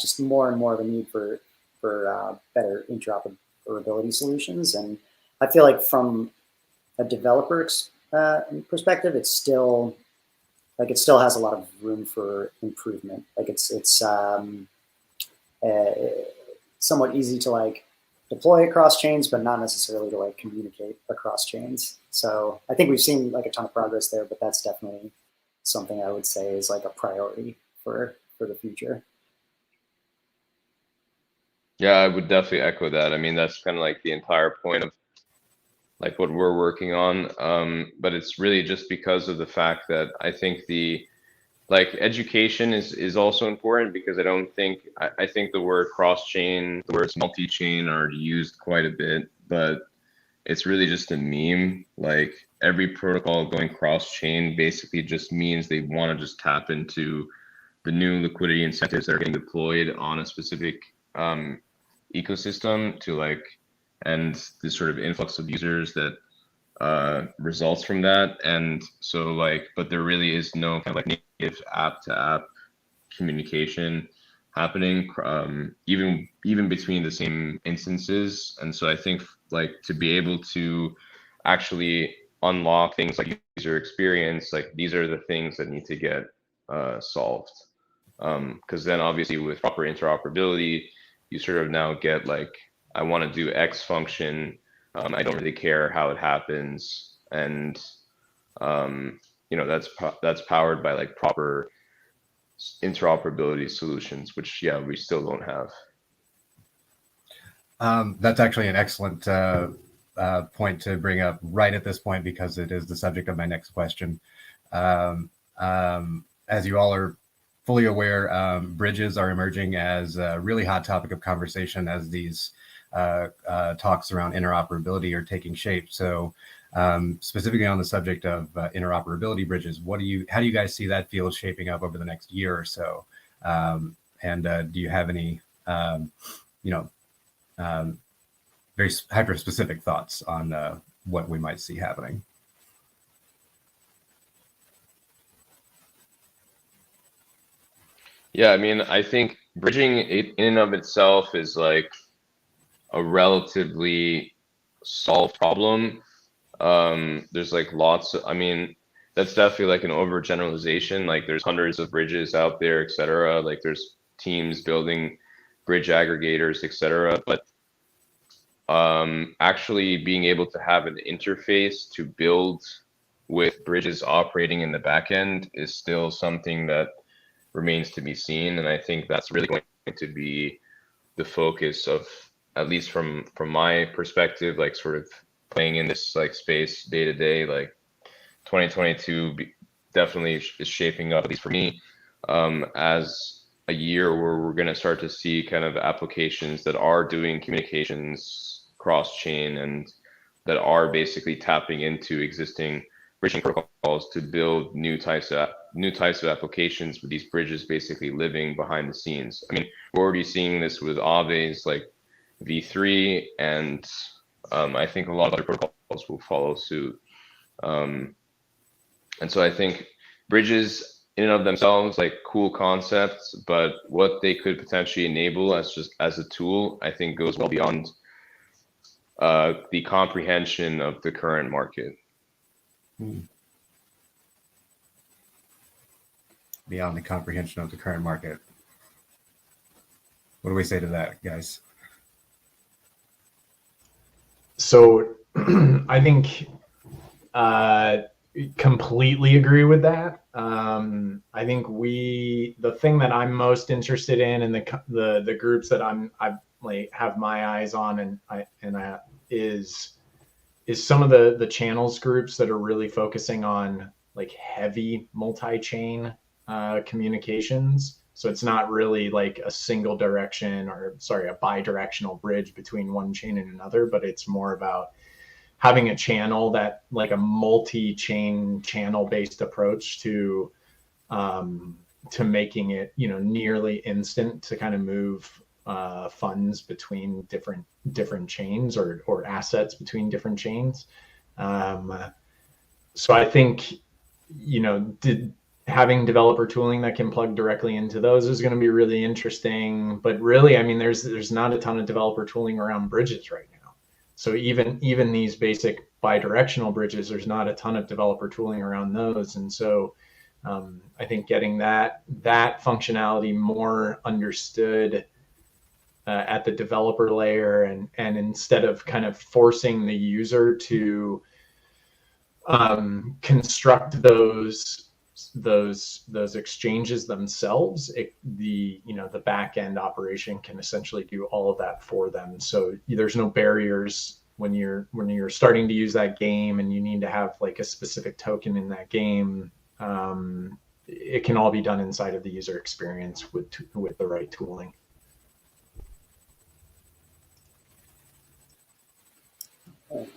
just more and more of a need for better interoperability solutions, and I feel like from a developer perspective, it still has a lot of room for improvement. Like it's somewhat easy to like deploy across chains, but not necessarily to like communicate across chains. So I think we've seen like a ton of progress there, but that's definitely something I would say is like a priority for the future. Yeah, I would definitely echo that. I mean, that's kind of like the entire point of like what we're working on. But it's really just because of the fact that I think the like education is also important, because I think the word cross-chain, the words multi-chain are used quite a bit, but it's really just a meme. Like every protocol going cross-chain basically just means they want to just tap into the new liquidity incentives that are getting deployed on a specific ecosystem to like, and this sort of influx of users that results from that. And so like, but there really is no kind of like native app to app communication happening, even between the same instances. And so I think like to be able to actually unlock things like user experience, like these are the things that need to get solved. Because then obviously with proper interoperability, you sort of now get like, I want to do X function, I don't really care how it happens, and you know, that's powered by like proper interoperability solutions, which we still don't have. That's actually an excellent point to bring up right at this point, because it is the subject of my next question. As you all are fully aware, bridges are emerging as a really hot topic of conversation as these talks around interoperability are taking shape. So specifically on the subject of interoperability bridges, how do you guys see that field shaping up over the next year or so? And do you have any, very hyper-specific thoughts on what we might see happening? Yeah, I mean, I think bridging in and of itself is like a relatively solved problem. There's like I mean, that's definitely like an overgeneralization. Like there's hundreds of bridges out there, etc. Like there's teams building bridge aggregators, etc. But actually being able to have an interface to build with bridges operating in the back end is still something that remains to be seen. And I think that's really going to be the focus of, at least from my perspective, like sort of playing in this like space day to day, like 2022 definitely is shaping up, at least for me, as a year where we're going to start to see kind of applications that are doing communications cross chain and that are basically tapping into existing bridging protocols to build new types of applications with these bridges basically living behind the scenes. I mean, we're already seeing this with Aave's like V3, and I think a lot of other protocols will follow suit. And so I think bridges in and of themselves, like cool concepts, but what they could potentially enable as a tool, I think goes well beyond the comprehension of the current market. Beyond the comprehension of the current market. What do we say to that, guys? So I think completely agree with that. I think the thing that I'm most interested in, and the groups that I like have my eyes on, is some of the channels groups that are really focusing on like heavy multi-chain communications. So it's not really like a single direction, or sorry, a bi-directional bridge between one chain and another, but it's more about having a channel that, like a multi-chain channel based approach to making it, nearly instant to kind of move funds between different chains or assets between different chains. So I think, having developer tooling that can plug directly into those is going to be really interesting. But really, I mean, there's not a ton of developer tooling around bridges right now. So even these basic bi-directional bridges, there's not a ton of developer tooling around those. And so I think getting that functionality more understood at the developer layer, and instead of kind of forcing the user to construct those exchanges themselves, the back end operation can essentially do all of that for them. So there's no barriers when you're starting to use that game and you need to have like a specific token in that game. It can all be done inside of the user experience with the right tooling.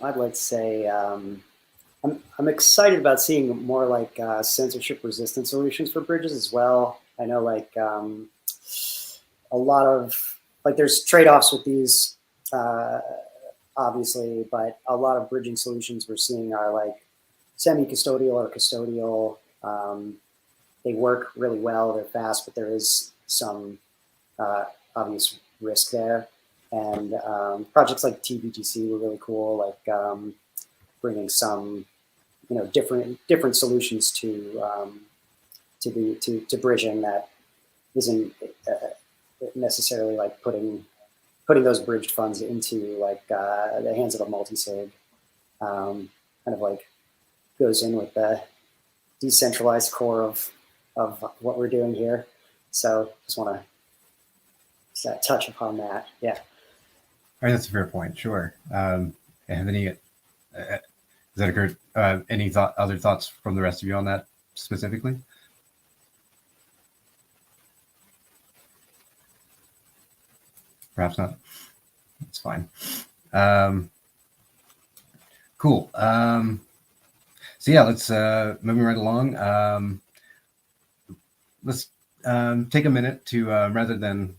I'd like to say I'm excited about seeing more like censorship resistant solutions for bridges as well. I know like a lot of like there's trade-offs with these obviously, but a lot of bridging solutions we're seeing are like semi-custodial or custodial. They work really well, they're fast, but there is some obvious risk there. And projects like TBTC were really cool, like bringing some, different solutions to bridging that isn't necessarily like putting those bridged funds into like the hands of a multi-sig. Kind of like goes in with the decentralized core of what we're doing here. So just want to touch upon that. Yeah. All right, that's a fair point. Sure. And any is that occurred? Any other thoughts from the rest of you on that specifically? Perhaps not. That's fine. Cool. So yeah, let's moving right along. Let's take a minute to rather than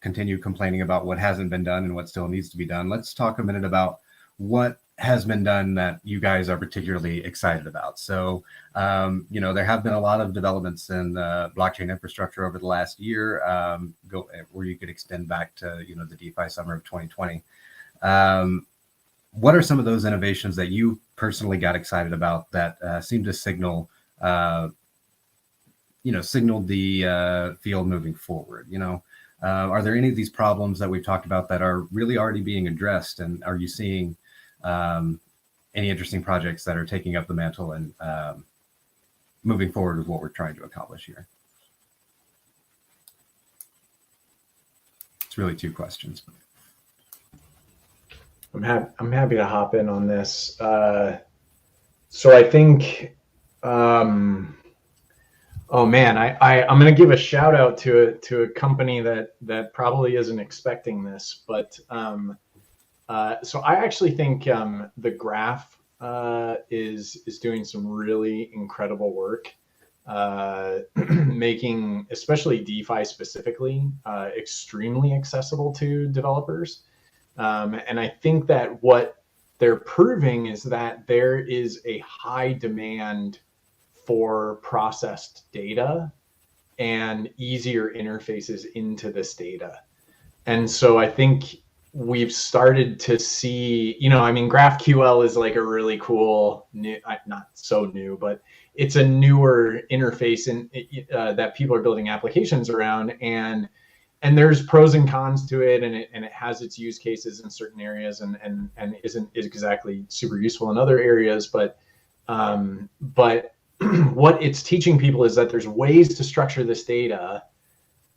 continue complaining about what hasn't been done and what still needs to be done. Let's talk a minute about what has been done that you guys are particularly excited about. So, there have been a lot of developments in blockchain infrastructure over the last year, where you could extend back to, the DeFi summer of 2020. What are some of those innovations that you personally got excited about that seem to signal the field moving forward? Are there any of these problems that we've talked about that are really already being addressed? And are you seeing any interesting projects that are taking up the mantle and moving forward with what we're trying to accomplish here? It's really two questions. I'm happy to hop in on this. So I think, oh man, I'm going to give a shout out to a company that probably isn't expecting this, but so I actually think the Graph is doing some really incredible work, making especially DeFi specifically extremely accessible to developers. And I think that what they're proving is that there is a high demand for processed data and easier interfaces into this data. And so I think we've started to see, I mean, GraphQL is like a really cool, not so new, but it's a newer interface that people are building applications around, and there's pros and cons to it, and it has its use cases in certain areas, and isn't exactly super useful in other areas. But what it's teaching people is that there's ways to structure this data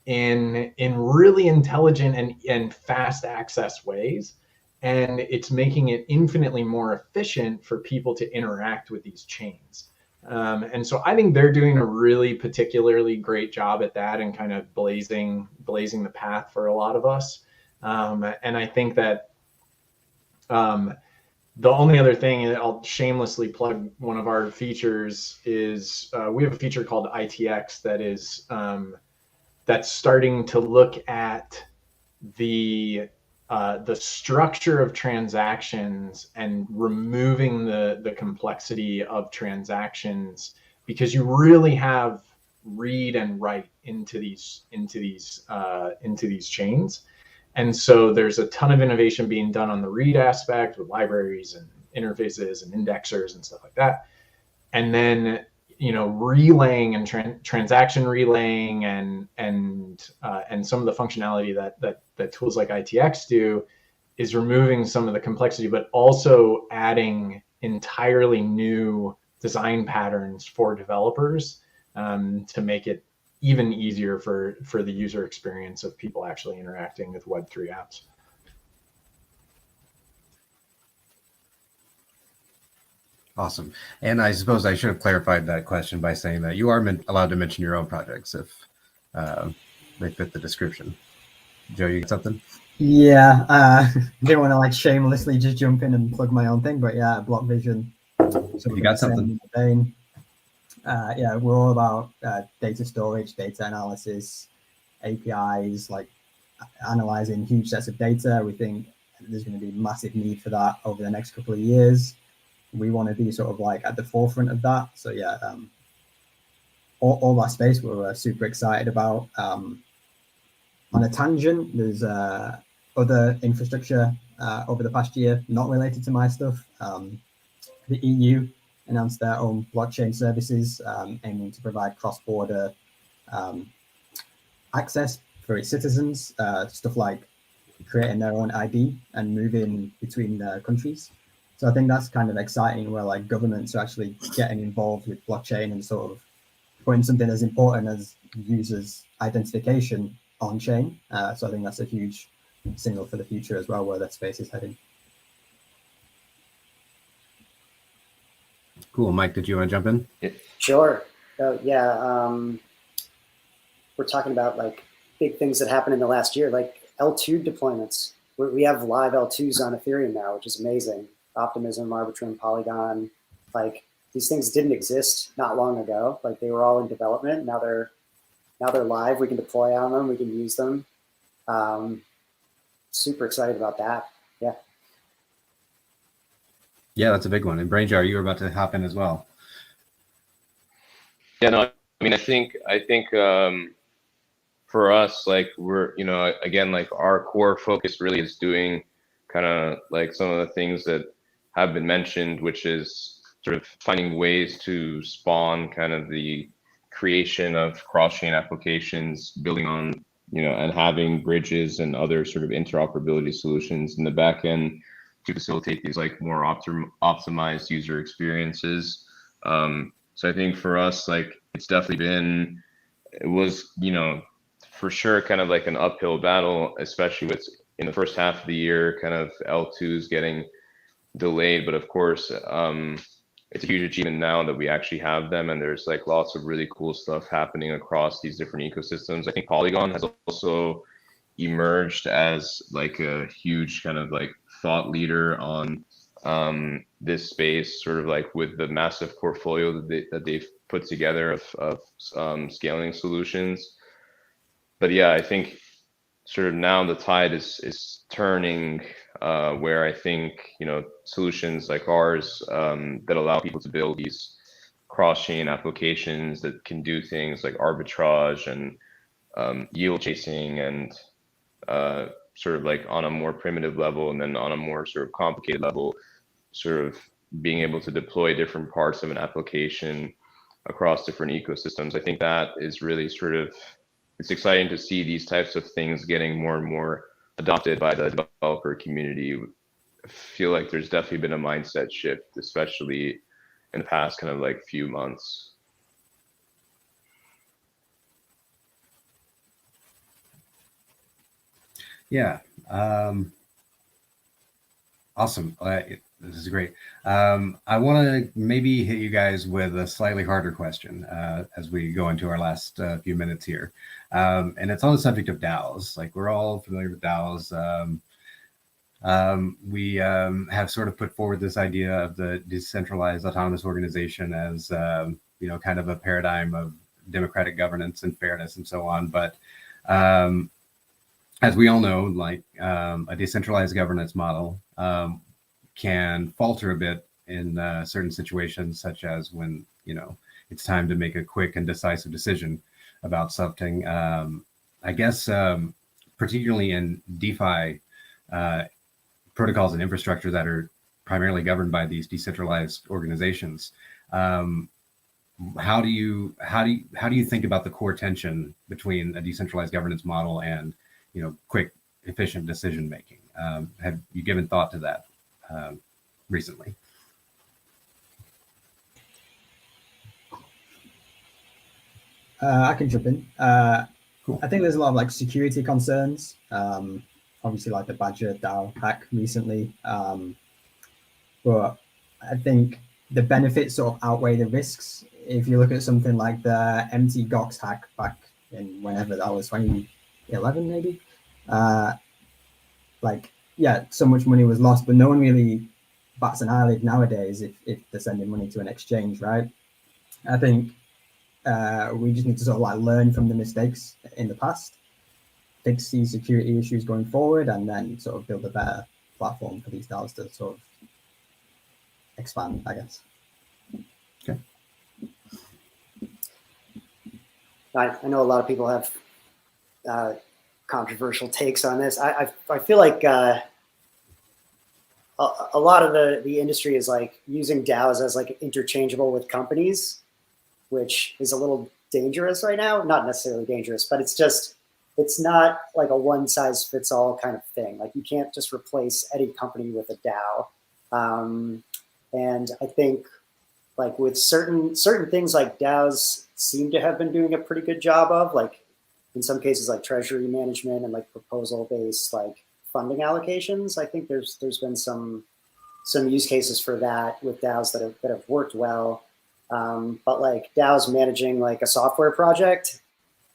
in really intelligent and fast access ways, and it's making it infinitely more efficient for people to interact with these chains. And so I think they're doing a really particularly great job at that, and kind of blazing the path for a lot of us. And I think that the only other thing, and I'll shamelessly plug one of our features, is we have a feature called ITX that is that's starting to look at the structure of transactions and removing the complexity of transactions, because you really have read and write into these chains. And so there's a ton of innovation being done on the read aspect with libraries and interfaces and indexers and stuff like that. And then relaying and transaction relaying and some of the functionality that tools like ITX do is removing some of the complexity, but also adding entirely new design patterns for developers to make it even easier for the user experience of people actually interacting with Web3 apps. Awesome. And I suppose I should have clarified that question by saying that you are allowed to mention your own projects if they fit the description. Joe, you got something? Yeah, didn't want to like shamelessly just jump in and plug my own thing, but yeah, Block Vision. So you got something? Yeah, we're all about data storage, data analysis, APIs, like analyzing huge sets of data. We think there's going to be massive need for that over the next couple of years. We want to be sort of like at the forefront of that. So yeah, all that space we're super excited about. On a tangent, there's other infrastructure over the past year, not related to my stuff. The EU announced their own blockchain services, aiming to provide cross-border access for its citizens, stuff like creating their own ID and moving between countries. So I think that's kind of exciting, where like governments are actually getting involved with blockchain and sort of putting something as important as users' identification on chain. So I think that's a huge signal for the future as well, where that space is heading. Cool. Mike, did you want to jump in? Sure. Yeah. We're talking about like big things that happened in the last year, like L2 deployments. We have live L2s on Ethereum now, which is amazing. Optimism, Arbitrum, Polygon, like these things didn't exist not long ago. Like they were all in development. Now they're live. We can deploy on them. We can use them. Super excited about that. Yeah. Yeah, that's a big one. And Brainjar, you were about to hop in as well. Yeah, no, I mean, I think for us, like we're, again, like our core focus really is doing kind of like some of the things that have been mentioned, which is sort of finding ways to spawn kind of the creation of cross-chain applications, building on, and having bridges and other sort of interoperability solutions in the back end to facilitate these like more optimized user experiences. So I think for us, like it's definitely been, it was, for sure kind of like an uphill battle, especially with in the first half of the year, kind of L2s getting delayed. But of course, it's a huge achievement now that we actually have them, and there's like lots of really cool stuff happening across these different ecosystems. I think Polygon has also emerged as like a huge kind of like thought leader on this space, sort of like with the massive portfolio that they've put together of scaling solutions. But yeah, I think sort of now the tide is turning where I think, you know, solutions like ours that allow people to build these cross-chain applications that can do things like arbitrage and yield chasing and sort of like on a more primitive level, and then on a more sort of complicated level, sort of being able to deploy different parts of an application across different ecosystems. I think that is really sort of, it's exciting to see these types of things getting more and more adopted by the developer community. I feel like there's definitely been a mindset shift, especially in the past kind of like few months. Yeah. Awesome. This is great. I want to maybe hit you guys with a slightly harder question as we go into our last few minutes here. And it's on the subject of DAOs. Like, we're all familiar with DAOs. We have sort of put forward this idea of the decentralized autonomous organization as, you know, kind of a paradigm of democratic governance and fairness and so on. But as we all know, like a decentralized governance model can falter a bit in certain situations, such as when, you know, it's time to make a quick and decisive decision about something. I guess particularly in DeFi protocols and infrastructure that are primarily governed by these decentralized organizations. How do you think about the core tension between a decentralized governance model and, you know, quick, efficient decision making? Have you given thought to that recently? I can jump in. Cool. I think there's a lot of like security concerns. Obviously, like the Badger DAO hack recently, but I think the benefits sort of outweigh the risks. If you look at something like the MT Gox hack back in whenever that was, 2011 maybe, like, yeah, so much money was lost, but no one really bats an eyelid nowadays if they're sending money to an exchange, right? I think we just need to sort of like learn from the mistakes in the past, fix these security issues going forward, and then sort of build a better platform for these DAOs to sort of expand, I guess. Okay. I know a lot of people have controversial takes on this. I feel like a lot of the industry is like using DAOs as like interchangeable with companies, which is a little dangerous right now. Not necessarily dangerous, but it's not like a one size fits all kind of thing. Like, you can't just replace any company with a DAO. And I think like with certain things, like DAOs seem to have been doing a pretty good job of, like in some cases like treasury management and like proposal based like funding allocations. I think there's been some use cases for that with DAOs that have worked well. But like DAOs managing like a software project,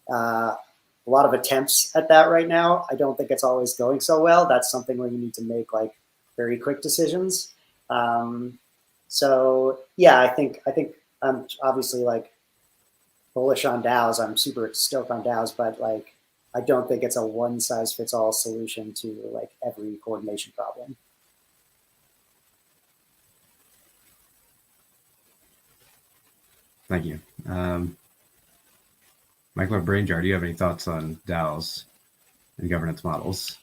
a lot of attempts at that right now. I don't think it's always going so well. That's something where you need to make like very quick decisions. So yeah, I think I'm obviously like bullish on DAOs. I'm super stoked on DAOs, but like I don't think it's a one size fits all solution to like every coordination problem. Thank you. Michael or Brainjar, do you have any thoughts on DAOs and governance models?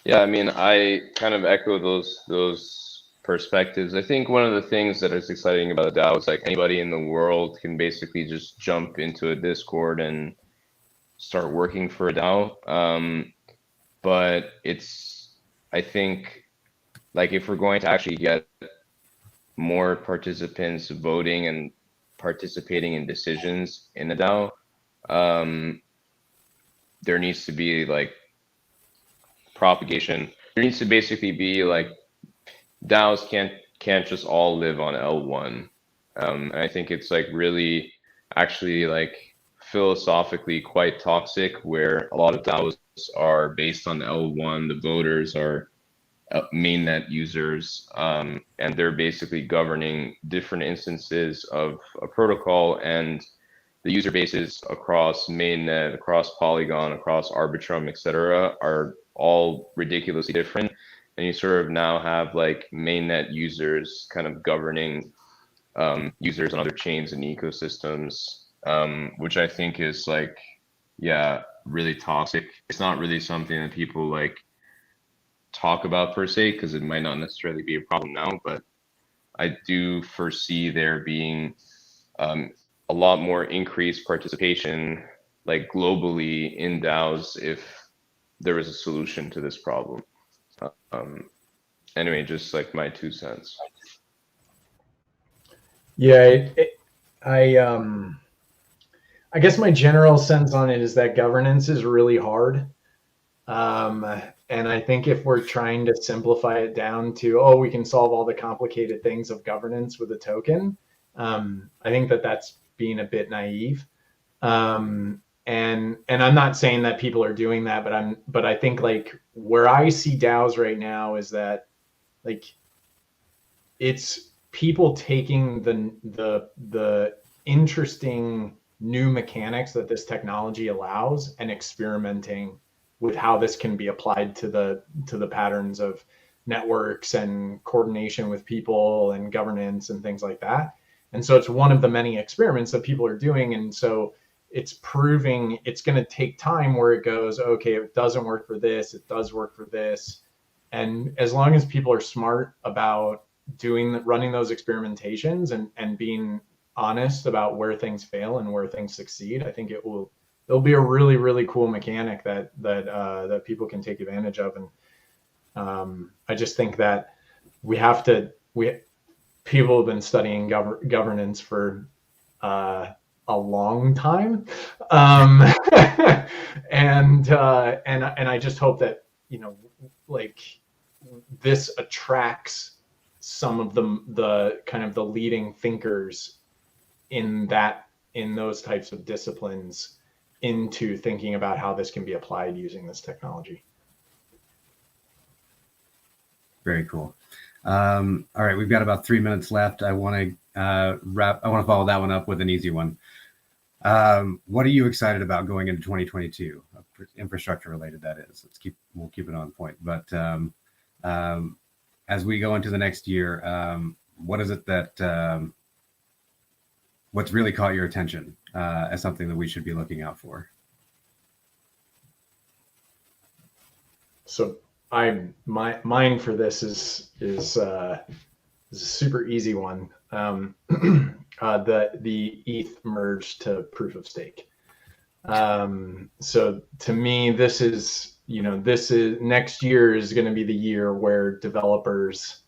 Yeah, I mean, I kind of echo those perspectives. I think one of the things that is exciting about a DAO is like anybody in the world can basically just jump into a Discord and start working for a DAO. But I think like if we're going to actually get more participants voting and participating in decisions in the DAO, there needs to be like propagation. There needs to basically be like DAOs can't just all live on L1. And I think it's like really actually like philosophically quite toxic, where a lot of DAOs are based on L1. The voters are mainnet users, and they're basically governing different instances of a protocol, and the user bases across mainnet, across Polygon, across Arbitrum, etc., are all ridiculously different. And you sort of now have like mainnet users kind of governing users on other chains and ecosystems, which I think is like, yeah, really toxic. It's not really something that people like talk about per se, because it might not necessarily be a problem now, but I do foresee there being a lot more increased participation like globally in DAOs if there was a solution to this problem. Anyway, just like my 2 cents. Yeah, I guess my general sense on it is that governance is really hard. And I think if we're trying to simplify it down to, oh, we can solve all the complicated things of governance with a token, I think that that's being a bit naive. And I'm not saying that people are doing that, but I think like where I see DAOs right now is that like it's people taking the interesting new mechanics that this technology allows and experimenting with how this can be applied to the patterns of networks and coordination with people and governance and things like that. And so it's one of the many experiments that people are doing. And so it's proving it's going to take time where it goes, okay, it doesn't work for this, it does work for this. And as long as people are smart about running those experimentations and being honest about where things fail and where things succeed, I think it'll be a really, really cool mechanic that people can take advantage of. And I just think that people have been studying governance for a long time, and I just hope that like this attracts some of the kind of the leading thinkers in those types of disciplines into thinking about how this can be applied using this technology. Very cool. All right, we've got about 3 minutes left. I want to follow that one up with an easy one. What are you excited about going into 2022? Infrastructure related, that is. We'll keep it on point. But as we go into the next year, what is it that what's really caught your attention as something that we should be looking out for? So mine for this is a super easy one. The ETH merge to proof of stake. So to me, this is next year is going to be the year where developers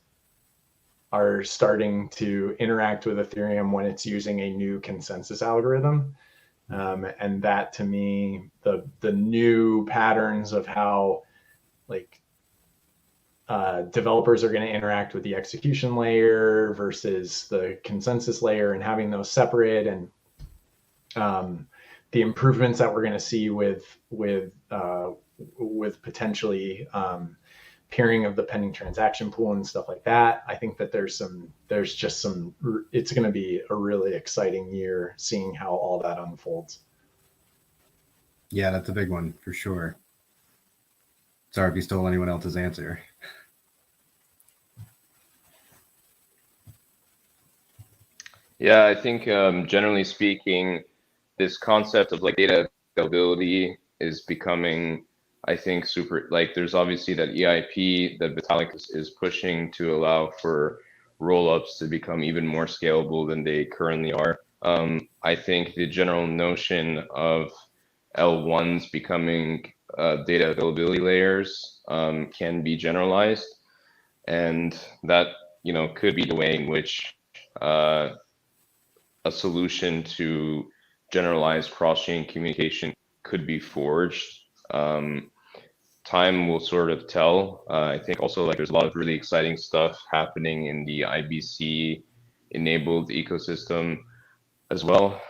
are starting to interact with Ethereum when it's using a new consensus algorithm. And that to me, the new patterns of how like developers are going to interact with the execution layer versus the consensus layer, and having those separate, and the improvements that we're going to see with potentially peering of the pending transaction pool and stuff like that. I think that it's going to be a really exciting year seeing how all that unfolds. Yeah, that's a big one for sure. Sorry if you stole anyone else's answer. Yeah, I think generally speaking, this concept of like data availability is becoming, I think, super, like there's obviously that EIP that Vitalik is pushing to allow for rollups to become even more scalable than they currently are. I think the general notion of L1s becoming data availability layers can be generalized, and that could be the way in which a solution to generalized cross-chain communication could be forged Time will sort of tell. I think also like there's a lot of really exciting stuff happening in the IBC enabled ecosystem as well.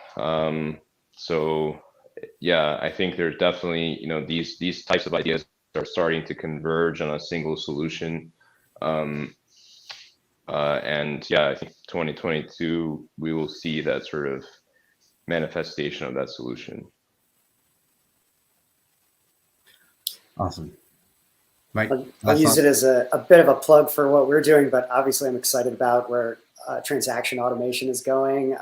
So yeah, I think there's definitely, these types of ideas are starting to converge on a single solution. And yeah, I think 2022, we will see that sort of manifestation of that solution. Awesome. Mike, I'll use it as a bit of a plug for what we're doing, but obviously I'm excited about where transaction automation is going.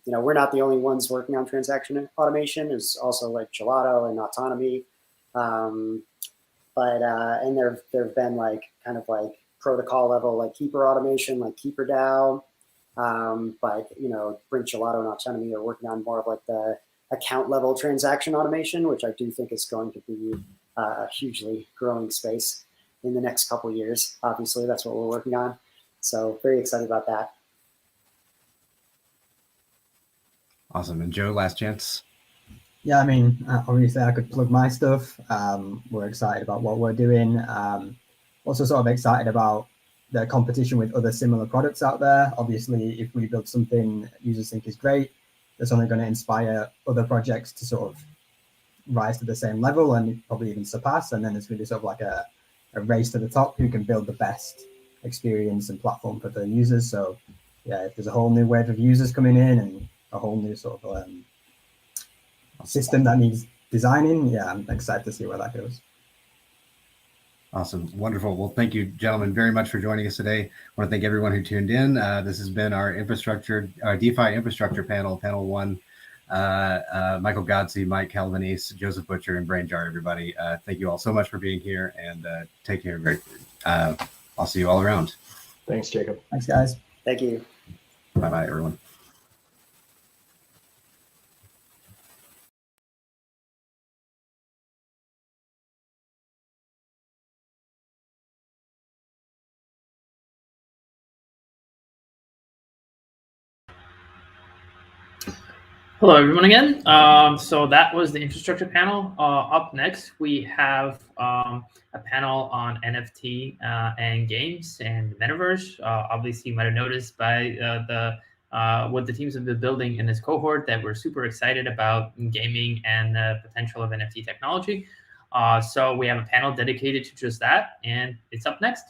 We're not the only ones working on transaction automation. There's also like Gelato and Autonomy. And there have been like kind of like protocol level like Keeper automation, like Keeper DAO. But Brink, Gelato, and Autonomy are working on more of like the account level transaction automation, which I do think is going to be a hugely growing space in the next couple of years. Obviously, that's what we're working on. So very excited about that. Awesome. And Joe, last chance. Yeah, I mean, obviously I could plug my stuff. We're excited about what we're doing. Also sort of excited about the competition with other similar products out there. Obviously, if we build something users think is great, that's only going to inspire other projects to sort of rise to the same level and probably even surpass. And then it's really sort of like a race to the top who can build the best experience and platform for the users. So yeah, if there's a whole new wave of users coming in and a whole new sort of system that needs designing, yeah, I'm excited to see where that goes. Awesome. Wonderful. Well, thank you, gentlemen, very much for joining us today. I want to thank everyone who tuned in. This has been our DeFi infrastructure panel 1. Michael Godsey, Mike Calvanese, Joseph Butcher, and Brain Jar, everybody. Thank you all so much for being here, and take care. I'll see you all around. Thanks, Jacob. Thanks, guys. Thank you. Bye-bye, everyone. Hello, everyone again. So that was the infrastructure panel. Up next, we have a panel on NFT and games and metaverse. Obviously, you might have noticed by what the teams have been building in this cohort that we're super excited about gaming and the potential of NFT technology. So we have a panel dedicated to just that, and it's up next.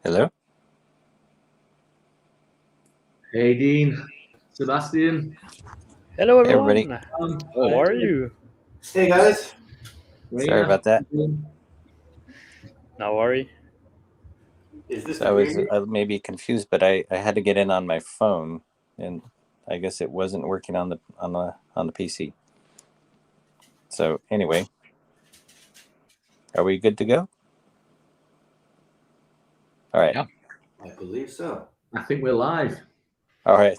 Hello. Hey, Dean. Sebastian. Hello, Hey, everybody. everyone. How are you? Hey, guys. Sorry about that. No worry. Is this So the I was green? maybe confused, but I had to get in on my phone, and I guess it wasn't working on the PC. So anyway, are we good to go? All right. I believe so. I think we're live. All right.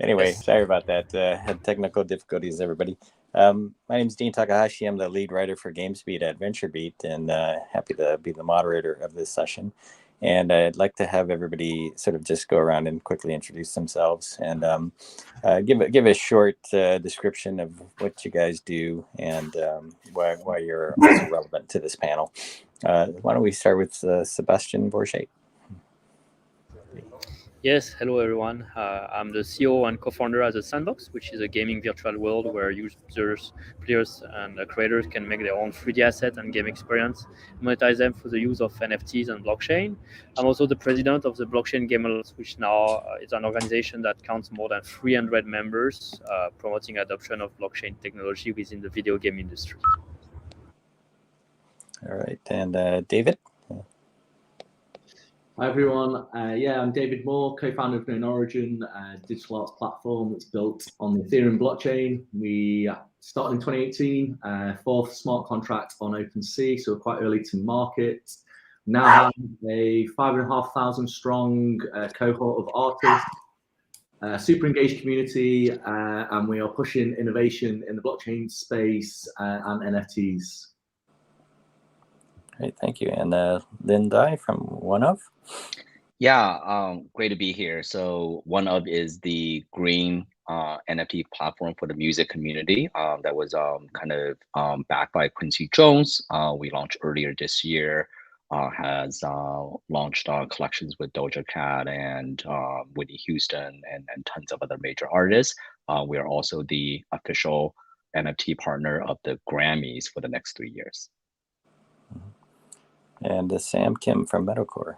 Anyway, Yes. sorry about that. Had technical difficulties, everybody. My name is Dean Takahashi. I'm the lead writer for GameSpeed at VentureBeat, and happy to be the moderator of this session. And I'd like to have everybody sort of just go around and quickly introduce themselves and give a short description of what you guys do and why you're also relevant to this panel. Why don't we start with Sebastian Borchet? Yes, hello everyone. I'm the CEO and co-founder at the Sandbox, which is a gaming virtual world where users, players, and creators can make their own 3D asset and game experience, monetize them through the use of NFTs and blockchain. I'm also the president of the Blockchain Game Alliance, which now is an organization that counts more than 300 members, promoting adoption of blockchain technology within the video game industry. All right, and David? Hi, everyone. I'm David Moore, co-founder of KnownOrigin, a digital arts platform that's built on the Ethereum blockchain. We started in 2018, fourth smart contract on OpenSea, so we're quite early to market. Now have a 5,500 strong cohort of artists, super engaged community, and we are pushing innovation in the blockchain space and NFTs. Great, thank you. And Lin Dai from OneOf? Yeah, great to be here. So OneOf is the green NFT platform for the music community that was kind of backed by Quincy Jones. We launched earlier this year, has launched collections with Doja Cat and Whitney Houston and tons of other major artists. We are also the official NFT partner of the Grammys for the next 3 years. And Sam Kim from Metalcore.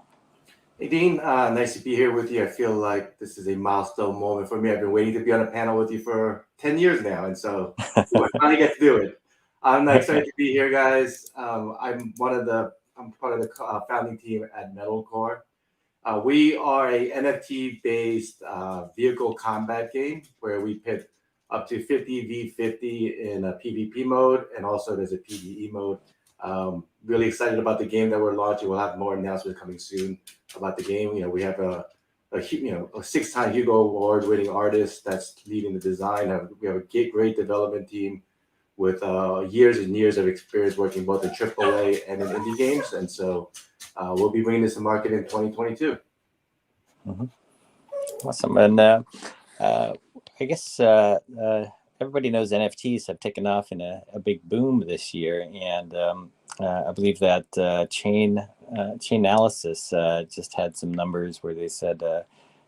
Hey, Dean, nice to be here with you. I feel like this is a milestone moment for me. I've been waiting to be on a panel with you for 10 years now, and so I finally get to do it. I'm excited to be here, guys. I'm part of the founding team at Metalcore. We are a NFT-based vehicle combat game where we pit up to 50v50 in a PvP mode, and also there's a PvE mode. Really excited about the game that we're launching. We'll have more announcements coming soon about the game. We have a 6-time Hugo Award-winning artist that's leading the design. We have a great development team with years and years of experience working both in AAA and in indie games, and so we'll be bringing this to market in 2022. Mm-hmm. Awesome, and I guess everybody knows NFTs have taken off in a big boom this year, and I believe that Chainalysis just had some numbers where they said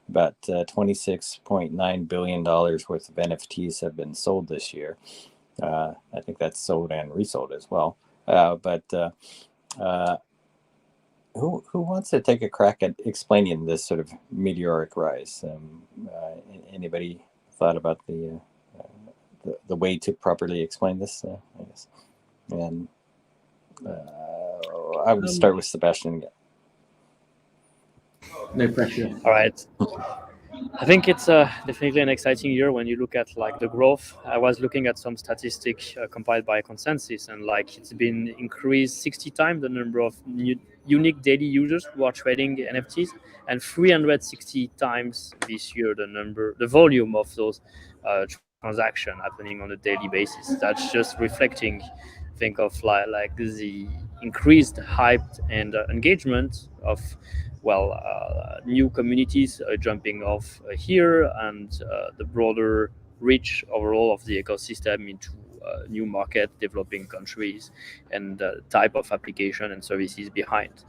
about $26.9 billion worth of NFTs have been sold this year. I think that's sold and resold as well. But who wants to take a crack at explaining this sort of meteoric rise? Anybody thought about the way to properly explain this, I guess. And I would start with Sebastian again. No pressure. All right. I think it's definitely an exciting year when you look at like the growth. I was looking at some statistics compiled by Consensus, and like it's been increased 60 times the number of unique daily users who are trading NFTs, and 360 times this year the volume of those transactions happening on a daily basis. That's just reflecting, think of like the increased hype and engagement of new communities jumping off here, and the broader reach overall of the ecosystem into new market developing countries and type of application and services behind.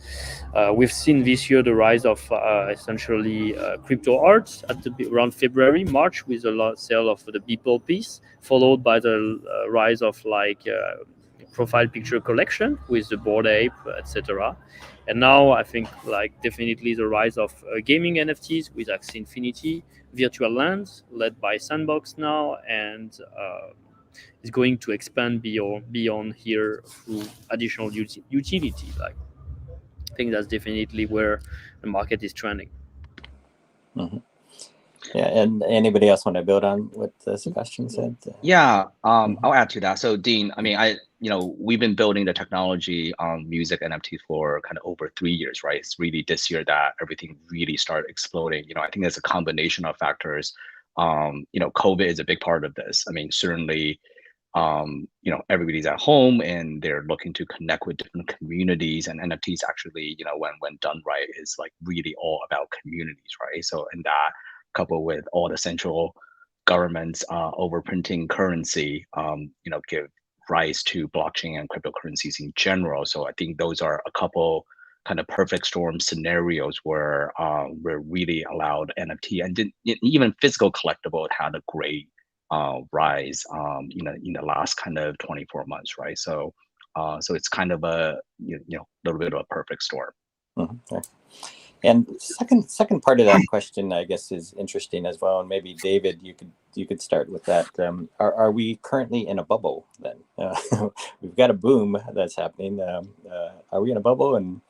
We've seen this year the rise of essentially crypto art at around February, March, with a sale of the Beeple piece, followed by the rise of profile picture collection with the Bored Ape, etc. And now I think like definitely the rise of gaming NFTs with Axie Infinity, virtual lands led by Sandbox now, and is going to expand beyond here through additional utility. Like I think that's definitely where the market is trending. Mm-hmm. Yeah, and anybody else want to build on what Sebastian said? Yeah, I'll add to that. So Dean, I mean, we've been building the technology on music NFTs for kind of over 3 years, right? It's really this year that everything really started exploding. I think there's a combination of factors. COVID is a big part of this. I mean, certainly, everybody's at home and they're looking to connect with different communities, and NFTs actually, when done right, is like really all about communities, right? So in that, coupled with all the central governments overprinting currency, give rise to blockchain and cryptocurrencies in general. So I think those are a couple kind of perfect storm scenarios where we're really allowed NFT, and even physical collectible had a great rise, in the last kind of 24 months, right? So it's kind of a little bit of a perfect storm. Mm-hmm. Okay. And second part of that question, I guess, is interesting as well. And maybe David, you could start with that. Are we currently in a bubble then? We've got a boom that's happening. Are we in a bubble, and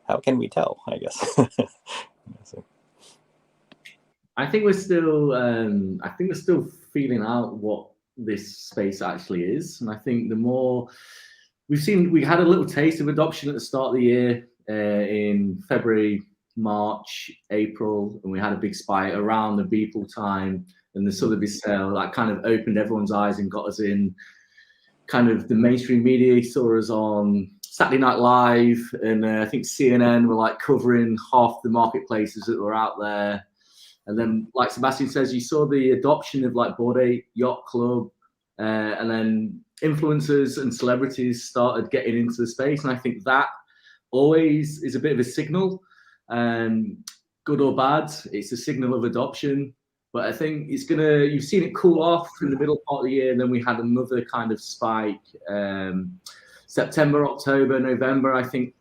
how can we tell? I guess. So. I think we're still feeling out what this space actually is, and I think the more we had a little taste of adoption at the start of the year in February, March, April, and we had a big spike around the Beeple time and the Sotheby's sale that kind of opened everyone's eyes and got us in. Kind of the mainstream media saw us on Saturday Night Live, and I think CNN were like covering half the marketplaces that were out there. And then, like Sebastian says, you saw the adoption of like Bored Ape Yacht Club, and then influencers and celebrities started getting into the space. And I think that always is a bit of a signal, good or bad. It's a signal of adoption. But I think you've seen it cool off in the middle part of the year, and then we had another kind of spike. September, October, November, I think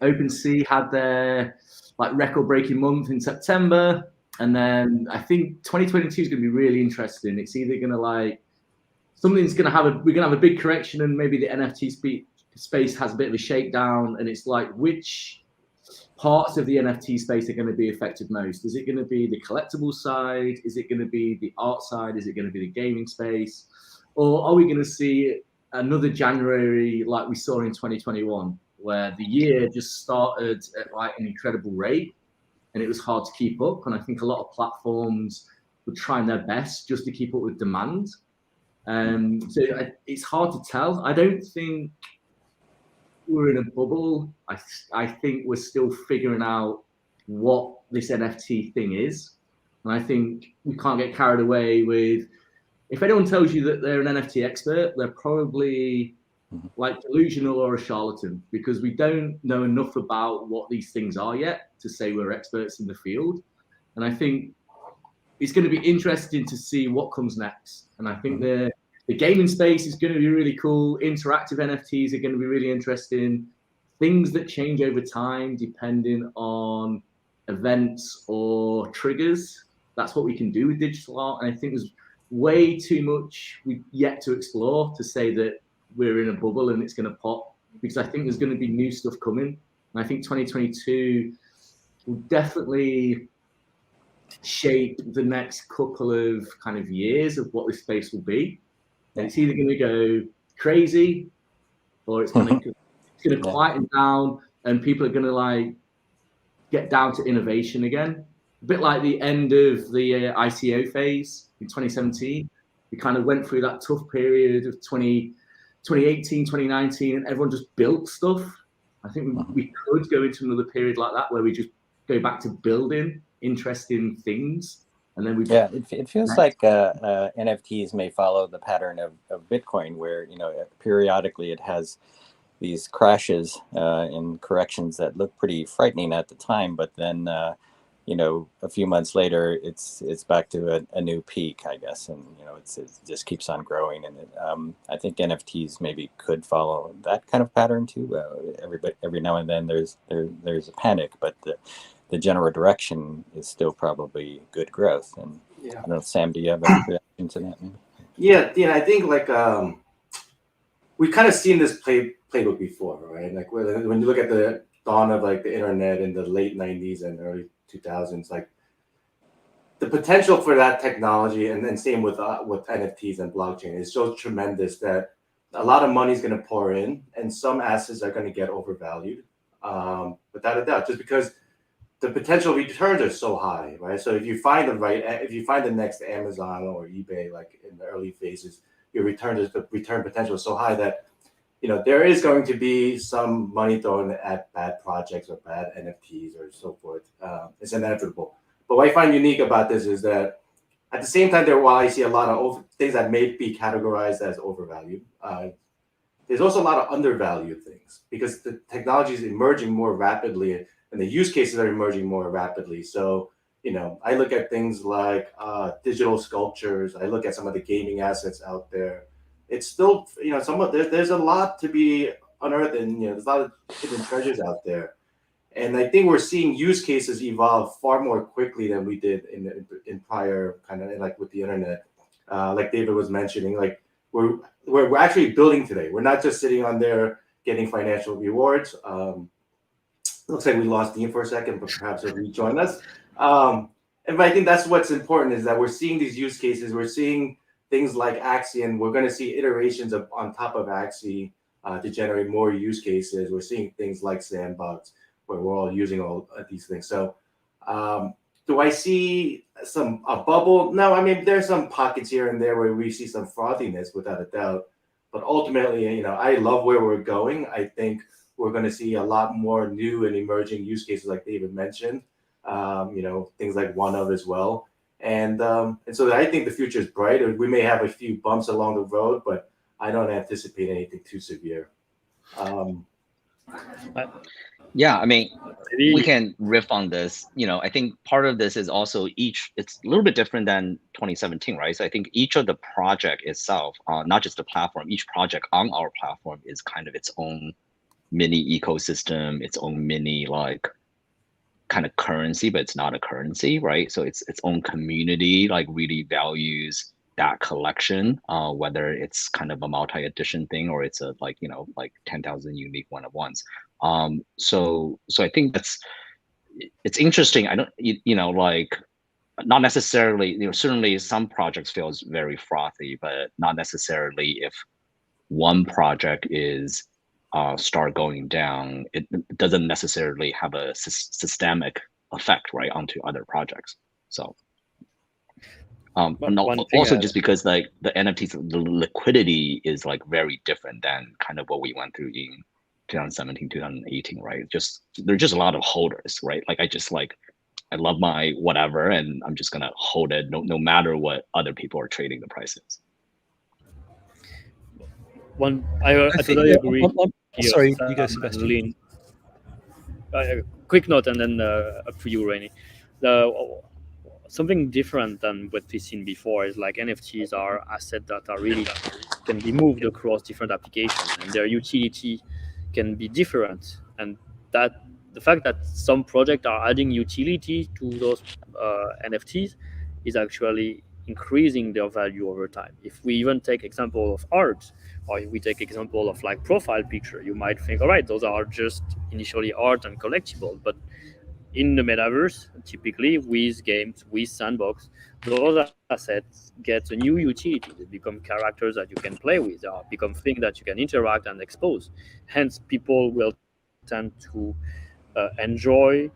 OpenSea had their like record-breaking month in September, and then I think 2022 is going to be really interesting. It's either going to we're going to have a big correction, and maybe the NFT space has a bit of a shakedown, and it's like which parts of the NFT space are going to be affected most? Is it going to be the collectible side? Is it going to be the art side? Is it going to be the gaming space? Or are we going to see another January like we saw in 2021, where the year just started at like an incredible rate and it was hard to keep up? And I think a lot of platforms were trying their best just to keep up with demand. So it's hard to tell. I don't think we're in a bubble. I think we're still figuring out what this NFT thing is. And I think we can't get carried away with, if anyone tells you that they're an NFT expert, they're probably like delusional or a charlatan, because we don't know enough about what these things are yet to say we're experts in the field. And I think it's going to be interesting to see what comes next. And I think the gaming space is going to be really cool. Interactive NFTs are going to be really interesting. Things that change over time depending on events or triggers. That's what we can do with digital art. And I think there's way too much we've yet to explore to say that we're in a bubble and it's going to pop, because I think there's going to be new stuff coming. And I think 2022 will definitely shape the next couple of kind of years of what this space will be. And it's either going to go crazy or it's going to quieten down and people are going to like get down to innovation again. A bit like the end of the ICO phase in 2017. We kind of went through that tough period of 2018, 2019, and everyone just built stuff. I think we could go into another period like that where we just go back to building interesting things. And then it feels like NFTs may follow the pattern of Bitcoin, where periodically it has these crashes and corrections that look pretty frightening at the time, but then a few months later, it's back to a new peak, I guess, and it just keeps on growing. And I think NFTs maybe could follow that kind of pattern too. Every now and then there's a panic, but the general direction is still probably good growth. And I don't know, Sam, do you have a reaction to that? Maybe? Yeah, I think like we've kind of seen this playbook before, right? Like when you look at the dawn of like the internet in the late 90s and early 2000s, like the potential for that technology, and then same with NFTs and blockchain, is so tremendous that a lot of money is going to pour in, and some assets are going to get overvalued, without a doubt, just because the potential returns are so high, right? So if you find the next Amazon or eBay, like in the early phases, the return potential is so high that there is going to be some money thrown at bad projects or bad NFTs or so forth. It's inevitable. But what I find unique about this is that at the same time, while I see a lot of things that may be categorized as overvalued, there's also a lot of undervalued things because the technology is emerging more rapidly and the use cases are emerging more rapidly. So, I look at things like digital sculptures. I look at some of the gaming assets out there. It's still, there's a lot to be unearthed, and there's a lot of hidden treasures out there. And I think we're seeing use cases evolve far more quickly than we did in prior kind of like with the internet. Like David was mentioning, like we're actually building today. We're not just sitting on there getting financial rewards. Looks like we lost Dean for a second, but perhaps he'll rejoin us. But I think that's what's important, is that we're seeing these use cases. We're seeing things like Axie, and we're going to see iterations on top of Axie to generate more use cases. We're seeing things like Sandbox, where we're all using all of these things. So do I see a bubble? No, I mean, there's some pockets here and there where we see some frothiness, without a doubt. But ultimately, I love where we're going. I think we're going to see a lot more new and emerging use cases, like David mentioned. Things like OneOf as well. And so I think the future is bright. We may have a few bumps along the road, but I don't anticipate anything too severe. Yeah, I mean, we can riff on this. I think part of this is also it's a little bit different than 2017, right? So I think each of the project itself, not just the platform, each project on our platform is kind of its own mini ecosystem, its own mini like kind of currency, but it's not a currency, right? So it's its own community, like really values that collection, whether it's kind of a multi-edition thing or it's a like 10,000 unique one-of-ones. So I think it's interesting. I don't, like not necessarily, certainly some projects feels very frothy, but not necessarily if one project is start going down, it doesn't necessarily have a systemic effect, right, onto other projects. So also just because like the NFTs, the liquidity is like very different than kind of what we went through in 2017, 2018, right? There's just a lot of holders, right? Like I love my whatever and I'm just gonna hold it no matter what other people are trading the prices. I totally agree. Sorry, you guys, Sebastian. Quick note, and then up for you, Raini. Something different than what we've seen before is like NFTs are assets that are really can be moved across different applications, and their utility can be different. And that the fact that some projects are adding utility to those NFTs is actually increasing their value over time. If we even take example of art, or if we take example of like profile picture, you might think, all right, those are just initially art and collectible, but in the metaverse, typically with games, with Sandbox, those assets get a new utility. They become characters that you can play with, or become things that you can interact and expose. Hence, people will tend to enjoy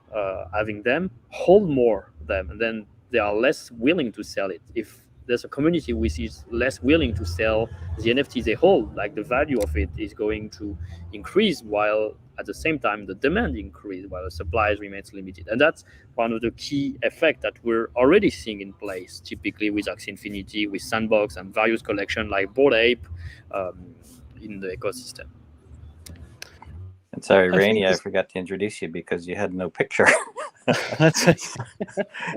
having them, hold more of them, and then they are less willing to sell it. If there's a community which is less willing to sell the NFT they hold, like the value of it is going to increase, while at the same time the demand increase while the supply remains limited. And that's one of the key effects that we're already seeing in place, typically with Axie Infinity, with Sandbox and various collections like Bored Ape in the ecosystem. And sorry, Raini, I forgot to introduce you because you had no picture.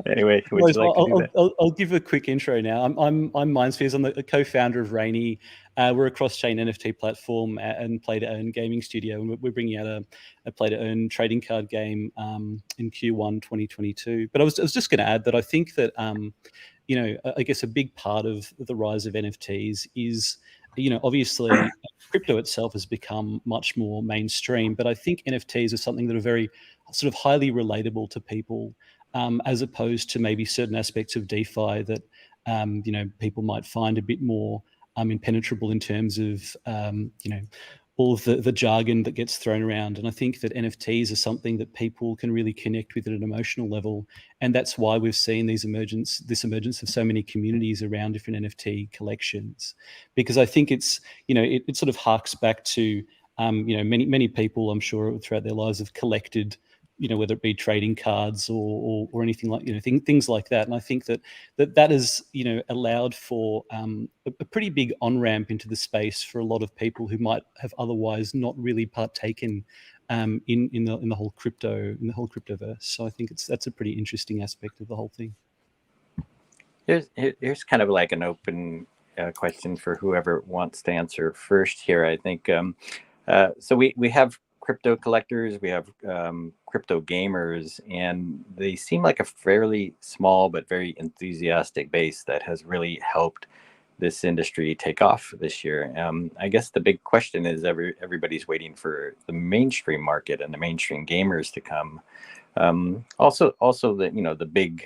Anyway, would you like to do that? I'll give a quick intro now. I'm Mindspheres. I'm the co-founder of Raini. We're a cross-chain NFT platform and play-to-earn gaming studio, and we're bringing out a play-to-earn trading card game in Q1 2022. But I was just going to add that I think that I guess a big part of the rise of NFTs is, obviously crypto itself has become much more mainstream, but I think NFTs are something that are very sort of highly relatable to people, as opposed to maybe certain aspects of DeFi that, people might find a bit more impenetrable in terms of, all of the jargon that gets thrown around. And I think that NFTs are something that people can really connect with at an emotional level. And that's why we've seen this emergence of so many communities around different NFT collections, because I think it's, it sort of harks back to, many people, I'm sure, throughout their lives have collected, whether it be trading cards or anything like, things like that. And I think that has, allowed for a pretty big on-ramp into the space for a lot of people who might have otherwise not really partaken in the whole cryptoverse. So I think that's a pretty interesting aspect of the whole thing. Here's kind of like an open question for whoever wants to answer first here. I think so. We have crypto collectors, we have crypto gamers, and they seem like a fairly small but very enthusiastic base that has really helped this industry take off this year. I guess the big question is everybody's waiting for the mainstream market and the mainstream gamers to come. Also the big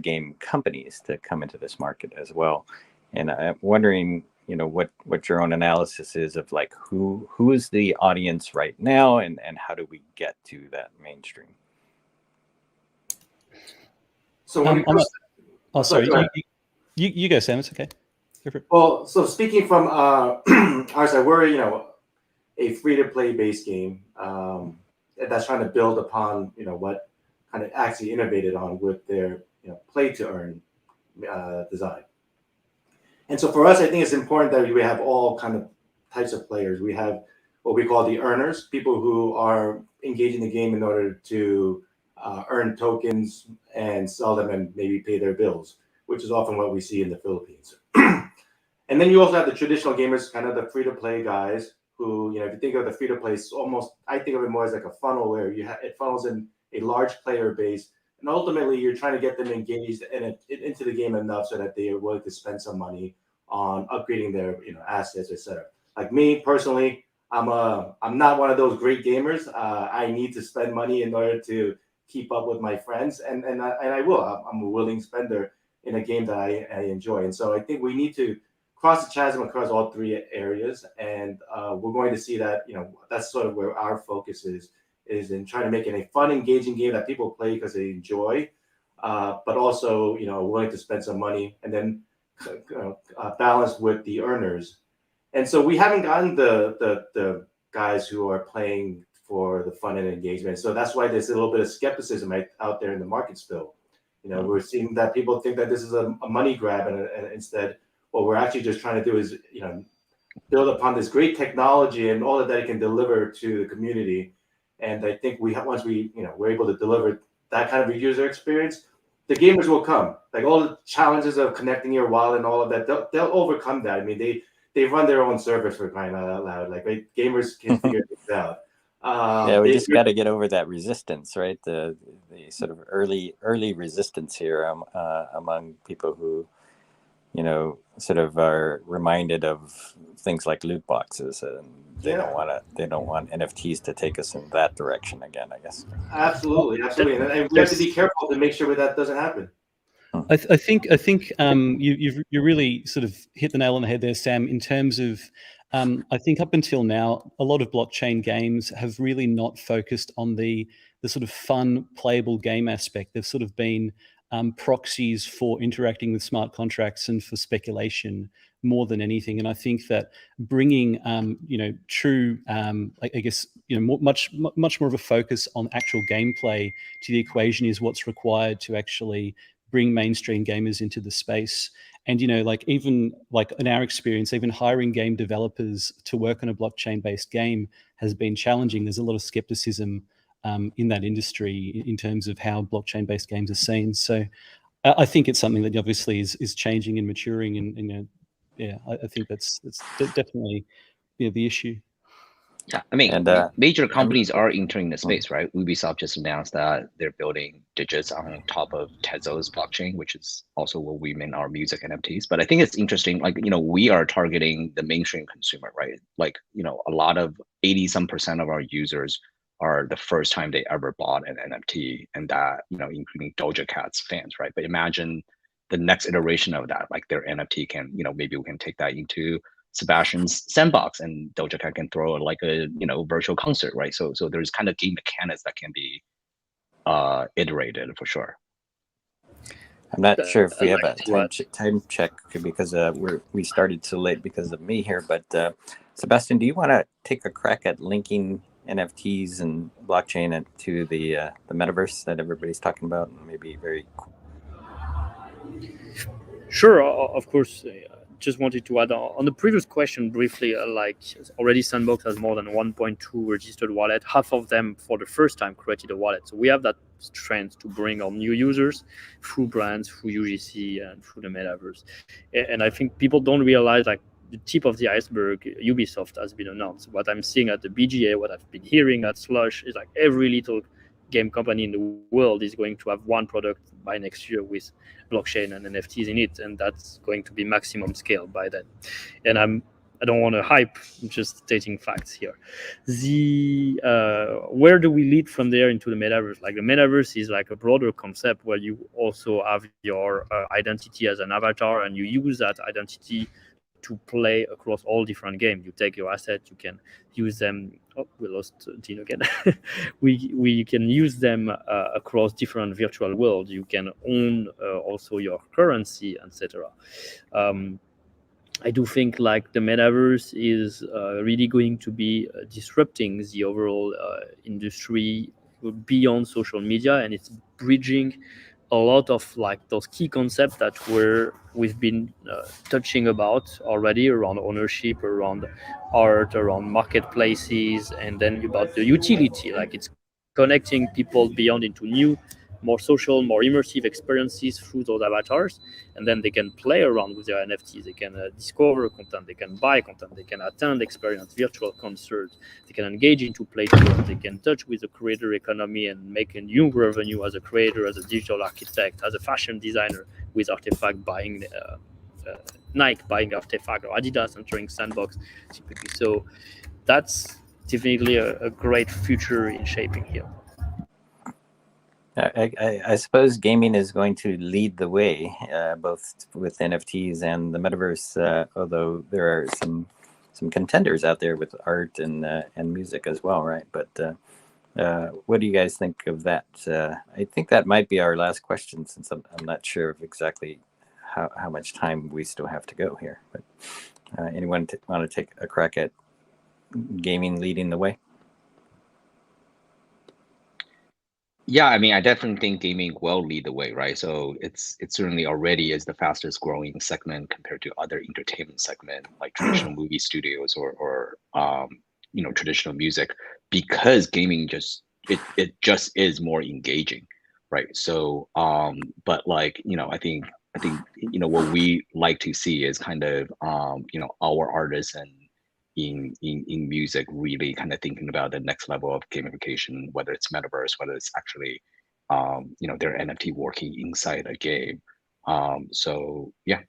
game companies to come into this market as well. And I'm wondering, what your own analysis is of like who is the audience right now, and how do we get to that mainstream? So when it comes sorry, you go, Sam. It's okay. Go for it. Well, so speaking from our side, we're a free-to-play based game that's trying to build upon what kind of actually innovated on with their play-to-earn design. And so for us, I think it's important that we have all kind of types of players. We have what we call the earners, people who are engaging the game in order to earn tokens and sell them and maybe pay their bills, which is often what we see in the Philippines. And then you also have the traditional gamers, kind of the free-to-play guys who, if you think of the free-to-play, it's almost, I think of it more as like a funnel where it funnels in a large player base. And ultimately, you're trying to get them engaged into the game enough so that they are willing to spend some money on upgrading their assets, etc. Like me personally, I'm not one of those great gamers. I need to spend money in order to keep up with my friends, and I will. I'm a willing spender in a game that I enjoy. And so I think we need to cross the chasm across all three areas, and we're going to see that that's sort of where our focus is in trying to make it a fun, engaging game that people play because they enjoy, but also willing to spend some money, and then balanced with the earners. And so we haven't gotten the guys who are playing for the fun and engagement. So that's why there's a little bit of skepticism out there in the market still. We're seeing that people think that this is a money grab, and instead what we're actually just trying to do is build upon this great technology and all that it can deliver to the community. And I think once we're able to deliver that kind of a user experience, the gamers will come. Like all the challenges of connecting your wallet and all of that, they'll overcome that. I mean, they run their own servers, for crying out loud. Like gamers can figure things out. Yeah, we just got to get over that resistance, right? The sort of early resistance here among people who, sort of are reminded of things like loot boxes, and they don't want NFTs to take us in that direction again, I guess. Absolutely, and we have to be careful to make sure that doesn't happen. I think you really sort of hit the nail on the head there, Sam, in terms of I think up until now, a lot of blockchain games have really not focused on the sort of fun, playable game aspect. They've sort of been proxies for interacting with smart contracts and for speculation more than anything. And I think that bringing, true, I guess, much more of a focus on actual gameplay to the equation is what's required to actually bring mainstream gamers into the space. And, even in our experience, even hiring game developers to work on a blockchain-based game has been challenging. There's a lot of skepticism in that industry in terms of how blockchain-based games are seen. So I think it's something that obviously is changing and maturing, and I think that's definitely the issue. Yeah, I mean, And major companies are entering the space, right? Ubisoft just announced that they're building digits on top of Tezos blockchain, which is also what we mean our music NFTs. But I think it's interesting, like, we are targeting the mainstream consumer, right? Like, a lot of 80% of our users are the first time they ever bought an NFT, and that, including Doja Cat's fans, right? But imagine the next iteration of that, like their NFT can, maybe we can take that into Sebastian's sandbox, and Doja Cat can throw like a virtual concert, right? So there's kind of game mechanics that can be iterated for sure. I'm not sure if we have a time check because we started too late because of me here. But Sebastian, do you want to take a crack at linking NFTs and blockchain to the metaverse that everybody's talking about, and maybe very? Sure, of course. Just wanted to add on the previous question briefly, like already Sandbox has more than 1.2 registered wallet. Half of them for the first time created a wallet. So we have that strength to bring on new users through brands, through UGC, and through the metaverse. And I think people don't realize, like, the tip of the iceberg, Ubisoft has been announced. What I'm seeing at the BGA, what I've been hearing at Slush, is like every little game company in the world is going to have one product by next year with blockchain and NFTs in it, and that's going to be maximum scale by then. And I don't want to hype, I'm just stating facts here. Where do we lead from there into the metaverse? Like, the metaverse is like a broader concept where you also have your identity as an avatar, and you use that identity to play across all different games. You take your asset, you can use them. Oh, we lost Dean again. we can use them across different virtual worlds. You can own also your currency, etc. I do think like the metaverse is really going to be disrupting the overall industry beyond social media, and it's bridging a lot of like those key concepts that we've been touching about already around ownership, around art, around marketplaces, and then about the utility. Like, it's connecting people beyond into new, more social, more immersive experiences through those avatars, and then they can play around with their NFTs. They can discover content, they can buy content, they can attend experience, virtual concerts, they can engage into play tours, they can touch with the creator economy and make a new revenue as a creator, as a digital architect, as a fashion designer, with Artifact buying Nike buying Artifact, or Adidas entering Sandbox typically. So that's definitely a great future in shaping here. I suppose gaming is going to lead the way, both with NFTs and the metaverse. Although there are some contenders out there with art and music as well, right? But what do you guys think of that? I think that might be our last question, since I'm not sure of exactly how much time we still have to go here. But anyone want to take a crack at gaming leading the way? Yeah, I mean, I definitely think gaming will lead the way, right? So it certainly already is the fastest growing segment compared to other entertainment segment like traditional movie studios or traditional music, because gaming just is more engaging, right? So but like, I think what we like to see is kind of our artists and in music really kind of thinking about the next level of gamification, whether it's metaverse, whether it's actually their NFT working inside a game. So yeah.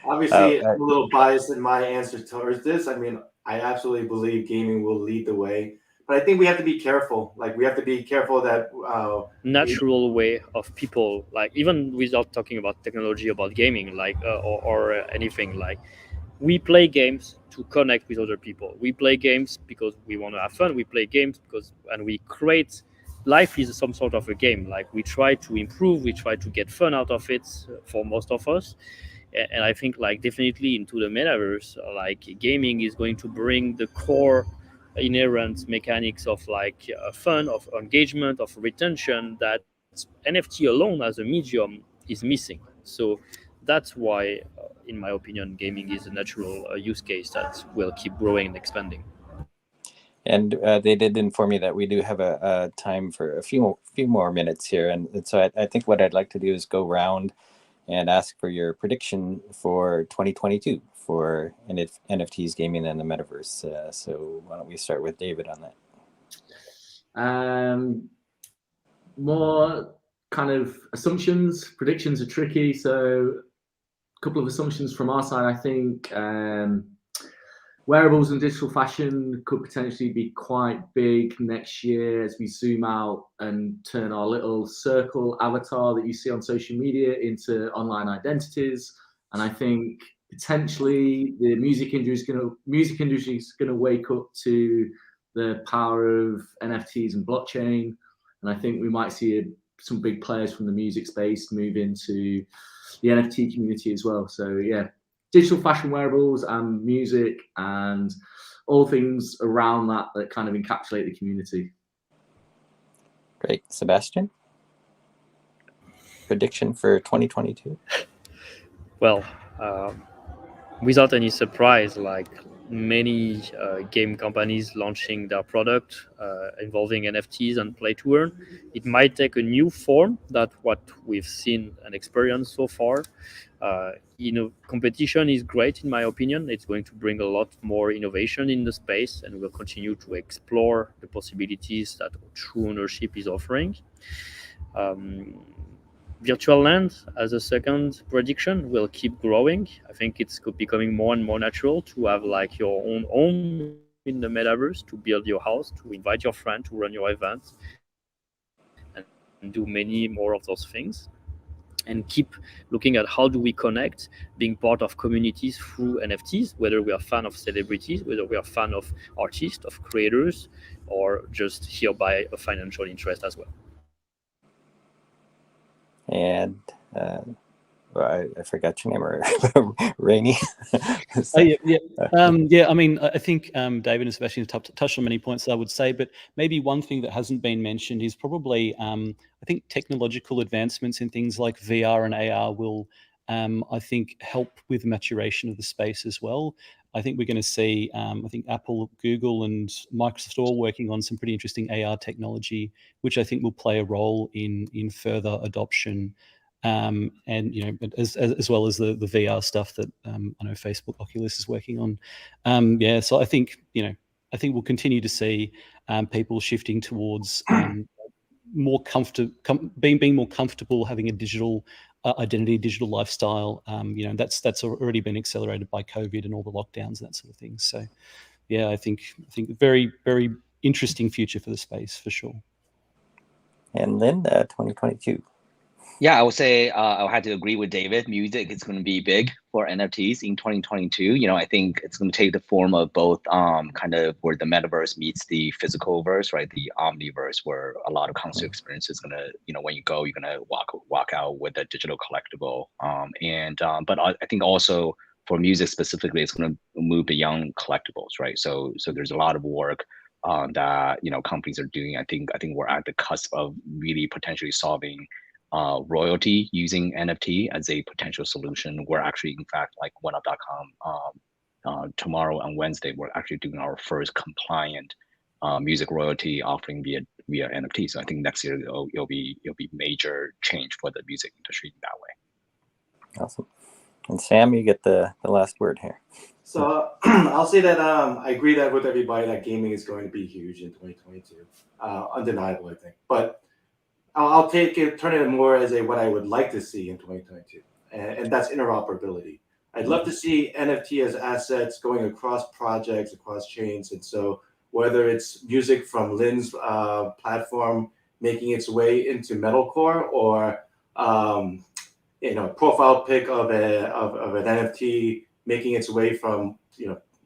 Obviously, I'm a little biased in my answer towards this. I mean, I absolutely believe gaming will lead the way, but I think we have to be careful. Like, we have to be careful that natural way of people, like, even without talking about technology, about gaming, like or anything, like, we play games to connect with other people. We play games because we want to have fun. We play games and we create. Life is some sort of a game. Like, we try to improve, we try to get fun out of it for most of us. And I think, like, definitely into the metaverse, like, gaming is going to bring the core inherent mechanics of like fun, of engagement, of retention that NFT alone as a medium is missing. So that's why, in my opinion, gaming is a natural use case that will keep growing and expanding. And they did inform me that we do have a time for a few more minutes here, and so I think what I'd like to do is go round and ask for your prediction for 2022 for NFTs, gaming, and the metaverse. So why don't we start with David on that? More kind of assumptions. Predictions are tricky, so a couple of assumptions from our side. I think wearables and digital fashion could potentially be quite big next year as we zoom out and turn our little circle avatar that you see on social media into online identities. And I think potentially the music industry is going to wake up to the power of NFTs and blockchain. And I think we might see some big players from the music space move into the NFT community as well. So yeah, digital fashion, wearables, and music, and all things around that kind of encapsulate the community. Great. Sebastian? Prediction for 2022? Well, without any surprise, like many game companies launching their product involving NFTs and play to earn, it might take a new form than what we've seen and experienced so far. Competition is great in my opinion. It's going to bring a lot more innovation in the space, and we'll continue to explore the possibilities that true ownership is offering. Virtual land as a second prediction will keep growing. I think it's becoming more and more natural to have like your own home in the metaverse, to build your house, to invite your friend to run your events, and do many more of those things. And keep looking at how do we connect, being part of communities through NFTs, whether we are a fan of celebrities, whether we are a fan of artists, of creators, or just here by a financial interest as well. And I forgot your name, Raini. I mean, I think David and Sebastian touched on many points that I would say, but maybe one thing that hasn't been mentioned is probably, I think technological advancements in things like VR and AR will, I think, help with maturation of the space as well. I think we're going to see, I think Apple, Google, and Microsoft all working on some pretty interesting AR technology, which I think will play a role in further adoption. And as well as the VR stuff that I know Facebook, Oculus is working on. So I think we'll continue to see people shifting towards more being more comfortable having a digital identity, digital lifestyle. That's already been accelerated by COVID and all the lockdowns and that sort of thing. So yeah, I think very, very interesting future for the space for sure. And Linda, 2022. Yeah, I would say I'll have to agree with David. Music is going to be big for NFTs in 2022. I think it's going to take the form of both kind of where the metaverse meets the physical verse, right? The omniverse, where a lot of concert experience is going to, when you go, you're going to walk out with a digital collectible. But I think also for music specifically, it's going to move beyond collectibles, right? So there's a lot of work that companies are doing. I think we're at the cusp of really potentially solving royalty using NFT as a potential solution. We're actually, in fact, like OneUp.com tomorrow on Wednesday, we're actually doing our first compliant music royalty offering via NFT. So I think next year it'll be major change for the music industry in that way. Awesome. And Sam, you get the last word here. So I'll say that I agree that with everybody that gaming is going to be huge in 2022, undeniable, I think. But I'll turn it more as what I would like to see in 2022, and that's interoperability. I'd love to see NFT as assets going across projects, across chains, and so whether it's music from Lynn's platform making its way into metalcore, or profile pic of an NFT making its way from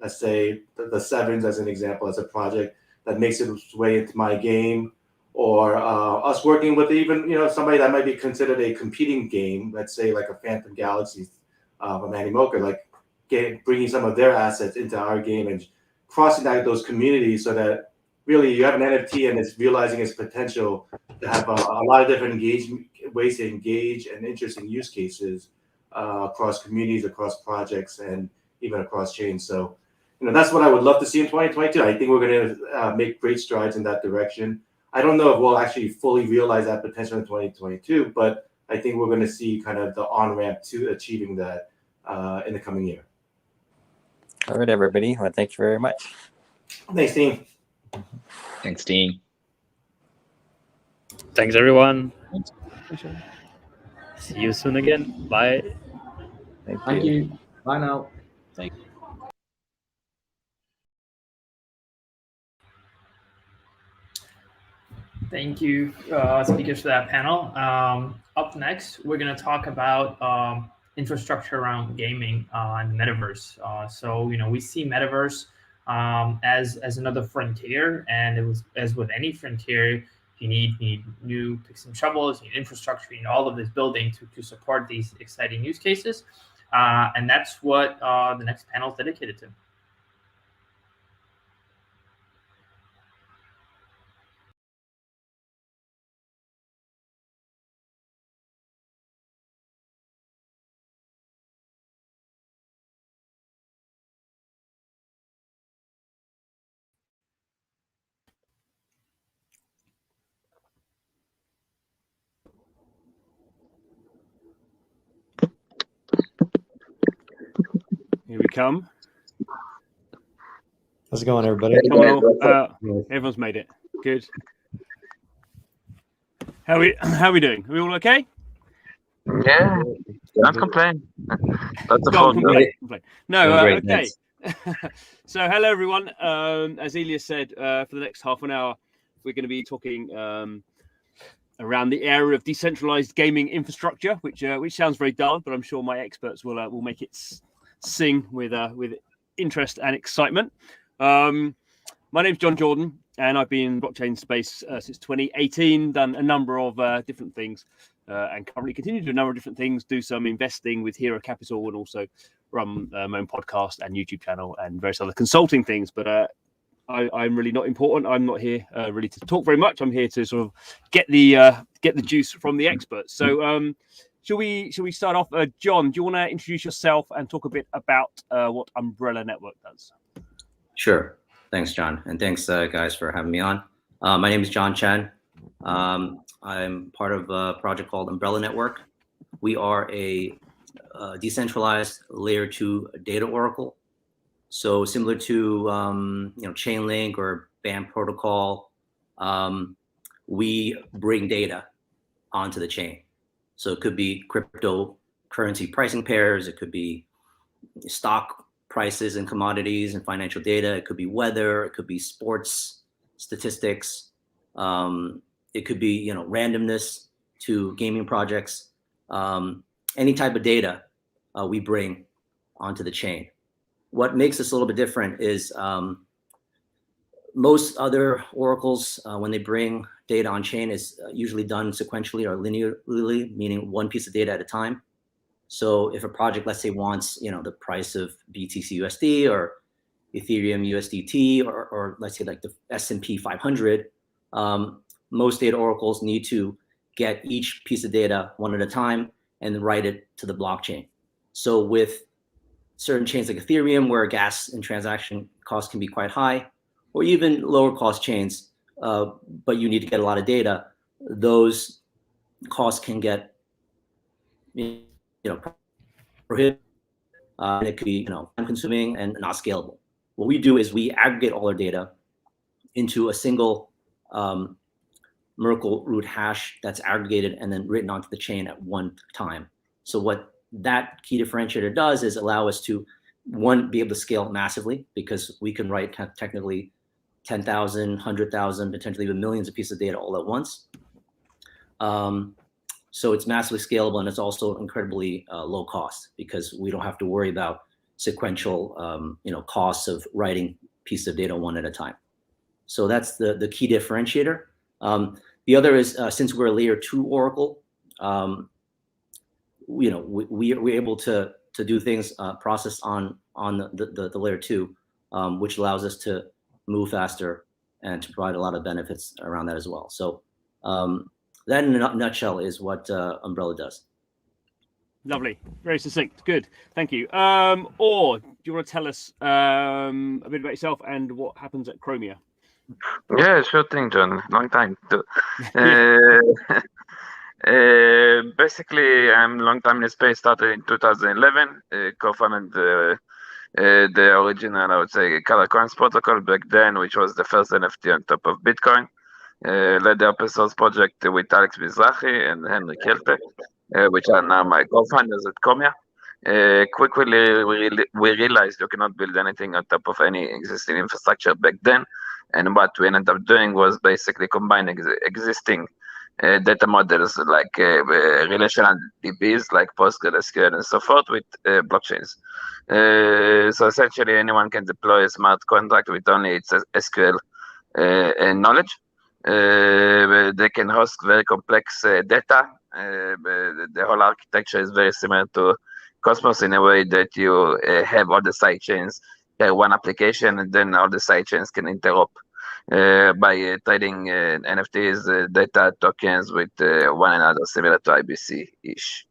let's say the Sevens as an example, as a project that makes its way into my game. Or us working with even somebody that might be considered a competing game, let's say like a Phantom Galaxy, a Manny Mocha, like bringing some of their assets into our game and crossing those communities, so that really you have an NFT and it's realizing its potential to have a lot of different ways to engage and interesting use cases across communities, across projects, and even across chains. So that's what I would love to see in 2022. I think we're going to make great strides in that direction. I don't know if we'll actually fully realize that potential in 2022, but I think we're going to see kind of the on-ramp to achieving that in the coming year. All right, everybody. Well, thank you very much. Thanks, team. Thanks, team. Thanks, everyone. See you soon again. Bye. Thank you. Bye now. Thank you, speakers, for that panel. Up next, we're going to talk about infrastructure around gaming and metaverse. So, we see metaverse as another frontier, and it was, as with any frontier, you need new picks and shovels, you need infrastructure, you need all of this building to support these exciting use cases. And that's what the next panel is dedicated to. Here we come. How's it going, everybody? Everyone's made it. Good. How we doing? Are we all okay? Yeah, can't complain. That's a fun. No, okay. So, hello everyone. As Elias said, for the next half an hour, we're going to be talking around the area of decentralized gaming infrastructure, which sounds very dull, but I'm sure my experts will make it sing with interest and excitement. My name's John Jordan, and I've been in blockchain space since 2018, done a number of different things, and currently continue to do a number of different things, do some investing with Hero Capital, and also run my own podcast and YouTube channel and various other consulting things. But I'm really not important. I'm not here really to talk very much. I'm here to sort of get the juice from the experts. So shall we start off? John, do you want to introduce yourself and talk a bit about what Umbrella Network does? Sure. Thanks, John. And thanks, guys, for having me on. My name is John Chen. I'm part of a project called Umbrella Network. We are a decentralized layer 2 data oracle. So similar to Chainlink or BAM protocol, we bring data onto the chain. So it could be cryptocurrency pricing pairs. It could be stock prices and commodities and financial data. It could be weather. It could be sports statistics. It could be randomness to gaming projects. Any type of data we bring onto the chain. What makes this a little bit different is most other oracles, when they bring data on chain, is usually done sequentially or linearly, meaning one piece of data at a time. So if a project, let's say, wants the price of BTC USD or Ethereum USDT, or let's say like the S&P 500, most data oracles need to get each piece of data one at a time and write it to the blockchain. So with certain chains like Ethereum, where gas and transaction costs can be quite high, or even lower cost chains, but you need to get a lot of data, those costs can get prohibitive, and it could be time consuming and not scalable. What we do is we aggregate all our data into a single Merkle root hash that's aggregated and then written onto the chain at one time. So what that key differentiator does is allow us to, one, be able to scale massively, because we can write technically 10,000, 100,000, potentially even millions of pieces of data all at once. So it's massively scalable, and it's also incredibly low cost, because we don't have to worry about sequential costs of writing pieces of data one at a time. So that's the key differentiator. The other is, since we're a layer 2 oracle, we're able to do things processed on the layer 2, which allows us to move faster and to provide a lot of benefits around that as well. So that in a nutshell is what Umbrella does. Lovely, very succinct. Good, thank you. Or you want to tell us a bit about yourself and what happens at Chromia? Yeah, sure thing, John. Long time too. Basically, I'm long time in the space. Started in 2011. Co-founded the original, I would say, color coins protocol back then, which was the first NFT on top of Bitcoin. Led the open source project with Alex Mizrahi and Henry Kelte, which are now my co-founders at Chromia. Quickly, we realized you cannot build anything on top of any existing infrastructure back then. And what we ended up doing was basically combining existing data models like relational DBs like PostgreSQL and so forth with blockchains. So essentially, anyone can deploy a smart contract with only its SQL knowledge. They can host very complex data. The whole architecture is very similar to Cosmos in a way that you have all the sidechains one application, and then all the sidechains can interop by trading NFTs, data tokens with one another, similar to IBC-ish.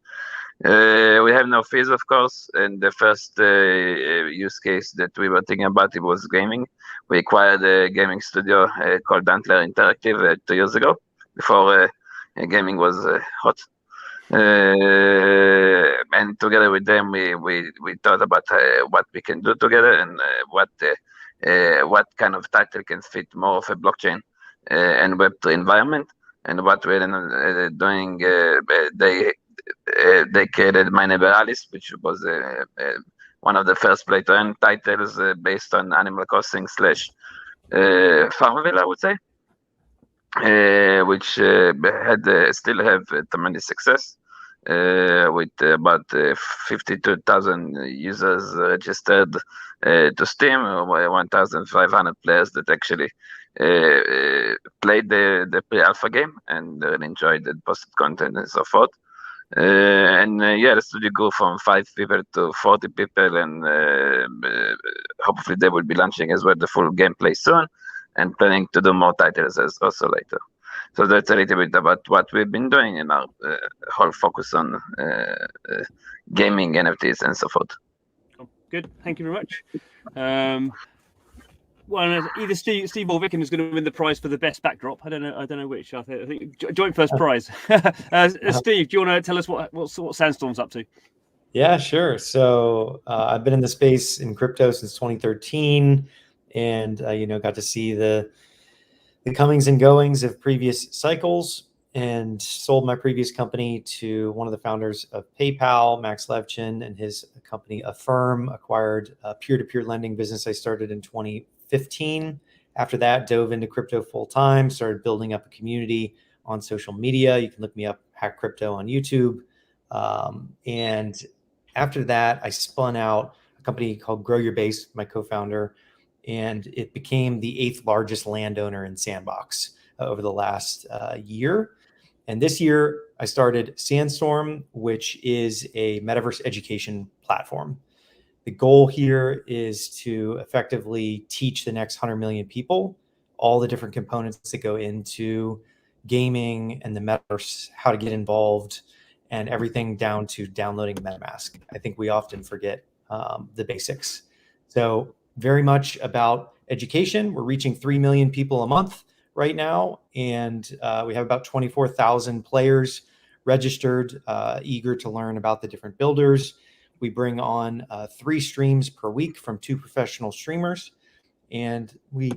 We have no fees, of course, and the first use case that we were thinking about, it was gaming. We acquired a gaming studio called Antler Interactive 2 years ago, before gaming was hot. And together with them, we thought about what we can do together and what kind of title can fit more of a blockchain and Web3 environment. And what we're doing, they created My Neighbor Alice, which was one of the first play-to-earn titles based on Animal Crossing / Farmville, I would say, which still have tremendous success. With about 52,000 users registered to Steam, 1,500 players that actually played the pre-alpha game and really enjoyed the posted content and so forth. The studio grew from 5 people to 40 people, and hopefully they will be launching as well the full gameplay soon, and planning to do more titles also later. So that's a little bit about what we've been doing in our whole focus on gaming, NFTs, and so forth. Good, thank you very much. Well, either Steve or Vicken is going to win the prize for the best backdrop. I don't know which. I think joint first prize. Steve, do you want to tell us what Sandstorm's up to? Yeah, sure. So I've been in the space in crypto since 2013, and got to see the comings and goings of previous cycles, and sold my previous company to one of the founders of PayPal, Max Levchin, and his company Affirm acquired a peer-to-peer lending business I started in 2015. After that, dove into crypto full time, started building up a community on social media. You can look me up, Hack Crypto, on YouTube. And after that, I spun out a company called Grow Your Base, my co-founder, and it became the 8th largest landowner in Sandbox over the last year. And this year, I started Sandstorm, which is a metaverse education platform. The goal here is to effectively teach the next 100 million people all the different components that go into gaming and the metaverse, how to get involved, and everything down to downloading MetaMask. I think we often forget the basics. So very much about education. We're reaching 3 million people a month right now, and we have about 24,000 players registered, eager to learn about the different builders. We bring on 3 streams per week from 2 professional streamers, and we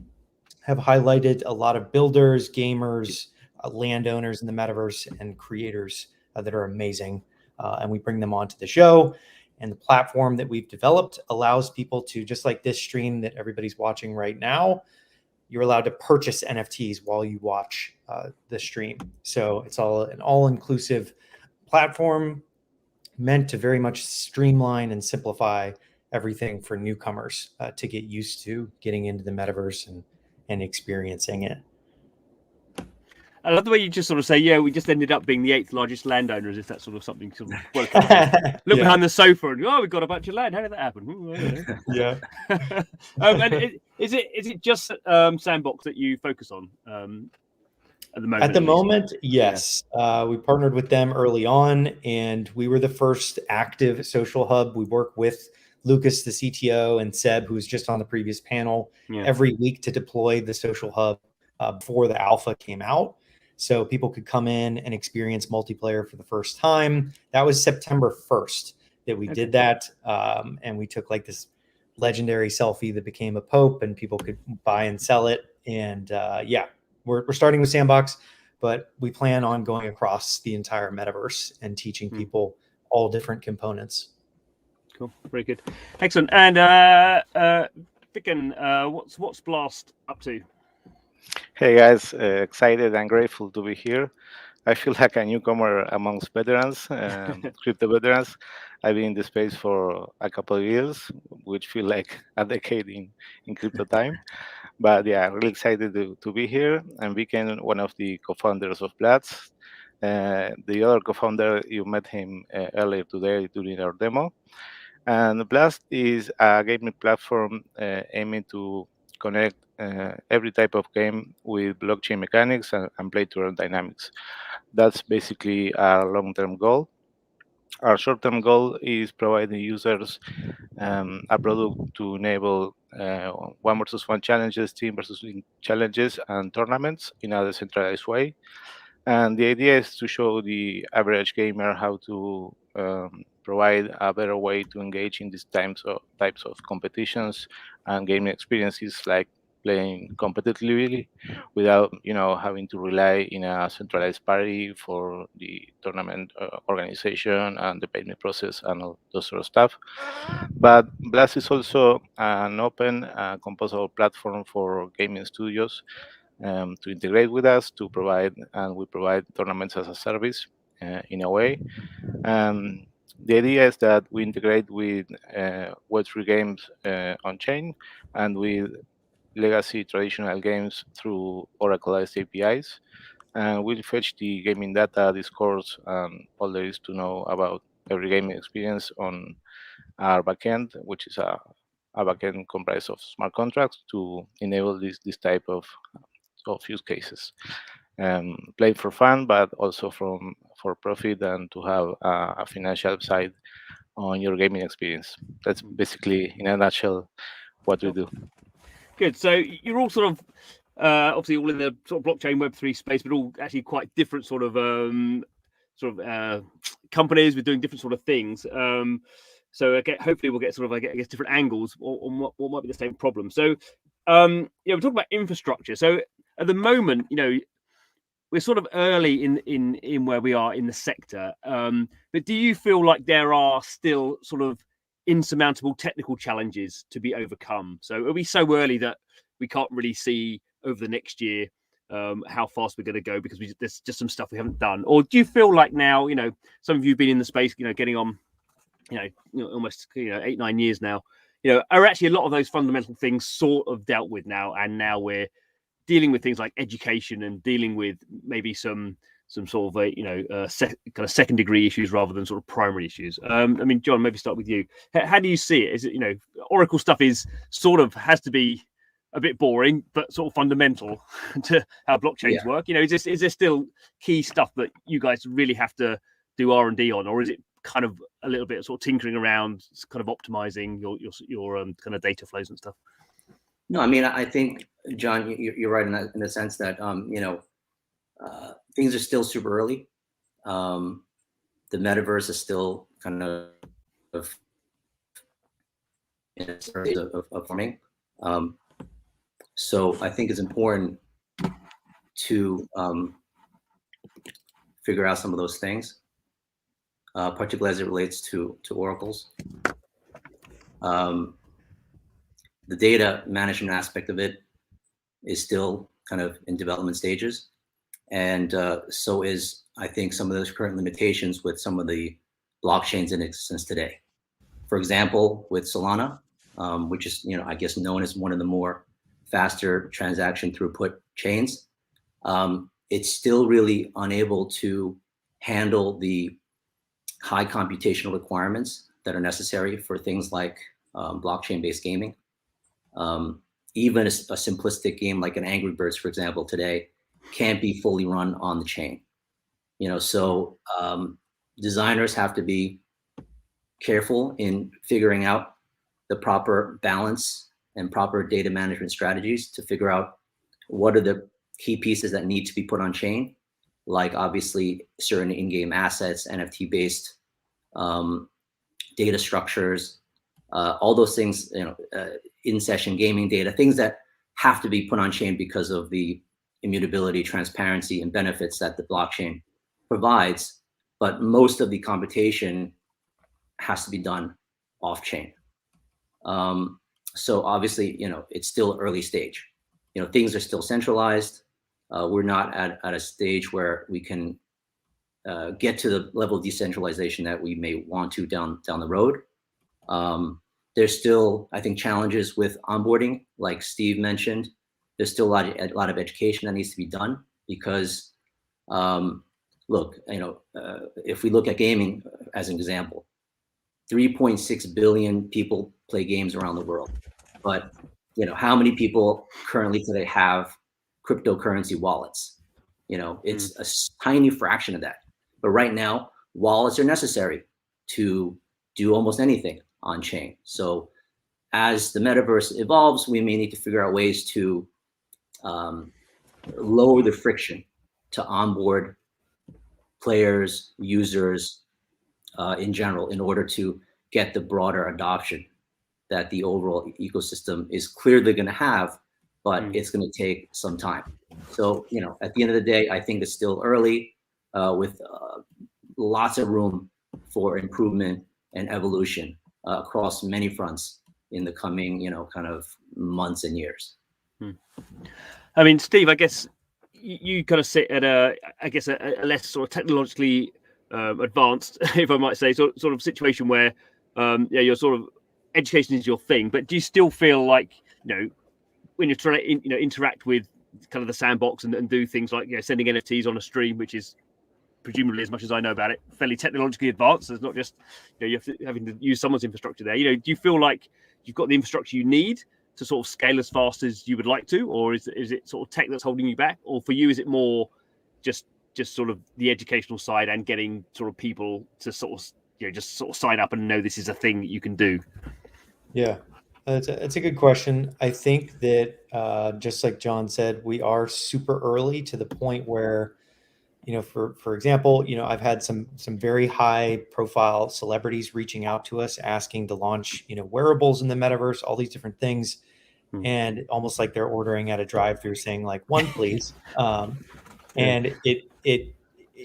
have highlighted a lot of builders, gamers, landowners in the metaverse, and creators that are amazing, and we bring them onto the show. And the platform that we've developed allows people to, just like this stream that everybody's watching right now, you're allowed to purchase NFTs while you watch the stream. So it's an all-inclusive platform meant to very much streamline and simplify everything for newcomers to get used to getting into the metaverse and experiencing it. I love the way you just sort of say, yeah, we just ended up being the 8th largest landowner, as if that's sort of something sort of look behind the sofa and we've got a bunch of land. How did that happen? Ooh, I don't know. Yeah. And is it just Sandbox that you focus on at the moment? At the moment, yes. Yeah. We partnered with them early on, and we were the first active social hub. We work with Lucas, the CTO, and Seb, who's just on the previous panel, every week to deploy the social hub before the alpha came out. So people could come in and experience multiplayer for the first time. That was September 1st that we did that. And we took like this legendary selfie that became a Pope, and people could buy and sell it. And yeah, we're starting with Sandbox, but we plan on going across the entire metaverse and teaching people all different components. Cool, very good, excellent. And Vicken, what's Blast up to? Hey guys, excited and grateful to be here. I feel like a newcomer amongst veterans, crypto veterans. I've been in the space for a couple of years, which feel like a decade in crypto time. But yeah, really excited to be here. And Vicken, one of the co-founders of Blast. The other co-founder, you met him earlier today during our demo. And Blast is a gaming platform aiming to connect every type of game with blockchain mechanics and play-to-earn dynamics. That's basically our long-term goal. Our short-term goal is providing users a product to enable 1 versus 1 challenges, team versus team challenges, and tournaments in a decentralized way. And the idea is to show the average gamer how to provide a better way to engage in these types of competitions and gaming experiences, like playing competitively without having to rely in a centralized party for the tournament organization and the payment process and all those sort of stuff. But Blast is also an open composable platform for gaming studios to integrate with us to provide, and we provide tournaments as a service in a way. The idea is that we integrate with Web3 games on chain and with legacy traditional games through Oracleized APIs. And we'll fetch the gaming data, the scores, and all there is to know about every gaming experience on our backend, which is a backend comprised of smart contracts to enable this type of use cases. Play for fun, but also for profit, and to have a financial upside on your gaming experience. That's basically, in a nutshell, what we do. Good. So you're all sort of obviously all in the sort of blockchain Web3 space, but all actually quite different sort of companies with doing different sort of things. So hopefully we'll get sort of I guess different angles on what might be the same problem. So we're talking about infrastructure. So at the moment, we're sort of early in where we are in the sector. But do you feel like there are still sort of insurmountable technical challenges to be overcome? So are we so early that we can't really see over the next year how fast we're going to go because there's just some stuff we haven't done? Or do you feel like now, some of you have been in the space, getting on, almost 8-9 years now, are actually a lot of those fundamental things sort of dealt with now, and now we're dealing with things like education and dealing with maybe some sort of kind of second degree issues rather than sort of primary issues. I mean, John, maybe start with you. How do you see it? Is it, Oracle stuff is sort of has to be a bit boring, but sort of fundamental to how blockchains work? Is there still key stuff that you guys really have to do R&D on, or is it kind of a little bit sort of tinkering around, kind of optimizing your kind of data flows and stuff? No, I mean, I think, John, you're right in the sense that things are still super early. The metaverse is still kind of in its phase of forming. So I think it's important to figure out some of those things, particularly as it relates to oracles. The data management aspect of it is still kind of in development stages. And so is, I think, some of those current limitations with some of the blockchains in existence today. For example, with Solana, which is, I guess, known as one of the more faster transaction throughput chains, it's still really unable to handle the high computational requirements that are necessary for things like blockchain-based gaming. Even a simplistic game like an Angry Birds, for example, today can't be fully run on the chain. So designers have to be careful in figuring out the proper balance and proper data management strategies to figure out what are the key pieces that need to be put on chain, like obviously certain in-game assets, NFT-based data structures, all those things, in-session gaming data, things that have to be put on chain because of the immutability, transparency, and benefits that the blockchain provides. But most of the computation has to be done off-chain. So obviously, it's still early stage. Things are still centralized. We're not at a stage where we can get to the level of decentralization that we may want to down the road. There's still, I think, challenges with onboarding, like Steve mentioned. There's still a lot of education that needs to be done because, look, if we look at gaming as an example, 3.6 billion people play games around the world, but how many people currently today have cryptocurrency wallets? It's a tiny fraction of that. But right now, wallets are necessary to do almost anything on chain. So as the metaverse evolves, we may need to figure out ways to lower the friction to onboard players, users in general, in order to get the broader adoption that the overall ecosystem is clearly going to have, but it's going to take some time. So, at the end of the day, I think it's still early with lots of room for improvement and evolution across many fronts in the coming, kind of months and years. I mean, Steve, I guess you kind of sit at a less sort of technologically advanced, if I might say, sort of situation where, you're sort of education is your thing, but do you still feel like, when you're trying to, interact with kind of the sandbox and do things like, sending NFTs on a stream, which is presumably, as much as I know about it, fairly technologically advanced. It's not just, you have having to use someone's infrastructure there. Do you feel like you've got the infrastructure you need to sort of scale as fast as you would like to, or is it sort of tech that's holding you back, or for you is it more just sort of the educational side and getting sort of people to sort of just sort of sign up and know this is a thing that you can do? Yeah, that's a good question. I think that just like John said, we are super early to the point where, for example, I've had some very high profile celebrities reaching out to us asking to launch, wearables in the metaverse, all these different things. And almost like they're ordering at a drive-through saying like, one, please. And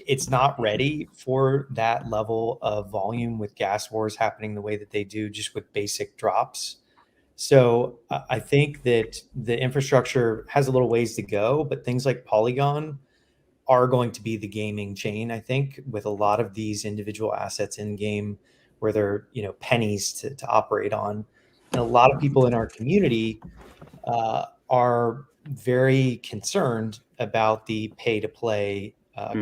it's not ready for that level of volume with gas wars happening the way that they do just with basic drops. So I think that the infrastructure has a little ways to go, but things like Polygon are going to be the gaming chain, I think, with a lot of these individual assets in game where they're, pennies to operate on. And a lot of people in our community are very concerned about the pay to play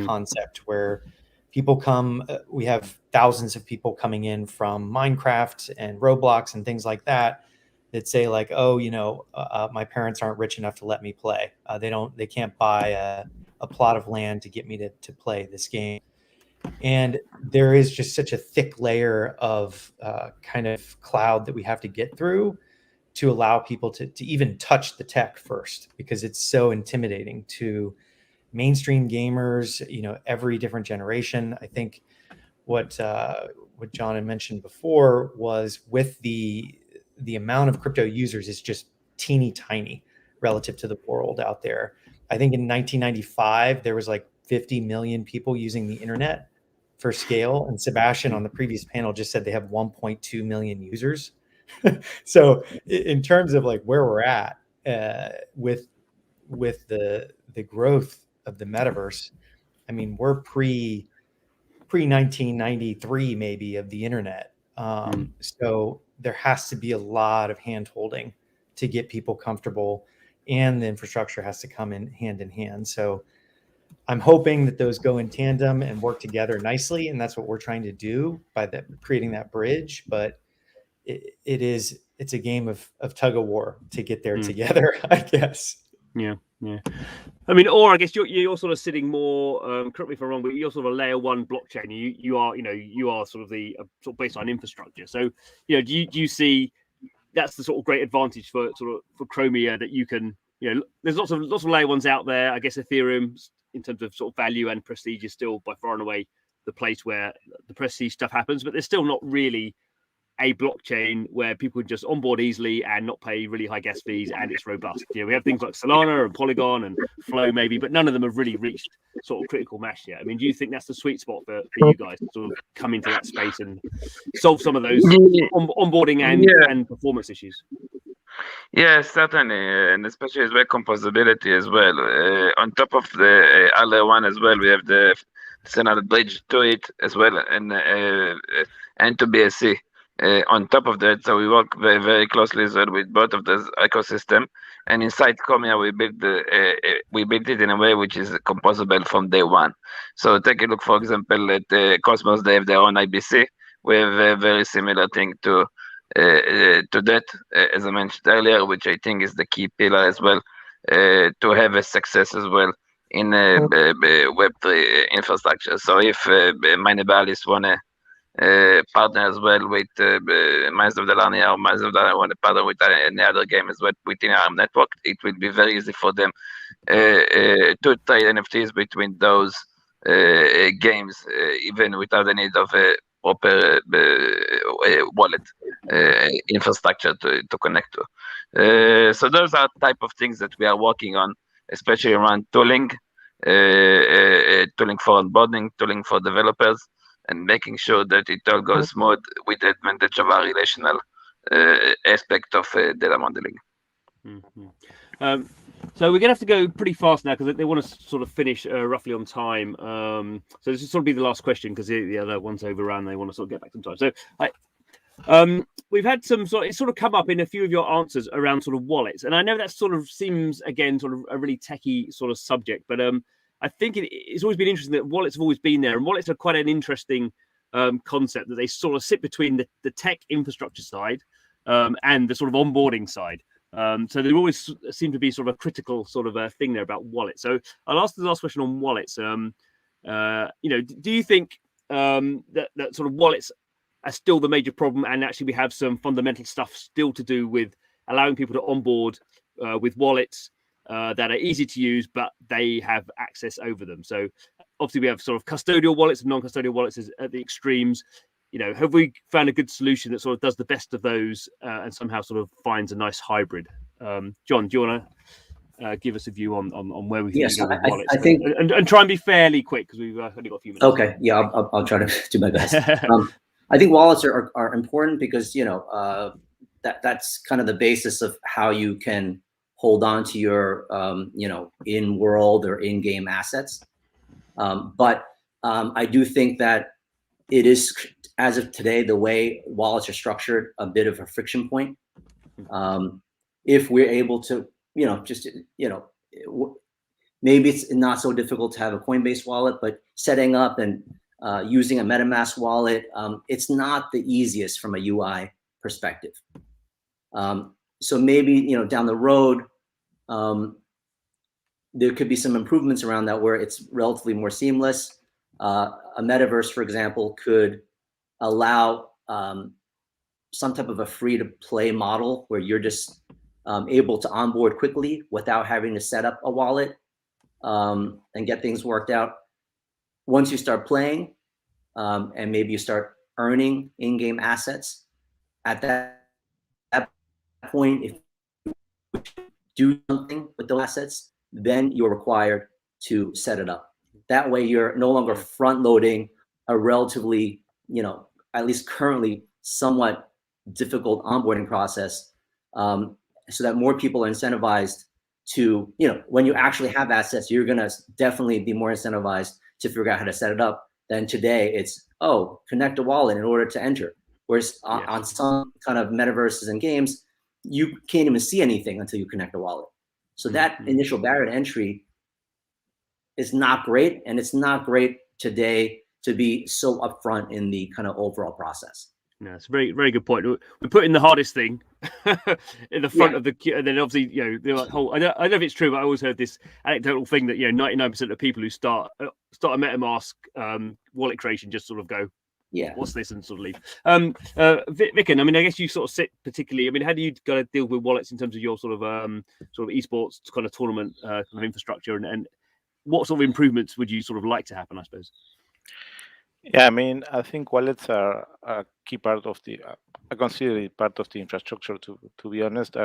concept where people come, we have thousands of people coming in from Minecraft and Roblox and things like that say like, oh, my parents aren't rich enough to let me play. They can't buy a plot of land to get me to play this game. And there is just such a thick layer of kind of cloud that we have to get through to allow people to even touch the tech first, because it's so intimidating to mainstream gamers, every different generation. I think what John had mentioned before was with the amount of crypto users is just teeny tiny relative to the world out there. I think in 1995, there was like 50 million people using the internet for scale. And Sebastian on the previous panel just said they have 1.2 million users. So in terms of like where we're at with the growth of the metaverse, I mean, we're pre 1993 maybe of the internet. So there has to be a lot of hand holding to get people comfortable, and the infrastructure has to come in hand. So I'm hoping that those go in tandem and work together nicely. And that's what we're trying to do by creating that bridge. But it's a game of tug of war to get there together, I guess. Yeah. I mean, or I guess you're sort of sitting more. Correct me if I'm wrong, but you're sort of a layer one blockchain. You are sort of the sort of baseline infrastructure. So do you see that's the sort of great advantage for Chromia, that you can, there's lots of layer ones out there. I guess Ethereum, in terms of sort of value and prestige, is still by far and away the place where the prestige stuff happens, but there's still not really a blockchain where people can just onboard easily and not pay really high gas fees, and it's robust. We have things like Solana and Polygon and Flow maybe, but none of them have really reached sort of critical mass yet. I mean, do you think that's the sweet spot for you guys to sort of come into that space and solve some of those onboarding and performance issues? Yeah, certainly, and especially as well composability as well. On top of the other one as well, we have the standard bridge to it as well, and to BSC. On top of that, so we work very, very closely as well with both of those ecosystem. And inside Chromia, we built it in a way which is composable from day one. So take a look, for example, at Cosmos. They have their own IBC. We have a very similar thing to that, as I mentioned earlier, which I think is the key pillar as well, to have a success as well in Web3 infrastructure. So if Minebalis want to partner as well with Minds of the Lernia, or Minds of the Lernia want to partner with any other game as well within our network, it will be very easy for them to trade NFTs between those games, even without the need of a proper wallet infrastructure to connect to. So those are type of things that we are working on, especially around tooling, tooling for onboarding, tooling for developers, and making sure that it all goes smooth with the advantage of our relational aspect of data modeling. Mm-hmm. So we're going to have to go pretty fast now because they want to sort of finish roughly on time. So this will sort of be the last question because the other one's overrun. They want to sort of get back to time. So we've had some it's sort of come up in a few of your answers around sort of wallets. And I know that sort of seems, again, sort of a really techie sort of subject, but I think it's always been interesting that wallets have always been there, and wallets are quite an interesting concept, that they sort of sit between the tech infrastructure side and the sort of onboarding side. So there always seem to be sort of a critical sort of a thing there about wallets. So I'll ask the last question on wallets. Do you think that sort of wallets are still the major problem, and actually we have some fundamental stuff still to do with allowing people to onboard with wallets that are easy to use, but they have access over them? So obviously we have sort of custodial wallets and non-custodial wallets at the extremes. Have we found a good solution that sort of does the best of those and somehow sort of finds a nice hybrid? John, do you want to give us a view on where we think with wallets? I think, and try and be fairly quick because we've only got a few minutes. Okay, yeah, I'll try to do my best. I think wallets are important because that's kind of the basis of how you can hold on to your in-world or in-game assets. But I do think that it is, as of today, the way wallets are structured, a bit of a friction point. If we're able to, maybe it's not so difficult to have a Coinbase wallet, but setting up and using a MetaMask wallet, it's not the easiest from a UI perspective. So maybe, down the road, there could be some improvements around that where it's relatively more seamless. A metaverse, for example, could allow some type of a free-to-play model where you're just able to onboard quickly without having to set up a wallet and get things worked out. Once you start playing and maybe you start earning in-game assets, at that point, if you do something with those assets, then you're required to set it up. That way, you're no longer front-loading a relatively, at least currently, somewhat difficult onboarding process, so that more people are incentivized to, when you actually have assets, you're going to definitely be more incentivized to figure out how to set it up than today. It's, connect a wallet in order to enter. Whereas on some kind of metaverses and games, you can't even see anything until you connect a wallet. So that initial barrier to entry is not great, and it's not great today to be so upfront in the kind of overall process. No, it's a very, very good point. We're putting the hardest thing in the front of the queue, and then obviously, the whole. I don't know if it's true, but I always heard this anecdotal thing that 99% of people who start a MetaMask wallet creation just sort of go what's this, and sort of leave. Vicken, I mean, I guess you sort of sit particularly. I mean, how do you kind of deal with wallets in terms of your sort of esports kind of tournament kind of infrastructure, and what sort of improvements would you sort of like to happen, I suppose? Yeah, I mean, I think wallets are a key part of the. I consider it part of the infrastructure. To be honest,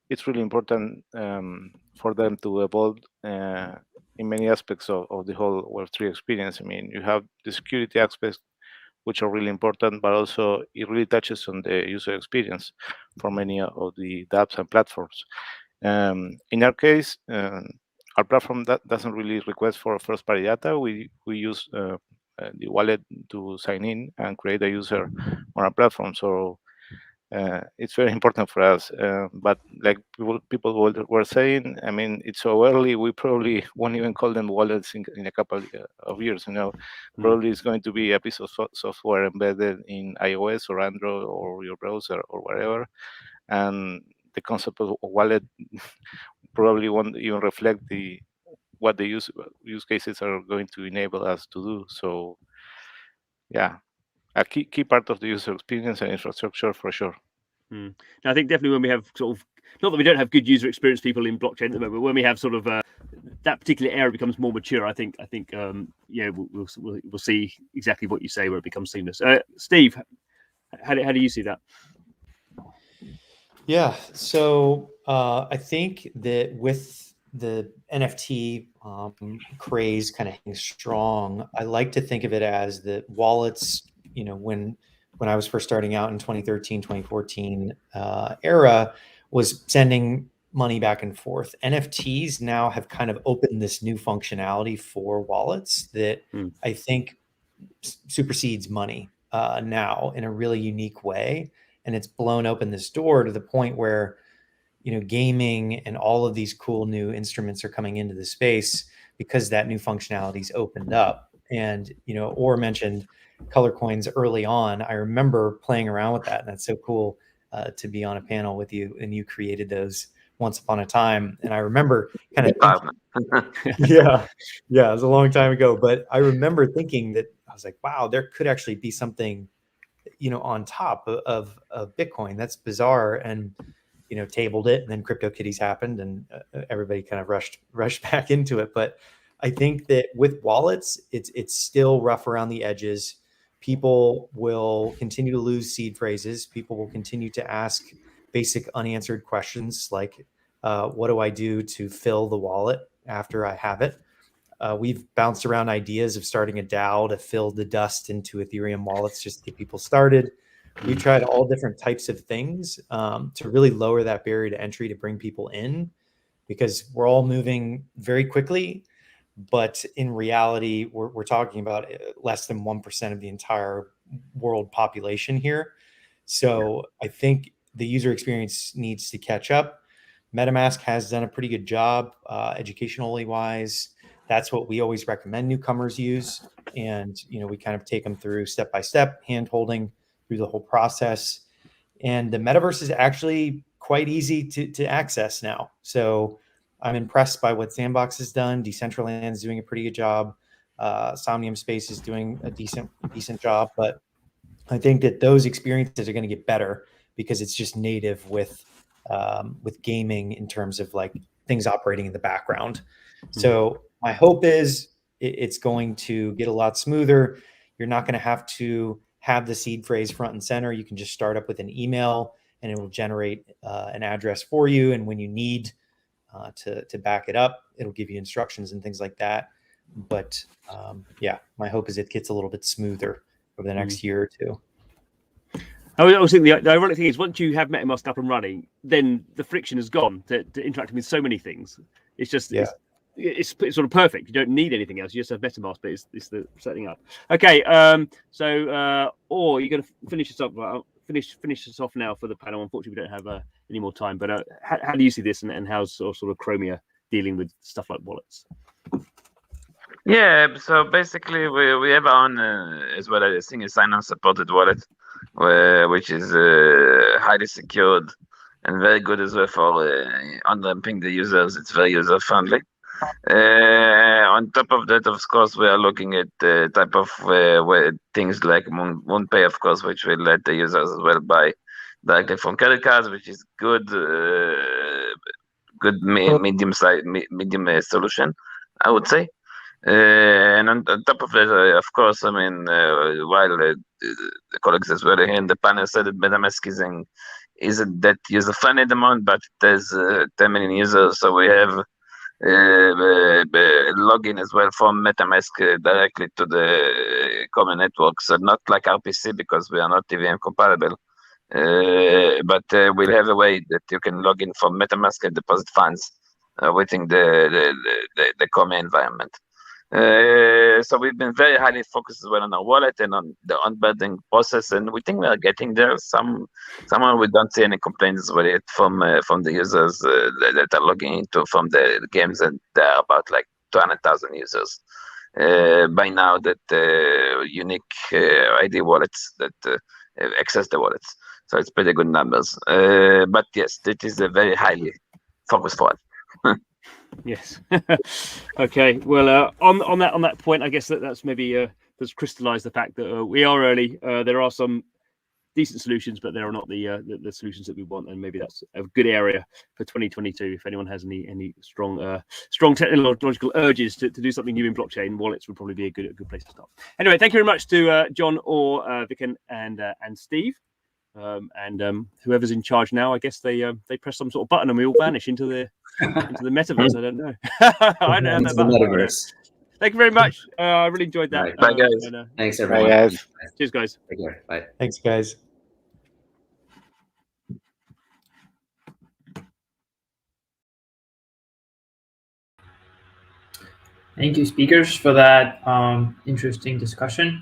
it's really important for them to evolve in many aspects of the whole Web3 experience. I mean, you have the security aspects, which are really important, but also it really touches on the user experience for many of the dApps and platforms. In our case, our platform doesn't really request for first-party data. We use the wallet to sign in and create a user on our platform. So it's very important for us. But like people were saying, I mean, it's so early, we probably won't even call them wallets in a couple of years. Probably it's going to be a piece of software embedded in iOS or Android or your browser or wherever. And the concept of a wallet probably won't even reflect what the use cases are going to enable us to do. So yeah, a key part of the user experience and infrastructure for sure. Now, I think definitely when we have sort of, not that we don't have good user experience people in blockchain at the moment, but when we have sort of that particular area becomes more mature, I think we'll see exactly what you say where it becomes seamless. Steve, how do you see that? Yeah, so I think that with the NFT craze kind of hanging strong, I like to think of it as that wallets, when I was first starting out in 2013, 2014 era, was sending money back and forth. NFTs now have kind of opened this new functionality for wallets that I think supersedes money now in a really unique way. And it's blown open this door to the point where, gaming and all of these cool new instruments are coming into the space because that new functionality's opened up. And, Or mentioned color coins early on. I remember playing around with that, and that's so cool to be on a panel with you, and you created those once upon a time. And I remember kind of yeah, it was a long time ago, but I remember thinking that I was like, wow, there could actually be something, on top of Bitcoin. That's bizarre. And tabled it, and then CryptoKitties happened, and everybody kind of rushed back into it. But I think that with wallets, it's still rough around the edges. People will continue to lose seed phrases. People will continue to ask basic unanswered questions like, what do I do to fill the wallet after I have it? We've bounced around ideas of starting a DAO to fill the dust into Ethereum wallets just to get people started. We've tried all different types of things to really lower that barrier to entry to bring people in, because we're all moving very quickly. But in reality, we're talking about less than 1% of the entire world population here. So I think the user experience needs to catch up. MetaMask has done a pretty good job educationally wise. That's what we always recommend newcomers use. And, we kind of take them through step by step, hand holding through the whole process. And the metaverse is actually quite easy to access now. So I'm impressed by what Sandbox has done. Decentraland is doing a pretty good job. Somnium Space is doing a decent job. But I think that those experiences are going to get better because it's just native with gaming in terms of like things operating in the background. So my hope is it's going to get a lot smoother. You're not going to have to have the seed phrase front and center. You can just start up with an email and it will generate an address for you. And when you need to back it up, it'll give you instructions and things like that. But my hope is it gets a little bit smoother over the next year or two. I was thinking the ironic thing is once you have MetaMask up and running, then the friction is gone to interacting with so many things. It's just it's sort of perfect. You don't need anything else. You just have MetaMask, but it's the setting up. Okay, or you're going to finish this up. Finish this off now for the panel. Unfortunately, we don't have any more time. But how do you see this, and how's sort of Chromia dealing with stuff like wallets? Yeah, so basically we have our own as well a single sign-on supported wallet, which is highly secured and very good as well for undumping the users. It's very user friendly. On top of that, of course, we are looking at type of things like MoonPay, of course, which will let the users as well buy directly from credit cards, which is good, medium size, medium solution, I would say. And on top of that, of course, I mean, while the colleagues as well here in the panel said that MetaMask isn't that user-friendly at the moment, but there's 10 million users, so we have login as well from MetaMask directly to the common network. So not like RPC because we are not EVM compatible, but we'll have a way that you can log in from MetaMask and deposit funds within the common environment. So we've been very highly focused as well on our wallet and on the onboarding process, and we think we are getting there. Somehow we don't see any complaints with it from the users that are logging into from the games, and there are about like 200,000 users by now that unique ID wallets that access the wallets. So it's pretty good numbers. But yes, it is a very highly focused for us. Yes. Okay. Well, on that point, I guess that's maybe that's crystallized the fact that we are early. There are some decent solutions, but they are not the solutions that we want, and maybe that's a good area for 2022. If anyone has any strong technological urges to do something new in blockchain, wallets would probably be a good place to start. Anyway, thank you very much to John, or Viken, and Steve. And whoever's in charge now, I guess they press some sort of button and we all vanish into the metaverse. I don't know. I don't know about the metaverse. Thank you very much. I really enjoyed that. Right. Bye, guys. Thanks, everyone. Bye, guys. Cheers, guys. Take care. Bye. Thanks, guys. Thank you, speakers, for that interesting discussion.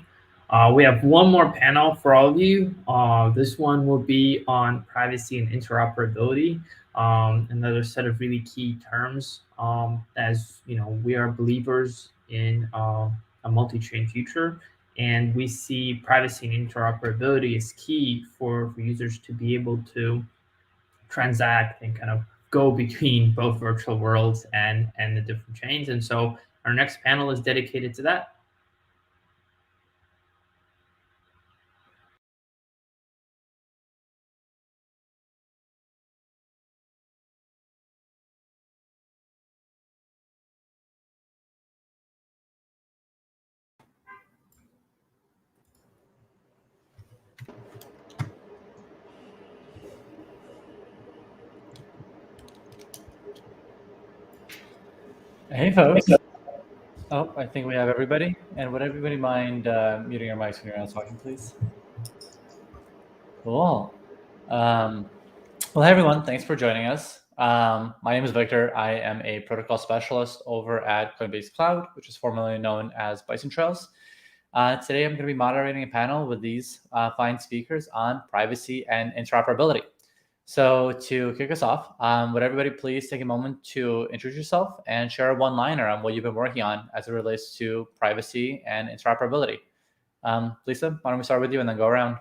We have one more panel for all of you. This one will be on privacy and interoperability, another set of really key terms. As you know, we are believers in a multi-chain future, and we see privacy and interoperability as key for users to be able to transact and kind of go between both virtual worlds and the different chains. And so our next panel is dedicated to that. Hey folks. Oh, I think we have everybody. And would everybody mind muting your mics when you're not talking, please? Cool. Well, hey everyone, thanks for joining us. My name is Victor. I am a protocol specialist over at Coinbase Cloud, which is formerly known as Bison Trails. Today I'm going to be moderating a panel with these fine speakers on privacy and interoperability. So to kick us off, would everybody please take a moment to introduce yourself and share a one-liner on what you've been working on as it relates to privacy and interoperability. Lisa, why don't we start with you and then go around?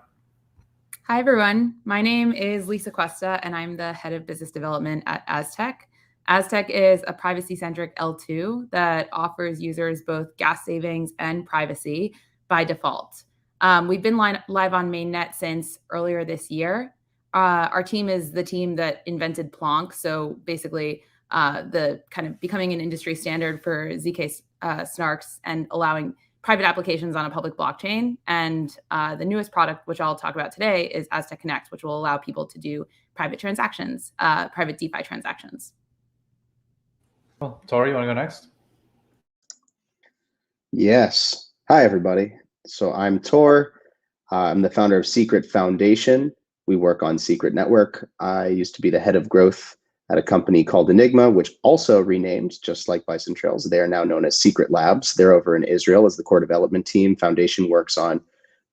Hi, everyone. My name is Lisa Cuesta, and I'm the head of business development at Aztec. Aztec is a privacy-centric L2 that offers users both gas savings and privacy by default. We've been live on mainnet since earlier this year. Our team is the team that invented Plonk. So basically the kind of becoming an industry standard for ZK snarks and allowing private applications on a public blockchain. And the newest product, which I'll talk about today, is Aztec Connect, which will allow people to do private transactions, private DeFi transactions. Cool. Tori, you want to go next? Yes. Hi, everybody. So I'm Tor. I'm the founder of Secret Foundation. We work on Secret Network. I used to be the head of growth at a company called Enigma, which also renamed, just like Bison Trails. They are now known as Secret Labs. They're over in Israel as the core development team. Foundation works on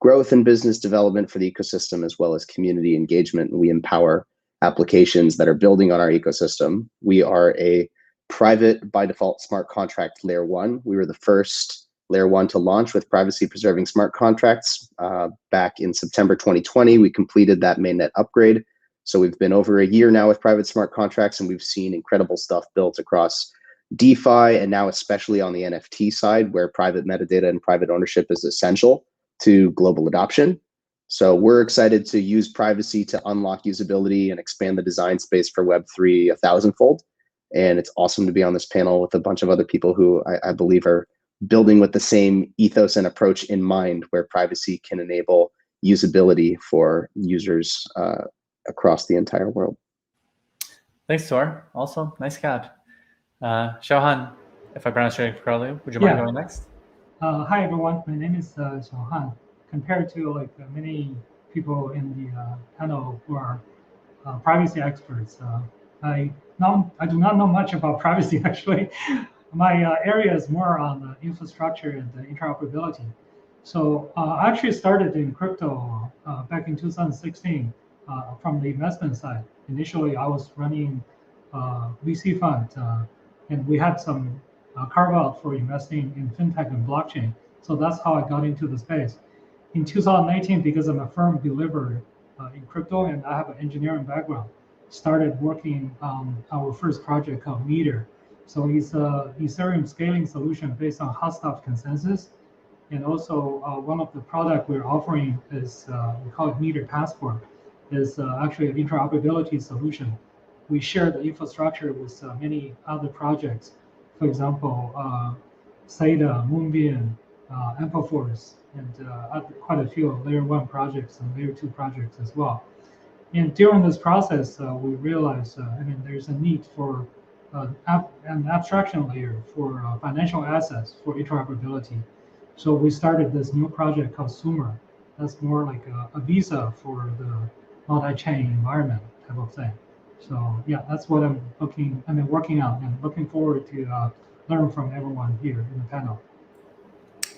growth and business development for the ecosystem, as well as community engagement. And we empower applications that are building on our ecosystem. We are a private, by default, smart contract layer one. We were the first layer one to launch with privacy preserving smart contracts back in September 2020. We completed that mainnet upgrade. So we've been over a year now with private smart contracts, and we've seen incredible stuff built across DeFi, and now especially on the NFT side, where private metadata and private ownership is essential to global adoption. So we're excited to use privacy to unlock usability and expand the design space for Web3 1,000-fold. And it's awesome to be on this panel with a bunch of other people who I believe are building with the same ethos and approach in mind, where privacy can enable usability for users across the entire world. Thanks, Tor. Also, nice cat. Xiaohan, if I pronounce your name correctly, would you mind going next? Hi, everyone. My name is Xiaohan. Compared to like many people in the panel who are privacy experts, I do not know much about privacy, actually. My area is more on infrastructure and interoperability. So I actually started in crypto back in 2016 from the investment side. Initially, I was running VC fund, and we had some carve out for investing in fintech and blockchain. So that's how I got into the space. In 2019, because I'm a firm believer in crypto and I have an engineering background, started working on our first project called Meter. So it's a Ethereum scaling solution based on hot stuff consensus. And also one of the product we're offering is, we call it Meter Passport, is actually an interoperability solution. We share the infrastructure with many other projects. For example, SATA, Moonbeam, Ampleforce, and quite a few layer 1 projects and layer 2 projects as well. And during this process, we realized, there's a need for an abstraction layer for financial assets for interoperability. So we started this new project called Sumer. That's more like a visa for the multi-chain environment type of thing. So yeah, that's what I'm working on and looking forward to learn from everyone here in the panel.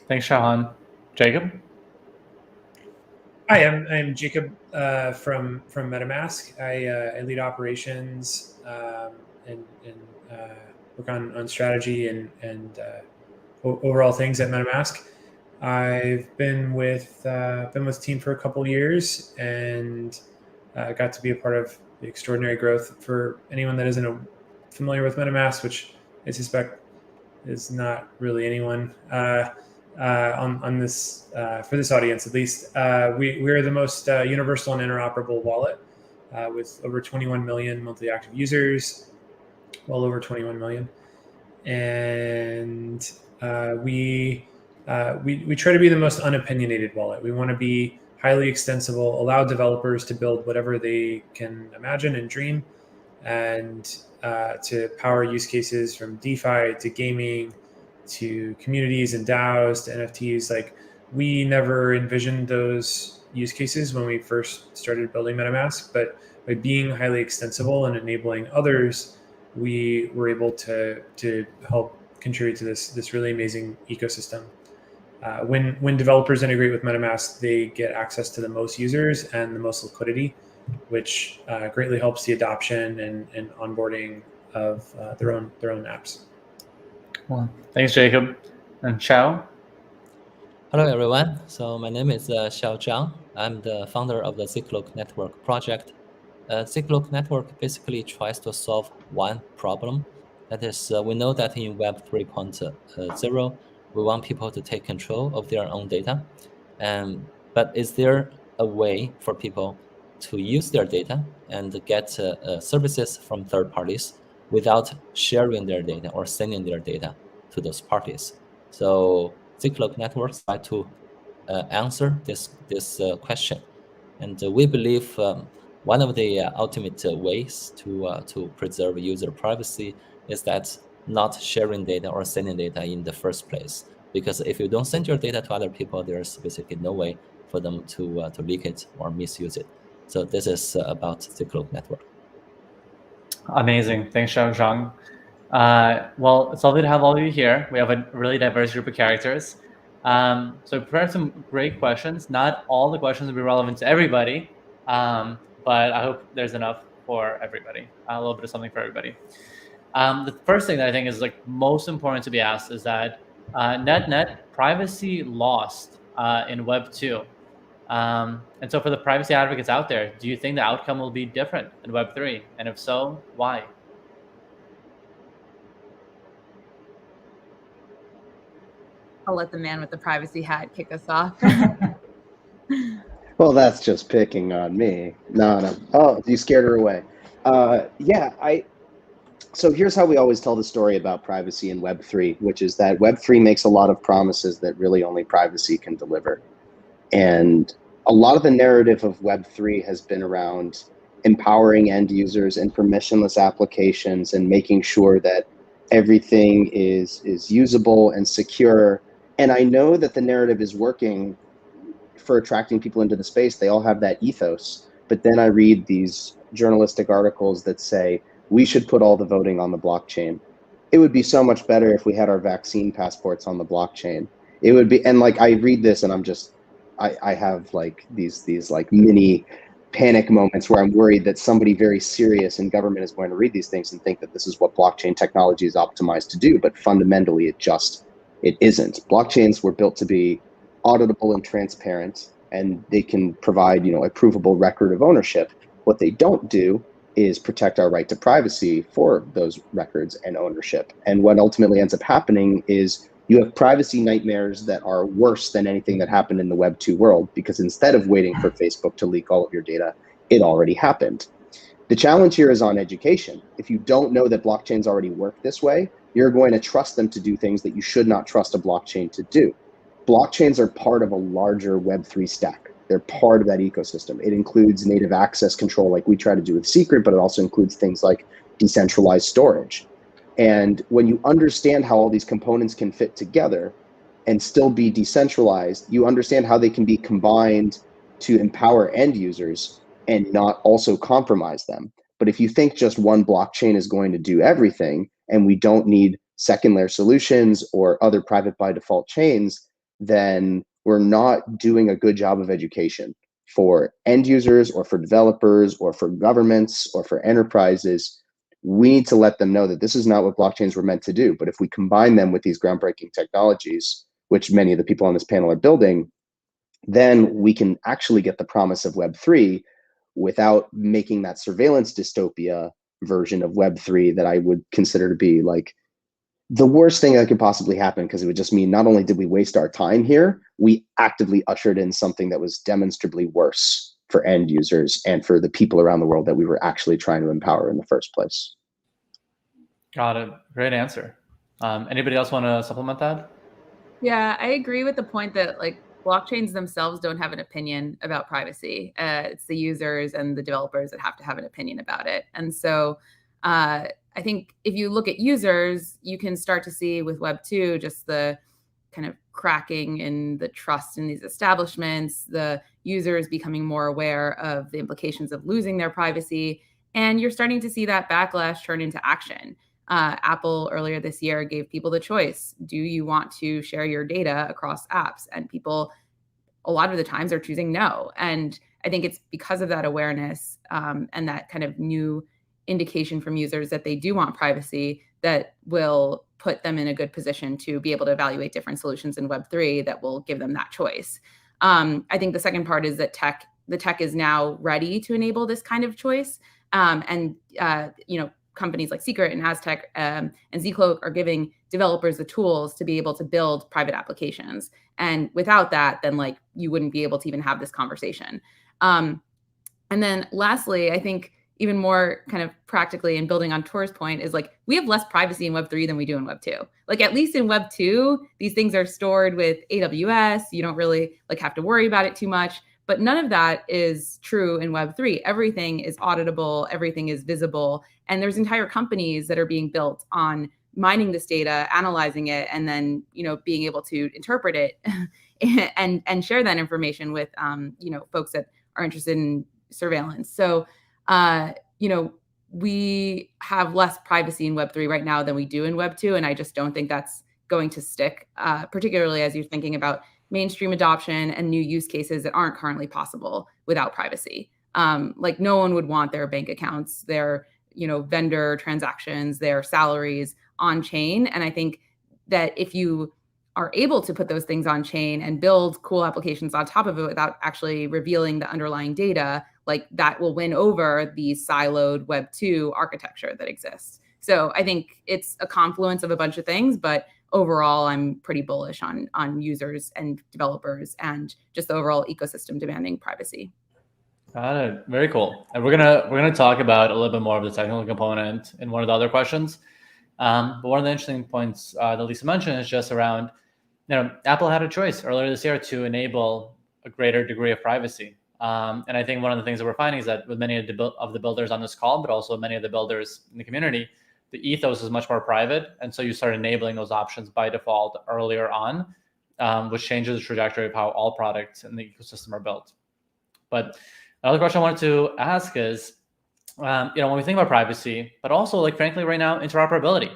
Thanks, Xiaohan. Jacob? Hi, I'm Jacob from MetaMask. I lead operations and work on strategy and overall things at MetaMask. I've been with the team for a couple of years and got to be a part of the extraordinary growth. For anyone that isn't familiar with MetaMask, which I suspect is not really anyone on this for this audience at least, we're the most universal and interoperable wallet with over 21 million monthly active users, well over 21 million, and we try to be the most unopinionated wallet. We want to be highly extensible, allow developers to build whatever they can imagine and dream, and to power use cases from DeFi to gaming to communities and DAOs to NFTs. Like, we never envisioned those use cases when we first started building MetaMask, but by being highly extensible and enabling others, we were able to help contribute to this really amazing ecosystem. When developers integrate with MetaMask, they get access to the most users and the most liquidity, which greatly helps the adoption and onboarding of their own apps. Well, thanks, Jacob. And Xiao? Hello, everyone. So my name is Xiao Zhang. I'm the founder of the Zcloak Network project. Zcloak Network basically tries to solve one problem. That is, we know that in Web 3.0, we want people to take control of their own data. But is there a way for people to use their data and get services from third parties without sharing their data or sending their data to those parties? So Zcloak Networks try to answer this question. And we believe one of the ultimate ways to preserve user privacy is that not sharing data or sending data in the first place. Because if you don't send your data to other people, there's basically no way for them to leak it or misuse it. So this is about Zcloak Network. Amazing. Thanks, Xiao Zhang. Well, it's lovely to have all of you here. We have a really diverse group of characters. So we prepared some great questions. Not all the questions will be relevant to everybody, but I hope there's enough for everybody, a little bit of something for everybody. The first thing that I think is like most important to be asked is that net privacy lost in Web 2. And so for the privacy advocates out there, do you think the outcome will be different in Web 3? And if so, why? I'll let the man with the privacy hat kick us off. Well, that's just picking on me. No. Oh, you scared her away. So here's how we always tell the story about privacy in Web3, which is that Web3 makes a lot of promises that really only privacy can deliver. And a lot of the narrative of Web3 has been around empowering end users and permissionless applications and making sure that everything is usable and secure. And I know that the narrative is working for attracting people into the space. They all have that ethos. But then I read these journalistic articles that say, we should put all the voting on the blockchain. It would be so much better if we had our vaccine passports on the blockchain. It would be, and like I read this and I'm just, I have like these like mini panic moments where I'm worried that somebody very serious in government is going to read these things and think that this is what blockchain technology is optimized to do. But fundamentally, it isn't. Blockchains were built to be auditable and transparent, and they can provide, a provable record of ownership. What they don't do is protect our right to privacy for those records and ownership. And what ultimately ends up happening is you have privacy nightmares that are worse than anything that happened in the Web 2 world, because instead of waiting for Facebook to leak all of your data, it already happened. The challenge here is on education. If you don't know that blockchains already work this way, you're going to trust them to do things that you should not trust a blockchain to do. Blockchains are part of a larger Web3 stack. They're part of that ecosystem. It includes native access control like we try to do with Secret, but it also includes things like decentralized storage. And when you understand how all these components can fit together and still be decentralized, you understand how they can be combined to empower end users and not also compromise them. But if you think just one blockchain is going to do everything and we don't need second layer solutions or other private by default chains, then we're not doing a good job of education for end users or for developers or for governments or for enterprises. We need to let them know that this is not what blockchains were meant to do. But if we combine them with these groundbreaking technologies, which many of the people on this panel are building, then we can actually get the promise of Web3 without making that surveillance dystopia version of Web3 that I would consider to be like the worst thing that could possibly happen, because it would just mean not only did we waste our time here, we actively ushered in something that was demonstrably worse for end users and for the people around the world that we were actually trying to empower in the first place. Got it. Great answer. Anybody else want to supplement that? Yeah, I agree with the point that like blockchains themselves don't have an opinion about privacy. It's the users and the developers that have to have an opinion about it. And so I think if you look at users, you can start to see with Web 2 just the kind of cracking in the trust in these establishments, the users becoming more aware of the implications of losing their privacy. And you're starting to see that backlash turn into action. Apple earlier this year gave people the choice. Do you want to share your data across apps? And people, a lot of the times, are choosing no. And I think it's because of that awareness and that kind of new indication from users that they do want privacy that will put them in a good position to be able to evaluate different solutions in Web3 that will give them that choice. I think the second part is that the tech is now ready to enable this kind of choice. Companies like Secret and Aztec and Zcloak are giving developers the tools to be able to build private applications. And without that, then like you wouldn't be able to even have this conversation. And then lastly, I think even more kind of practically and building on Tor's point is like we have less privacy in Web3 than we do in Web 2. Like at least in Web 2, these things are stored with AWS. You don't really like have to worry about it too much. But none of that is true in Web 3. Everything is auditable. Everything is visible. And there's entire companies that are being built on mining this data, analyzing it, and then being able to interpret it and share that information with folks that are interested in surveillance. So we have less privacy in Web3 right now than we do in Web 2, and I just don't think that's going to stick, particularly as you're thinking about mainstream adoption and new use cases that aren't currently possible without privacy. Like no one would want their bank accounts, their vendor transactions, their salaries on chain. And I think that if you are able to put those things on chain and build cool applications on top of it without actually revealing the underlying data, like that will win over the siloed Web 2 architecture that exists. So I think it's a confluence of a bunch of things, but overall, I'm pretty bullish on users and developers and just the overall ecosystem demanding privacy. Got it. Very cool. And we're gonna talk about a little bit more of the technical component in one of the other questions. But one of the interesting points that Lisa mentioned is just around, Apple had a choice earlier this year to enable a greater degree of privacy. And I think one of the things that we're finding is that with many of the builders on this call, but also many of the builders in the community, the ethos is much more private. And so you start enabling those options by default earlier on, which changes the trajectory of how all products in the ecosystem are built. But another question I wanted to ask is, when we think about privacy, but also like, frankly, right now, interoperability,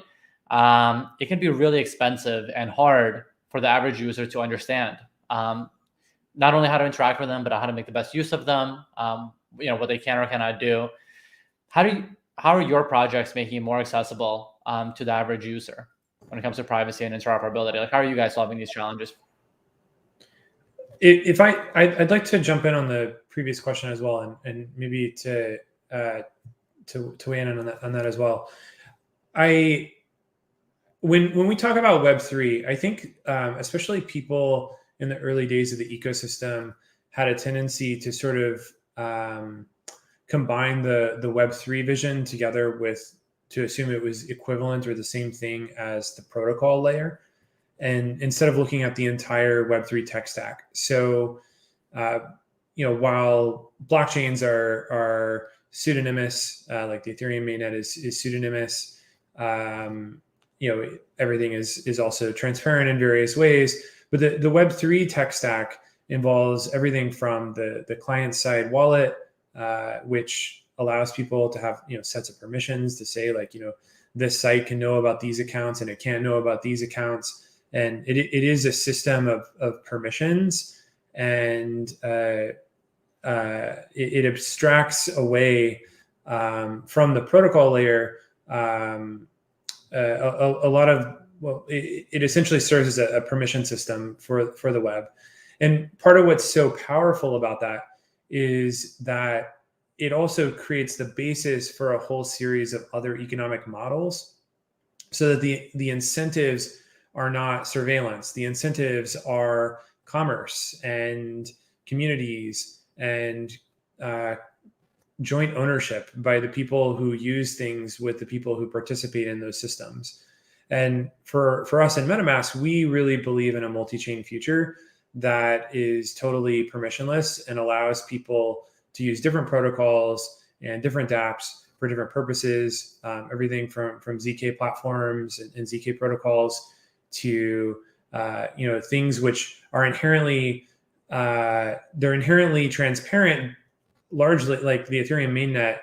it can be really expensive and hard for the average user to understand. Not only how to interact with them, but how to make the best use of them, what they can or cannot do. How are your projects making it more accessible to the average user when it comes to privacy and interoperability? Like, how are you guys solving these challenges? I'd like to jump in on the previous question as well, and maybe to weigh in on that as well. When we talk about Web3, I think especially people in the early days of the ecosystem had a tendency to sort of combine the Web3 vision together to assume it was equivalent or the same thing as the protocol layer, and instead of looking at the entire Web3 tech stack. So, while blockchains are pseudonymous, like the Ethereum mainnet is pseudonymous, everything is also transparent in various ways. But the Web3 tech stack involves everything from the client-side wallet, which allows people to have sets of permissions to say, like, this site can know about these accounts and it can't know about these accounts. And it is a system of permissions, and it abstracts away from the protocol layer a lot of, it essentially serves as a permission system for the web. And part of what's so powerful about that is that it also creates the basis for a whole series of other economic models, so that the incentives are not surveillance. The incentives are commerce and communities and joint ownership by the people who use things with the people who participate in those systems. And for us in MetaMask, we really believe in a multi-chain future that is totally permissionless and allows people to use different protocols and different dApps for different purposes, everything from ZK platforms and ZK protocols to things which are inherently transparent, largely like the Ethereum mainnet,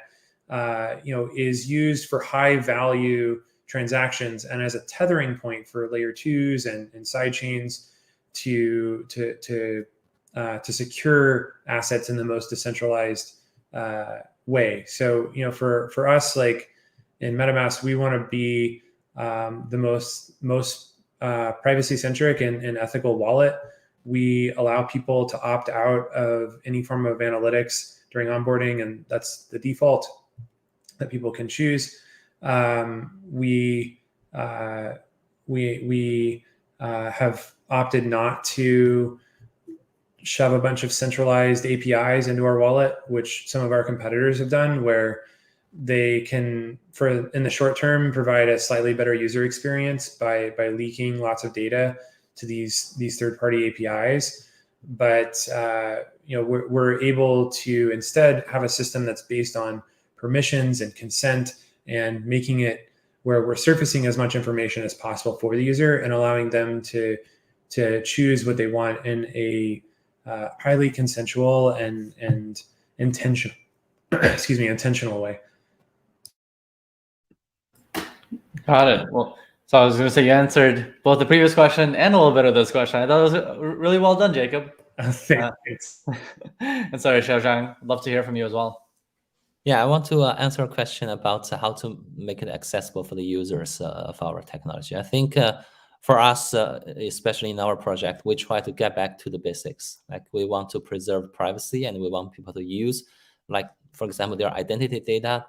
is used for high value transactions and as a tethering point for layer 2s and side chains to secure assets in the most decentralized way. So, for us, like in MetaMask, we want to be the most privacy centric and ethical wallet. We allow people to opt out of any form of analytics during onboarding, and that's the default that people can choose. We have opted not to shove a bunch of centralized APIs into our wallet, which some of our competitors have done, where they can, in the short term, provide a slightly better user experience by leaking lots of data to these third-party APIs. But we're able to instead have a system that's based on permissions and consent, and making it where we're surfacing as much information as possible for the user and allowing them to choose what they want in a highly consensual and intentional way. Got it. Well, so I was going to say you answered both the previous question and a little bit of this question. I thought it was really well done, Jacob. Thanks. And sorry, Xiaozhang, I'd love to hear from you as well. Yeah, I want to answer a question about how to make it accessible for the users of our technology. I think for us, especially in our project, we try to get back to the basics. Like, we want to preserve privacy, and we want people to use, like, for example, their identity data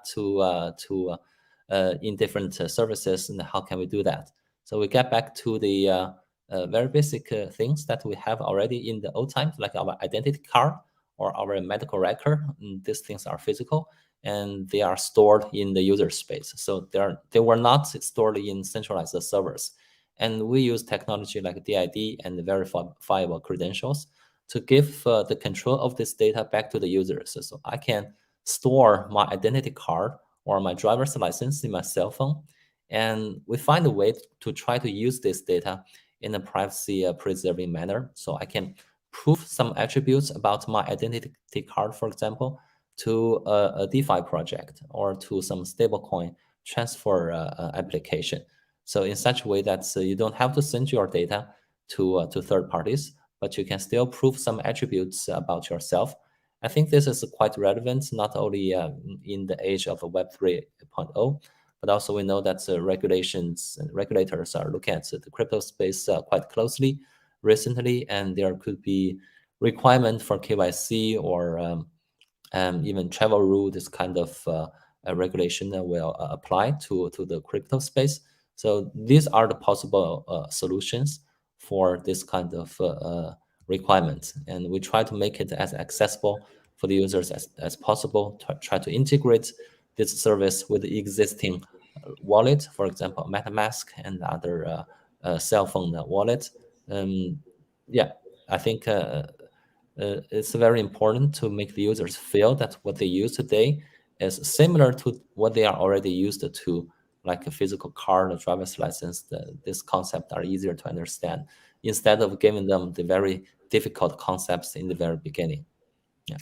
in different services. And how can we do that? So we get back to the very basic things that we have already in the old times, like our identity card or our medical record. These things are physical, and they are stored in the user space. So they were not stored in centralized servers. And we use technology like DID and verifiable credentials to give the control of this data back to the users. So I can store my identity card or my driver's license in my cell phone, and we find a way to try to use this data in a privacy-preserving manner. So I can prove some attributes about my identity card, for example, to a DeFi project or to some stablecoin transfer application. So in such a way that you don't have to send your data to third parties, but you can still prove some attributes about yourself. I think this is quite relevant, not only in the age of Web 3.0, but also we know that regulations and regulators are looking at the crypto space quite closely recently, and there could be requirement for KYC or even travel rule. This kind of regulation that will apply to the crypto space. So these are the possible solutions for this kind of requirements, and we try to make it as accessible for the users as possible, try to integrate this service with the existing wallet, for example, MetaMask and other cell phone wallet. Yeah, I think it's very important to make the users feel that what they use today is similar to what they are already used to, like a physical card, a driver's license. This concept are easier to understand instead of giving them the very difficult concepts in the very beginning. Yeah.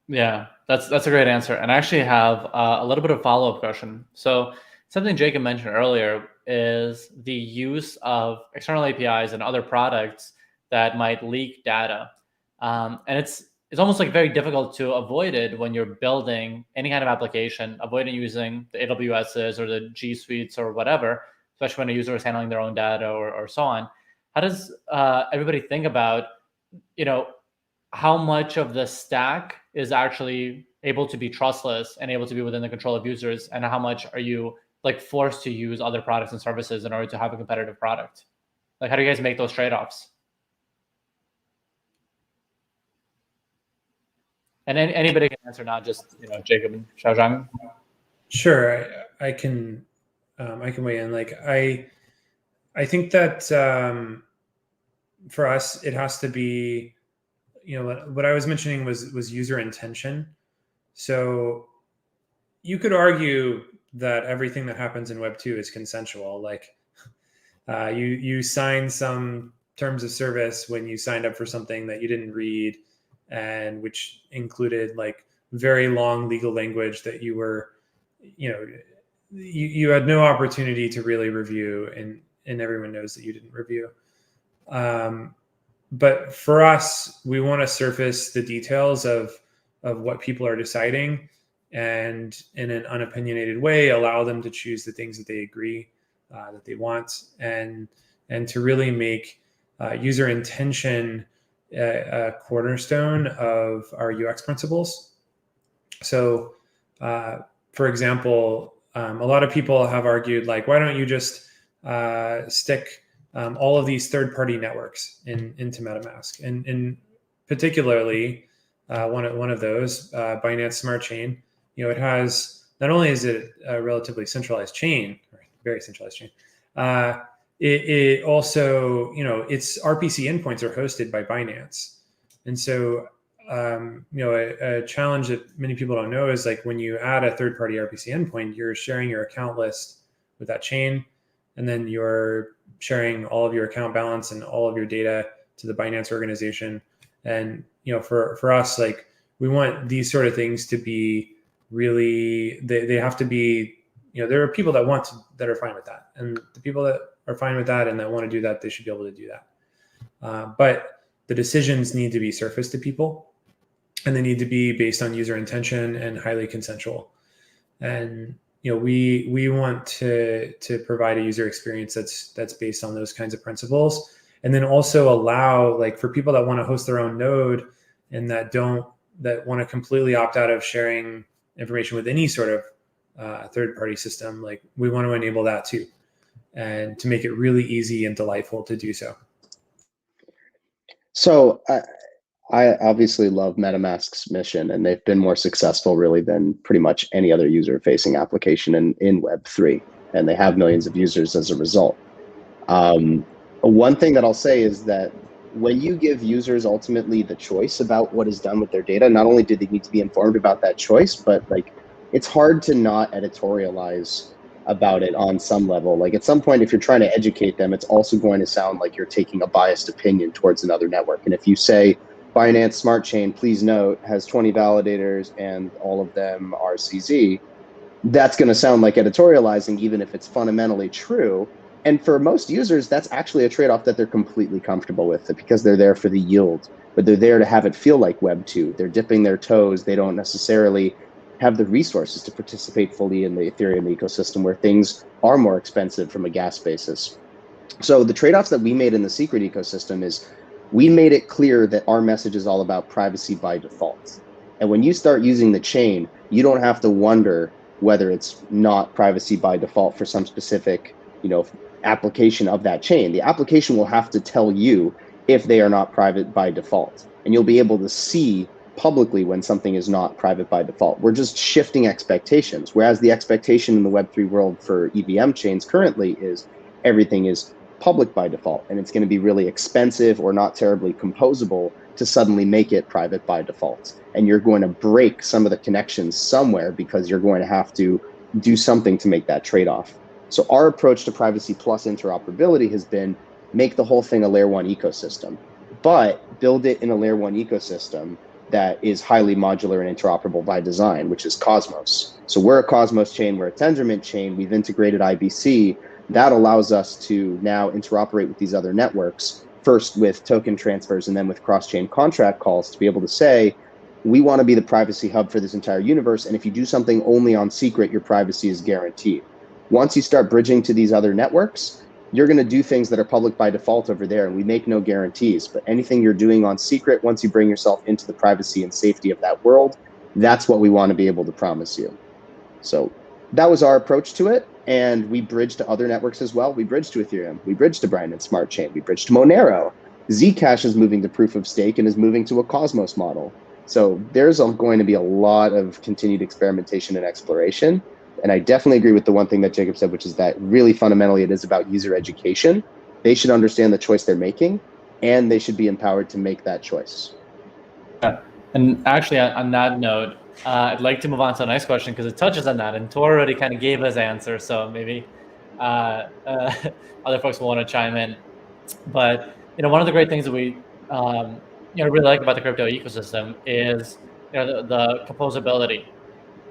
Yeah, that's a great answer. And I actually have a little bit of follow-up question. So something Jacob mentioned earlier is the use of external APIs and other products that might leak data. And it's almost like very difficult to avoid it when you're building any kind of application, avoiding using the AWSs or the G Suites or whatever, especially when a user is handling their own data or so on. How does everybody think about, how much of the stack is actually able to be trustless and able to be within the control of users, and how much are you forced to use other products and services in order to have a competitive product? Like, how do you guys make those trade-offs? And anybody can answer, not just Jacob and Xiaozhang. Sure, I can weigh in. Like I think that for us it has to be, what I was mentioning was user intention. So you could argue that everything that happens in Web 2 is consensual. Like you sign some terms of service when you signed up for something that you didn't read, and which included like very long legal language that you were, you had no opportunity to really review, and everyone knows that you didn't review. But for us, we want to surface the details of what people are deciding, and in an unopinionated way, allow them to choose the things that they agree that they want, and to really make user intention a cornerstone of our UX principles. So, for example, a lot of people have argued, like, why don't you just stick all of these third-party networks into MetaMask, and particularly one of those, Binance Smart Chain. It has, not only is it a relatively centralized chain, or very centralized chain, it also, its RPC endpoints are hosted by Binance, and so a challenge that many people don't know is, like, when you add a third-party RPC endpoint, you're sharing your account list with that chain, and then you're sharing all of your account balance and all of your data to the Binance organization. And for us, like, we want these sort of things to be really, they have to be, there are people that are fine with that, and the people that are fine with that and that want to do that, they should be able to do that. But the decisions need to be surfaced to people, and they need to be based on user intention and highly consensual. And we want to provide a user experience that's based on those kinds of principles, and then also allow, like, for people that want to host their own node and that want to completely opt out of sharing information with any sort of third-party system, like, we want to enable that too. and to make it really easy and delightful to do so? So I obviously love MetaMask's mission, and they've been more successful really than pretty much any other user-facing application in Web3, and they have millions of users as a result. One thing that I'll say is that when you give users ultimately the choice about what is done with their data, not only do they need to be informed about that choice, but like it's hard to not editorialize about it on some level. Like at some point, if you're trying to educate them, it's also going to sound like you're taking a biased opinion towards another network. And if you say Binance Smart Chain, please note, has 20 validators and all of them are CZ, that's going to sound like editorializing, even if it's fundamentally true. And for most users, that's actually a trade-off that they're completely comfortable with, because they're there for the yield, but they're there to have it feel like Web 2. They're dipping their toes. They don't necessarily have the resources to participate fully in the Ethereum ecosystem, where things are more expensive from a gas basis. So the trade-offs that we made in the secret ecosystem is we made it clear that our message is all about privacy by default. And when you start using the chain, you don't have to wonder whether it's not privacy by default for some specific, application of that chain. The application will have to tell you if they are not private by default, and you'll be able to see publicly when something is not private by default. We're just shifting expectations, whereas the expectation in the Web3 world for EVM chains currently is everything is public by default, and it's going to be really expensive or not terribly composable to suddenly make it private by default. And you're going to break some of the connections somewhere, because you're going to have to do something to make that trade-off. So our approach to privacy plus interoperability has been make the whole thing a layer 1 ecosystem, but build it in a layer 1 ecosystem that is highly modular and interoperable by design, which is Cosmos. So we're a Cosmos chain, we're a Tendermint chain, we've integrated IBC. That allows us to now interoperate with these other networks, first with token transfers and then with cross-chain contract calls, to be able to say, we want to be the privacy hub for this entire universe, and if you do something only on secret, your privacy is guaranteed. Once you start bridging to these other networks, you're going to do things that are public by default over there, and we make no guarantees. But anything you're doing on secret, once you bring yourself into the privacy and safety of that world, that's what we want to be able to promise you. So that was our approach to it, and we bridged to other networks as well. We bridged to Ethereum, we bridged to Binance Smart Chain, we bridged to Monero. Zcash is moving to proof of stake and is moving to a Cosmos model. So there's going to be a lot of continued experimentation and exploration. And I definitely agree with the one thing that Jacob said, which is that really fundamentally it is about user education. They should understand the choice they're making, and they should be empowered to make that choice. And actually, on that note, I'd like to move on to the next question, because it touches on that, and Tor already kind of gave his answer, so maybe other folks will want to chime in. But one of the great things that we really like about the crypto ecosystem is the composability.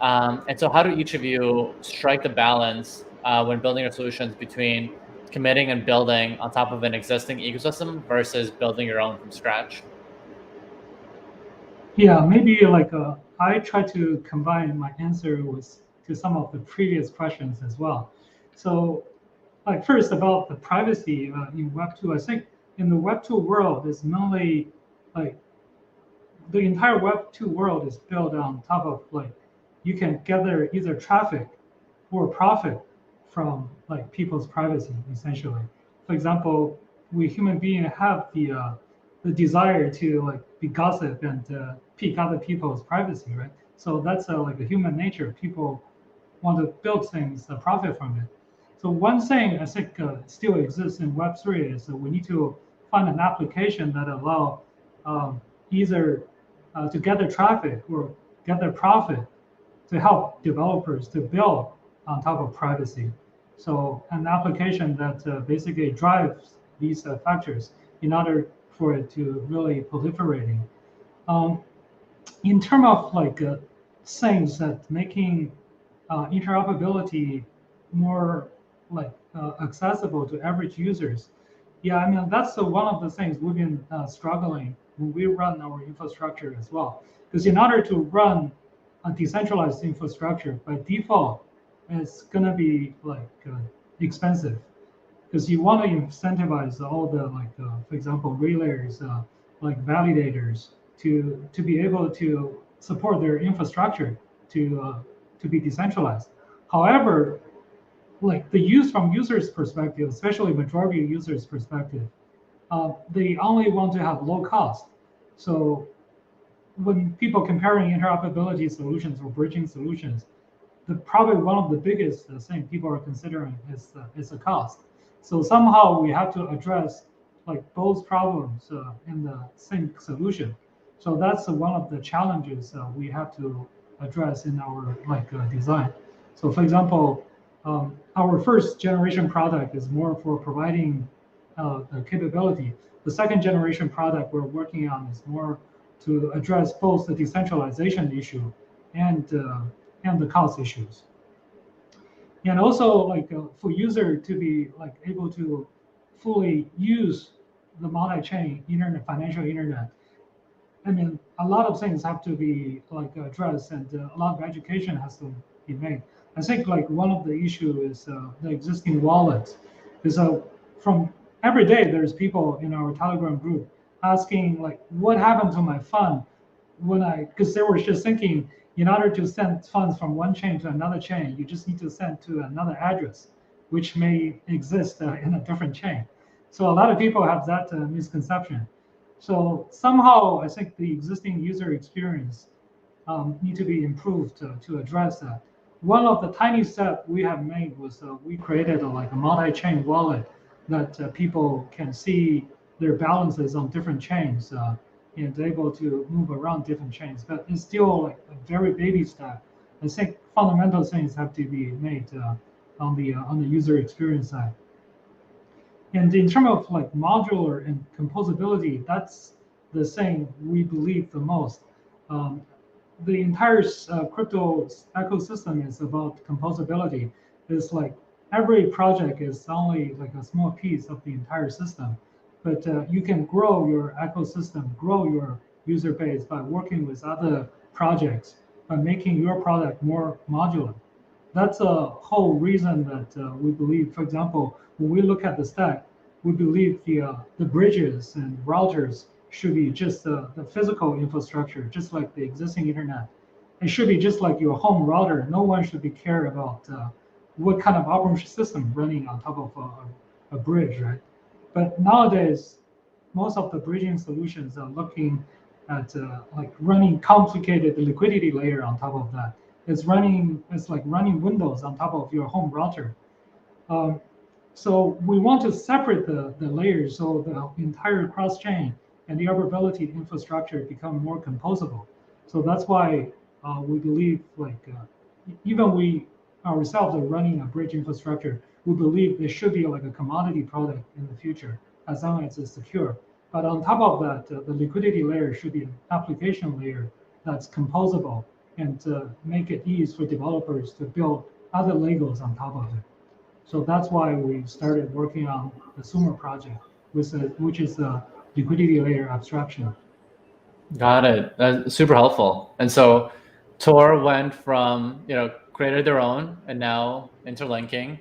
And so how do each of you strike the balance when building your solutions between committing and building on top of an existing ecosystem versus building your own from scratch? Yeah, maybe I try to combine my answer to some of the previous questions as well. So first about the privacy in Web 2, I think in the Web 2 world is mainly the entire Web 2 world is built on top of you can gather either traffic or profit from people's privacy, essentially. For example, we human beings have the desire to be gossip and pick other people's privacy, right? So that's a human nature. People want to build things, profit from it. So one thing I think still exists in Web3 is we need to find an application that allow either to gather traffic or gather profit to help developers to build on top of privacy. So an application that basically drives these factors in order for it to really proliferating. In terms of things that making interoperability more accessible to average users. Yeah, I mean, that's one of the things we've been struggling when we run our infrastructure as well. Because in order to run a decentralized infrastructure, by default, it's going to be expensive. Because you want to incentivize all the for example, relayers, validators, to be able to support their infrastructure to be decentralized. However, like the use from users' perspective, especially majority users' perspective, they only want to have low cost. So when people comparing interoperability solutions or bridging solutions, probably one of the biggest thing people are considering is the cost. So somehow we have to address like both problems in the same solution. So that's one of the challenges we have to address in our design. So for example, our first generation product is more for providing the capability. The second generation product we're working on is more to address both the decentralization issue and the cost issues. And also for user to be able to fully use the multi-chain internet, financial internet. I mean, a lot of things have to be addressed, and a lot of education has to be made. I think one of the issue is the existing wallets. Because from every day there's people in our Telegram group asking what happened to my fund because they were just thinking in order to send funds from one chain to another chain, you just need to send to another address, which may exist in a different chain. So a lot of people have that misconception. So somehow I think the existing user experience need to be improved to address that. One of the tiny steps we have made was we created a multi-chain wallet that people can see their balances on different chains and able to move around different chains. But it's still a very baby step. I think fundamental things have to be made on the user experience side. And in terms of modular and composability, that's the thing we believe the most. The entire crypto ecosystem is about composability. It's every project is only a small piece of the entire system, but you can grow your ecosystem, grow your user base by working with other projects, by making your product more modular. That's a whole reason that we believe, for example, when we look at the stack, we believe the bridges and routers should be just the physical infrastructure, just like the existing internet. It should be just like your home router. No one should be care about what kind of operating system running on top of a bridge, right? But nowadays, most of the bridging solutions are looking at running complicated liquidity layer on top of that. It's like running Windows on top of your home router. So we want to separate the layers so the entire cross-chain and the observability infrastructure become more composable. So that's why we believe even we ourselves are running a bridge infrastructure, we believe there should be a commodity product in the future as long as it's secure. But on top of that, the liquidity layer should be an application layer that's composable and make it easy for developers to build other Legos on top of it. So that's why we started working on the Sumer project, which is a liquidity layer abstraction. Got it. That's super helpful. And so Tor went from, created their own and now interlinking.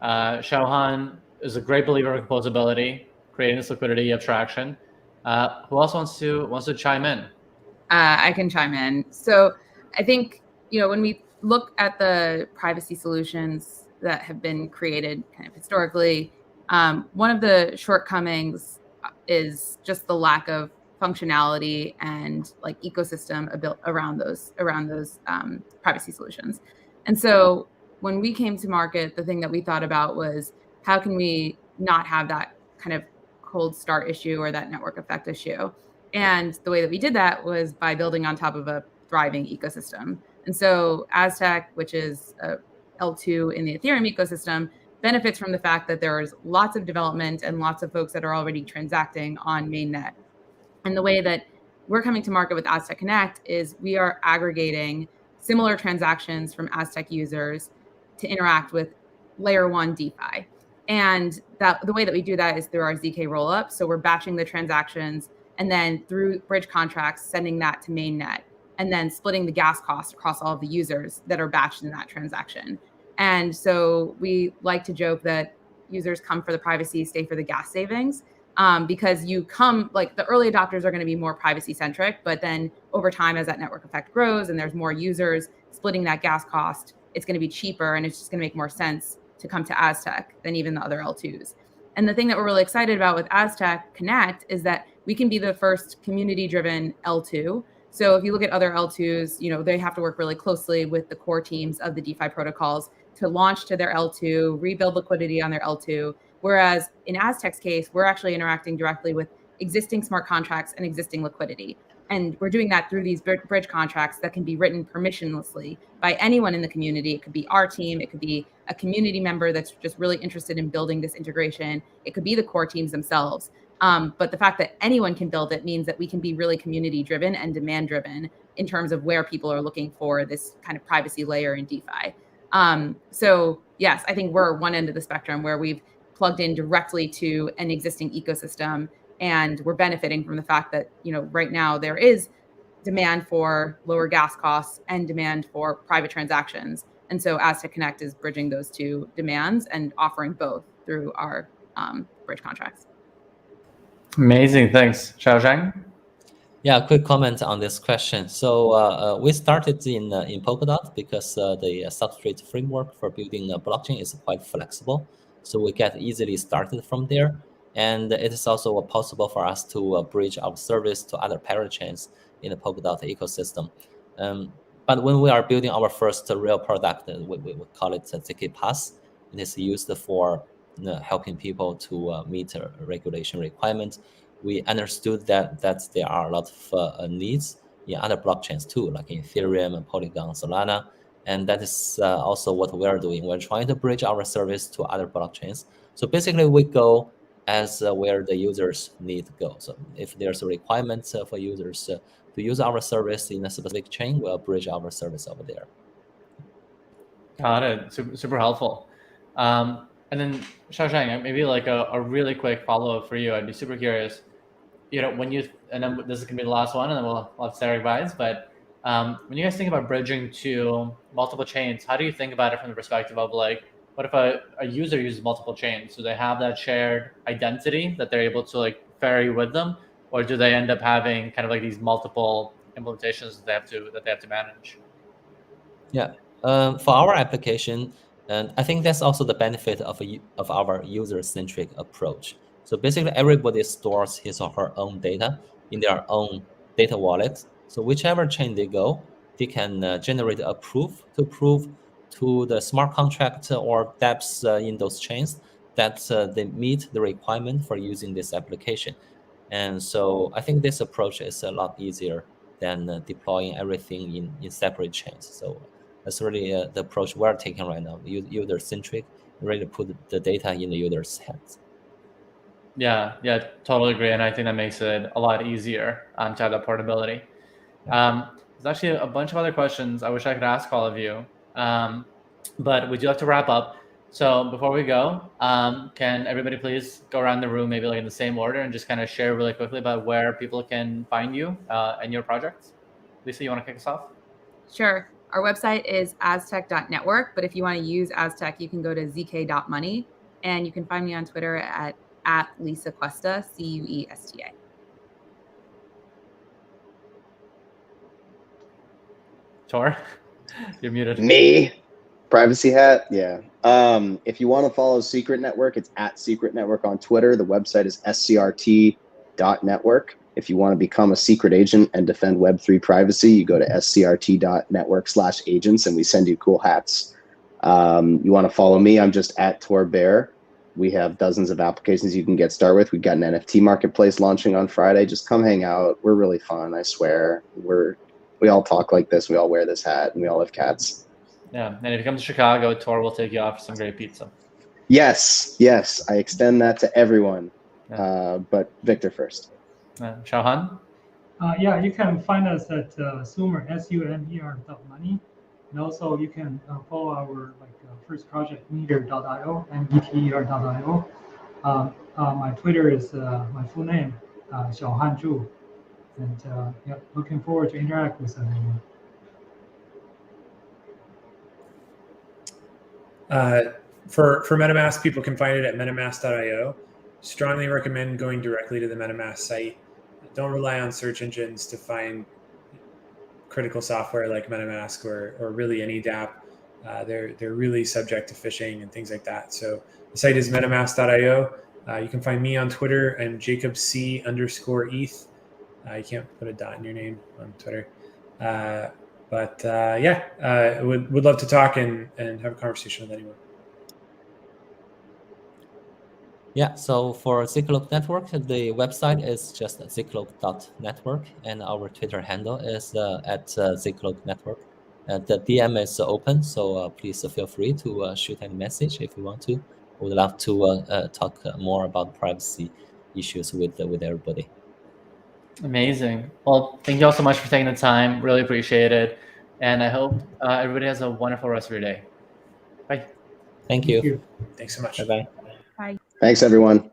Xiaohan is a great believer in composability, creating this liquidity abstraction. Who else wants to chime in? I can chime in. So I think, when we look at the privacy solutions that have been created kind of historically, one of the shortcomings is just the lack of functionality and ecosystem built around those privacy solutions. And so when we came to market, the thing that we thought about was how can we not have that kind of cold start issue or that network effect issue. And the way that we did that was by building on top of a thriving ecosystem. And so Aztec, which is L2 in the Ethereum ecosystem, benefits from the fact that there's lots of development and lots of folks that are already transacting on mainnet. And the way that we're coming to market with Aztec Connect is we are aggregating similar transactions from Aztec users to interact with layer 1 DeFi. And the way that we do that is through our ZK rollup. So we're batching the transactions and then through bridge contracts, sending that to mainnet and then splitting the gas cost across all of the users that are batched in that transaction. And so we like to joke that users come for the privacy, stay for the gas savings, because you come, the early adopters are going to be more privacy centric, but then over time, as that network effect grows and there's more users splitting that gas cost, it's going to be cheaper and it's just going to make more sense to come to Aztec than even the other L2s. And the thing that we're really excited about with Aztec Connect is that we can be the first community-driven L2. So if you look at other L2s, you know, they have to work really closely with the core teams of the DeFi protocols to launch to their L2, rebuild liquidity on their L2. Whereas in Aztec's case, we're actually interacting directly with existing smart contracts and existing liquidity. And we're doing that through these bridge contracts that can be written permissionlessly by anyone in the community. It could be our team. It could be a community member that's just really interested in building this integration. It could be the core teams themselves. But the fact that anyone can build it means that we can be really community driven and demand driven in terms of where people are looking for this kind of privacy layer in DeFi. So yes, I think we're one end of the spectrum where we've plugged in directly to an existing ecosystem, and we're benefiting from the fact that, you know, right now there is demand for lower gas costs and demand for private transactions. And so Aztec Connect is bridging those two demands and offering both through our bridge contracts. Amazing, thanks. Xiaozhang? Yeah, quick comment on this question. So we started in Polkadot because the substrate framework for building a blockchain is quite flexible. So we get easily started from there. And it is also possible for us to bridge our service to other parachains in the Polkadot ecosystem. But when we are building our first real product, we call it ZK Pass. It is used for helping people to meet regulation requirements. We understood that there are a lot of needs in other blockchains too, like Ethereum, Polygon, Solana. And that is also what we're doing. We're trying to bridge our service to other blockchains. So basically we go as where the users need to go. So if there's a requirement for users to use our service in a specific chain, we'll bridge our service over there. Got it. Super helpful. And then Xiaozhang, maybe like a really quick follow-up for you. I'd be super curious. You know, when you, and then this is gonna be the last one, and then we'll have Sarah advise. But when you guys think about bridging to multiple chains, how do you think about it from the perspective of like, what if a user uses multiple chains? Do they have that shared identity that they're able to like ferry with them, or do they end up having kind of like these multiple implementations that they have to manage? Yeah, for our application, and I think that's also the benefit of our user-centric approach. So basically, everybody stores his or her own data in their own data wallet. So whichever chain they go, they can generate a proof to the smart contract or dApps in those chains that they meet the requirement for using this application. And so I think this approach is a lot easier than deploying everything in separate chains. So that's really the approach we're taking right now, user-centric, ready to put the data in the user's hands. Yeah, totally agree. And I think that makes it a lot easier to have that portability. There's actually a bunch of other questions I wish I could ask all of you, but we do have to wrap up. So before we go, can everybody please go around the room, maybe like in the same order, and just kind of share really quickly about where people can find you and your projects? Lisa, you want to kick us off? Sure. Our website is aztec.network, but if you want to use Aztec, you can go to zk.money, and you can find me on Twitter at Lisa Cuesta, Cuesta. Tor, you're muted. Me? Privacy hat? Yeah. If you want to follow Secret Network, it's at Secret Network on Twitter. The website is scrt.network. If you want to become a secret agent and defend Web3 privacy, you go to scrt.network/agents, and we send you cool hats. You want to follow me? I'm just at Tor Bear. We have dozens of applications you can get started with. We've got an NFT marketplace launching on Friday. Just come hang out. We're really fun, I swear. We all talk like this. We all wear this hat, and we all have cats. Yeah, and if you come to Chicago, Tor will take you off for some great pizza. Yes, I extend that to everyone. Yeah. But Victor first. Xiaohan? Yeah, you can find us at Sumer, SUMER.money. And also you can follow our first project, meter.io and meter.io. My Twitter is my full name, Xiaohan Zhu. And looking forward to interact with everyone. For MetaMask, people can find it at metamask.io. Strongly recommend going directly to the MetaMask site. Don't rely on search engines to find critical software like MetaMask or really any dApp. they're really subject to phishing and things like that. So the site is metamask.io. You can find me on Twitter. I'm JacobC_ETH. You can't put a dot in your name on Twitter. Would love to talk and have a conversation with anyone. Yeah, so for Zcloak Network, the website is just zcloak.network, and our Twitter handle is at Zcloak Network. The DM is open, so please feel free to shoot any message if you want to. We would love to talk more about privacy issues with everybody. Amazing. Well, thank you all so much for taking the time. Really appreciate it. And I hope everybody has a wonderful rest of your day. Bye. Thank you. Thanks so much. Bye-bye. Bye. Thanks, everyone.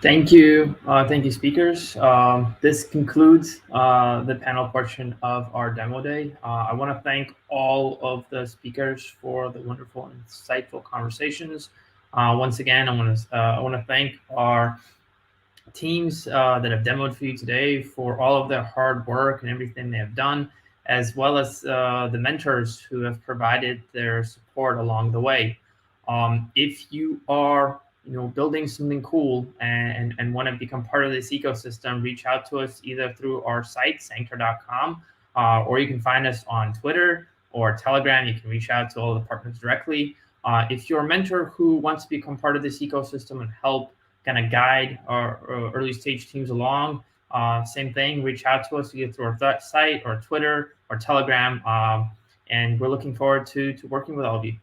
Thank you. Thank you, speakers. This concludes the panel portion of our demo day. I want to thank all of the speakers for the wonderful and insightful conversations. Once again, I want to thank our teams that have demoed for you today for all of their hard work and everything they have done, as well as the mentors who have provided their support along the way. If you are building something cool and want to become part of this ecosystem, reach out to us either through our site, sanctor.com, or you can find us on Twitter or Telegram. You can reach out to all the partners directly. If you're a mentor who wants to become part of this ecosystem and help kind of guide our early stage teams along, same thing, reach out to us either through our site or Twitter or Telegram. And we're looking forward to working with all of you.